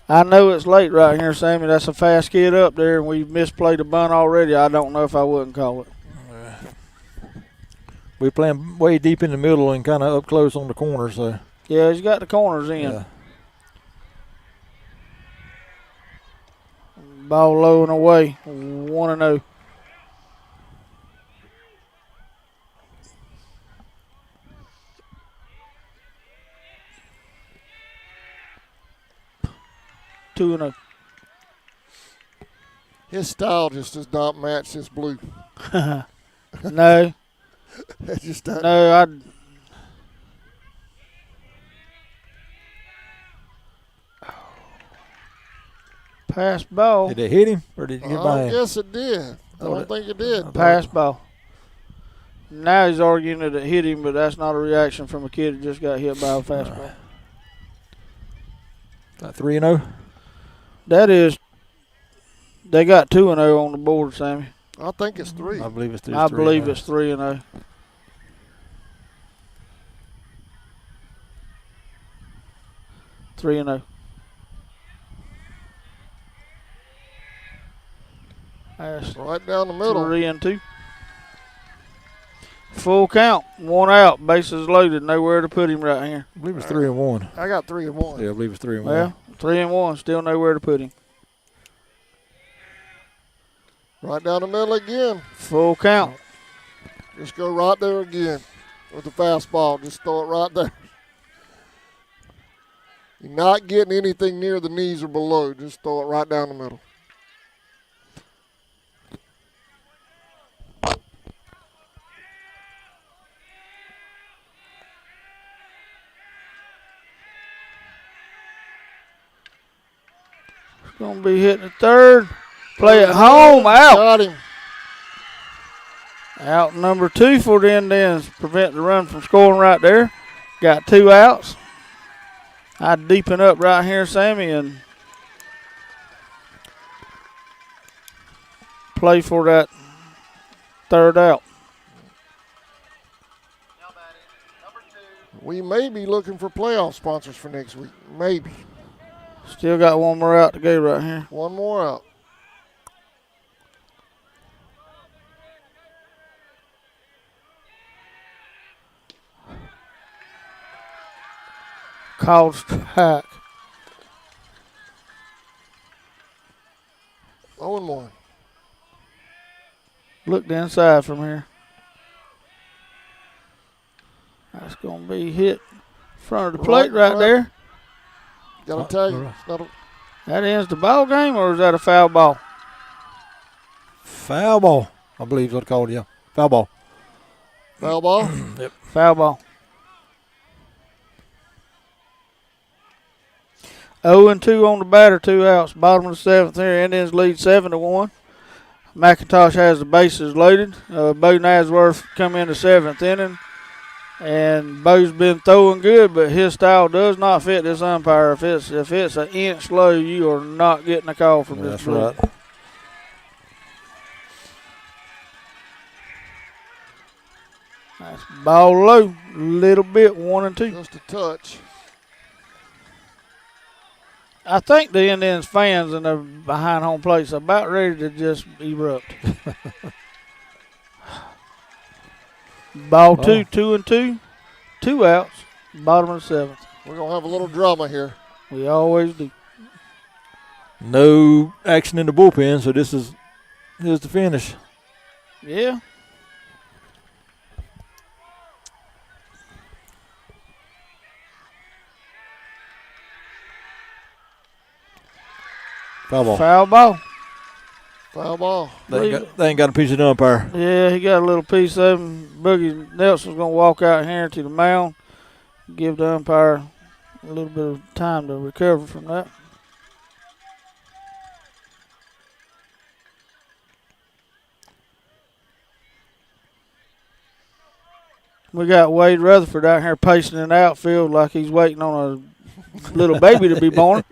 I know it's late right here, Sammy. That's a fast kid up there, and we've misplayed a bunt already. I don't know if I wouldn't call it. We're playing way deep in the middle and kind of up close on the corner. So yeah, he's got the corners in. Yeah. Ball low and away, 1-0. His style just does not match this blue. No. That just doesn't. No, pass ball. Did it hit him or did you get by I him? guess it did. I don't think it did. Pass ball. Now he's arguing that it hit him, but that's not a reaction from a kid who just got hit by a fastball. That 3-0? That is, they got 2-0 on the board, Sammy. I think it's 3. I believe it's 3. I believe it's 3-0. Three and 0. That's right down the middle. 3-2. Full count, 1 out, bases loaded, nowhere to put him right here. I believe it's 3-1. I got 3-1. Yeah, I believe it's 3-1. Well, 3-1, still nowhere to put him. Right down the middle again. Full count. Just go right there again with the fastball. Just throw it right there. You're not getting anything near the knees or below. Just throw it right down the middle. It's going to be hitting the third. Play it home, out. Got him. Out number 2 for the Indians. Prevent the run from scoring right there. Got 2 outs. I deepen up right here, Sammy, and play for that third out. We may be looking for playoff sponsors for next week. Maybe. Still got 1 more out to go right here. 1 more out. Called strike. 0-1. Look the inside from here. That's going to be hit in front of the plate right there. Got to tell you, it's not a That ends the ball game, or is that a foul ball? Foul ball, I believe is what it's called, yeah. Foul ball. foul ball. Yep. Foul ball. 0-2 on the batter, 2 outs. Bottom of the 7th here. Indians lead 7-1. McIntosh has the bases loaded. Bo Nasworth come in the 7th inning. And Bo's been throwing good, but his style does not fit this umpire. If it's an inch low, you are not getting a call from this. That's right. That's ball low, little bit, 1-2. Just a touch. I think the Indians fans in the behind home plate's about ready to just erupt. Ball 2, 2-2, 2 outs, bottom of the 7th. We're going to have a little drama here. We always do. No action in the bullpen, so here's the finish. Yeah. Foul ball. Foul ball. Foul ball. They ain't got a piece of the umpire. Yeah, he got a little piece of him. Boogie Nelson's going to walk out here to the mound, give the umpire a little bit of time to recover from that. We got Wade Rutherford out here pacing in the outfield like he's waiting on a little baby to be born.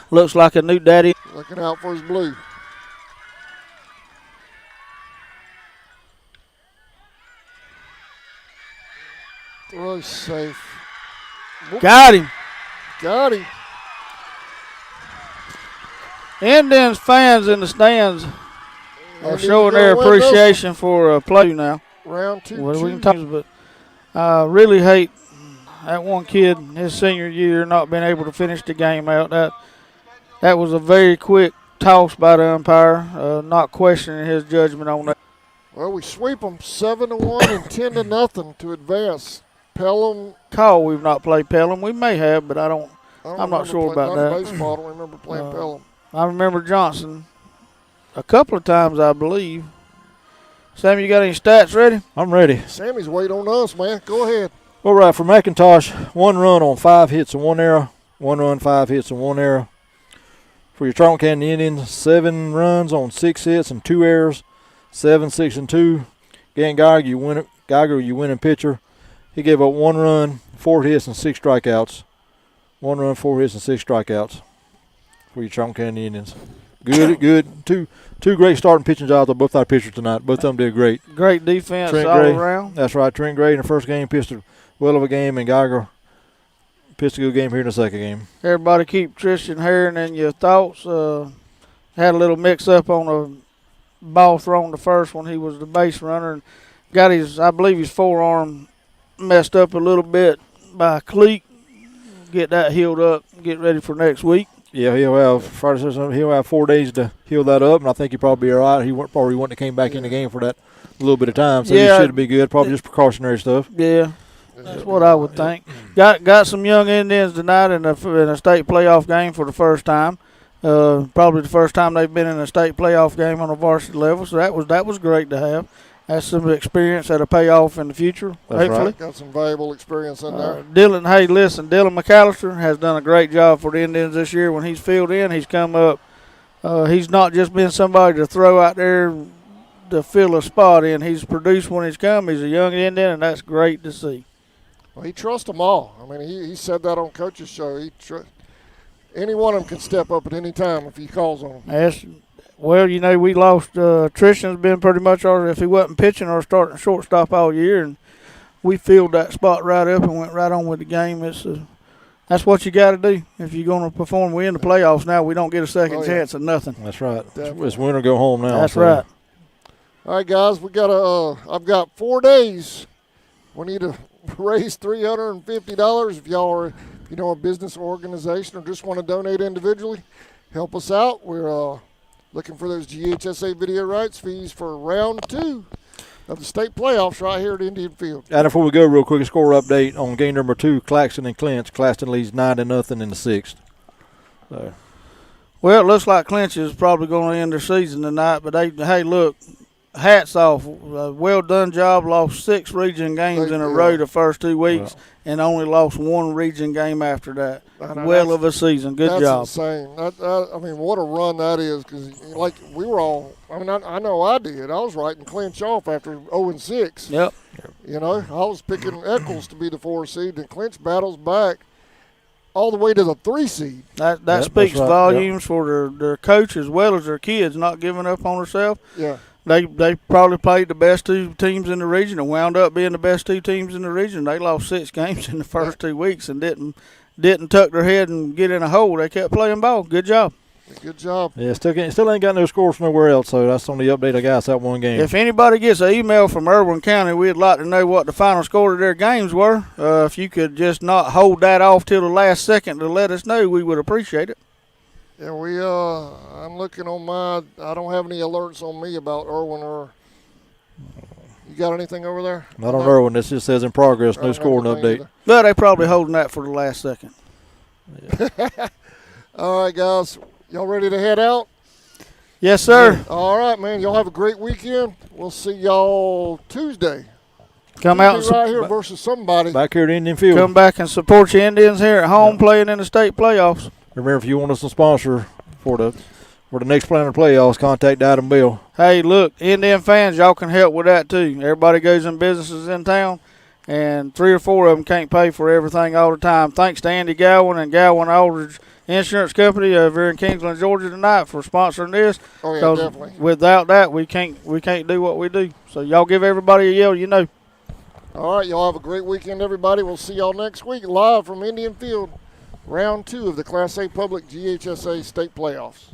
Looks like a new daddy. Looking out for his blue. Throw safe. Got him. Got him. Indians fans in the stands are showing their appreciation for play now. Round 2. Well, we can talk, but I really hate that one kid his senior year not being able to finish the game out. That was a very quick toss by the umpire, not questioning his judgment on that. Well, we sweep them 7-1 and 10-0 to advance. Pelham. Call we've not played Pelham. We may have, but I'm not sure about that. Baseball, I don't remember playing Pelham. I remember Johnson a couple of times, I believe. Sammy, you got any stats ready? I'm ready. Sammy's waiting on us, man. Go ahead. All right, for McIntosh, 1 run on 5 hits and 1 error. 1 run, 5 hits and 1 error. For your Trumbull County Indians, 7 runs on 6 hits and 2 errors. 7, 6, and 2. Gann Geiger, you winning pitcher. He gave up 1 run, 4 hits, and 6 strikeouts. 1 run, 4 hits, and 6 strikeouts for your Trumbull County Indians. Good. Two great starting pitching jobs of both our pitchers tonight. Both of them did great. Great defense Trent all Gray, around. That's right. Trent Gray in the first game pitched a well of a game, and Geiger pitched a good game here in the second game. Everybody keep Tristan Herring in your thoughts. Had a little mix-up on a ball thrown the first one. He was the base runner and got I believe his forearm messed up a little bit by a cleat. Get that healed up, get ready for next week. Yeah, he'll have 4 days to heal that up, and I think he'll probably be all right. He probably wouldn't have came back in the game for that little bit of time, so he should be good. Probably just precautionary stuff. Yeah, that's what I would think. Got some young Indians tonight in a state playoff game for the first time. Probably the first time they've been in a state playoff game on a varsity level, so that was great to have. That's some experience that'll pay off in the future, That's hopefully. Right. Got some valuable experience in there. Dylan McAllister has done a great job for the Indians this year. When he's filled in, he's come up. He's not just been somebody to throw out there to fill a spot in. He's produced when he's come. He's a young Indian, and that's great to see. Well, he trusts them all. I mean, he said that on Coach's show. Any one of them can step up at any time if he calls on them. Well, we lost. Tristan's been pretty much if he wasn't pitching, our starting shortstop all year, and we filled that spot right up and went right on with the game. That's what you got to do if you're going to perform. We're in the playoffs now. We don't get a second chance at nothing. That's right. It's win or go home now. That's right. All right, guys, I've got 4 days. We need to raise $350. If y'all are, a business or organization or just want to donate individually, help us out. We're looking for those GHSA video rights fees for round 2 of the state playoffs right here at Indian Field. And before we go, real quick, a score update on game number 2, Claxton and Clinch. Claxton leads 9-0 in the 6th. So. Well, it looks like Clinch is probably going to end their season tonight, but hey, look, hats off. Well done job. Lost 6 region games in a row the first 2 weeks and only lost 1 region game after that. Well of a season. Good job. That's insane. I mean, what a run that is, because, we were all – I know I did. I was writing Clinch off after 0-6. Yep. I was picking Eccles to be the 4 seed, and Clinch battles back all the way to the 3 seed. That speaks volumes for their coach as well as their kids not giving up on herself. Yeah. They probably played the best 2 teams in the region and wound up being the best 2 teams in the region. They lost 6 games in the first 2 weeks and didn't tuck their head and get in a hole. They kept playing ball. Good job. Good job. Yeah, still ain't got no scores from nowhere else, so that's on the update I got. It's that 1 game. If anybody gets an email from Irwin County, we'd like to know what the final score of their games were. If you could just not hold that off till the last second to let us know, we would appreciate it. Yeah, I'm looking on I don't have any alerts on me about Irwin or you got anything over there? Not on Irwin. This just says in progress, no scoring update. Either. But they probably holding that for the last second. Yeah. All right, guys. Y'all ready to head out? Yes, sir. All right, man. Y'all have a great weekend. We'll see y'all Tuesday. Come out and right here versus somebody. Back here at Indian Field. Come back and support your Indians here at home playing in the state playoffs. Remember, if you want us to sponsor for the next plan of playoffs, contact Adam Bill. Hey, look, Indian fans, y'all can help with that too. Everybody goes in businesses in town, and 3 or 4 of them can't pay for everything all the time. Thanks to Andy Gowan and Gowan Aldridge Insurance Company over here in Kingsland, Georgia tonight for sponsoring this. Oh, yeah, definitely. Without that, we can't do what we do. So y'all give everybody a yell, All right, y'all have a great weekend, everybody. We'll see y'all next week live from Indian Field. Round 2 of the Class A Public GHSA State Playoffs.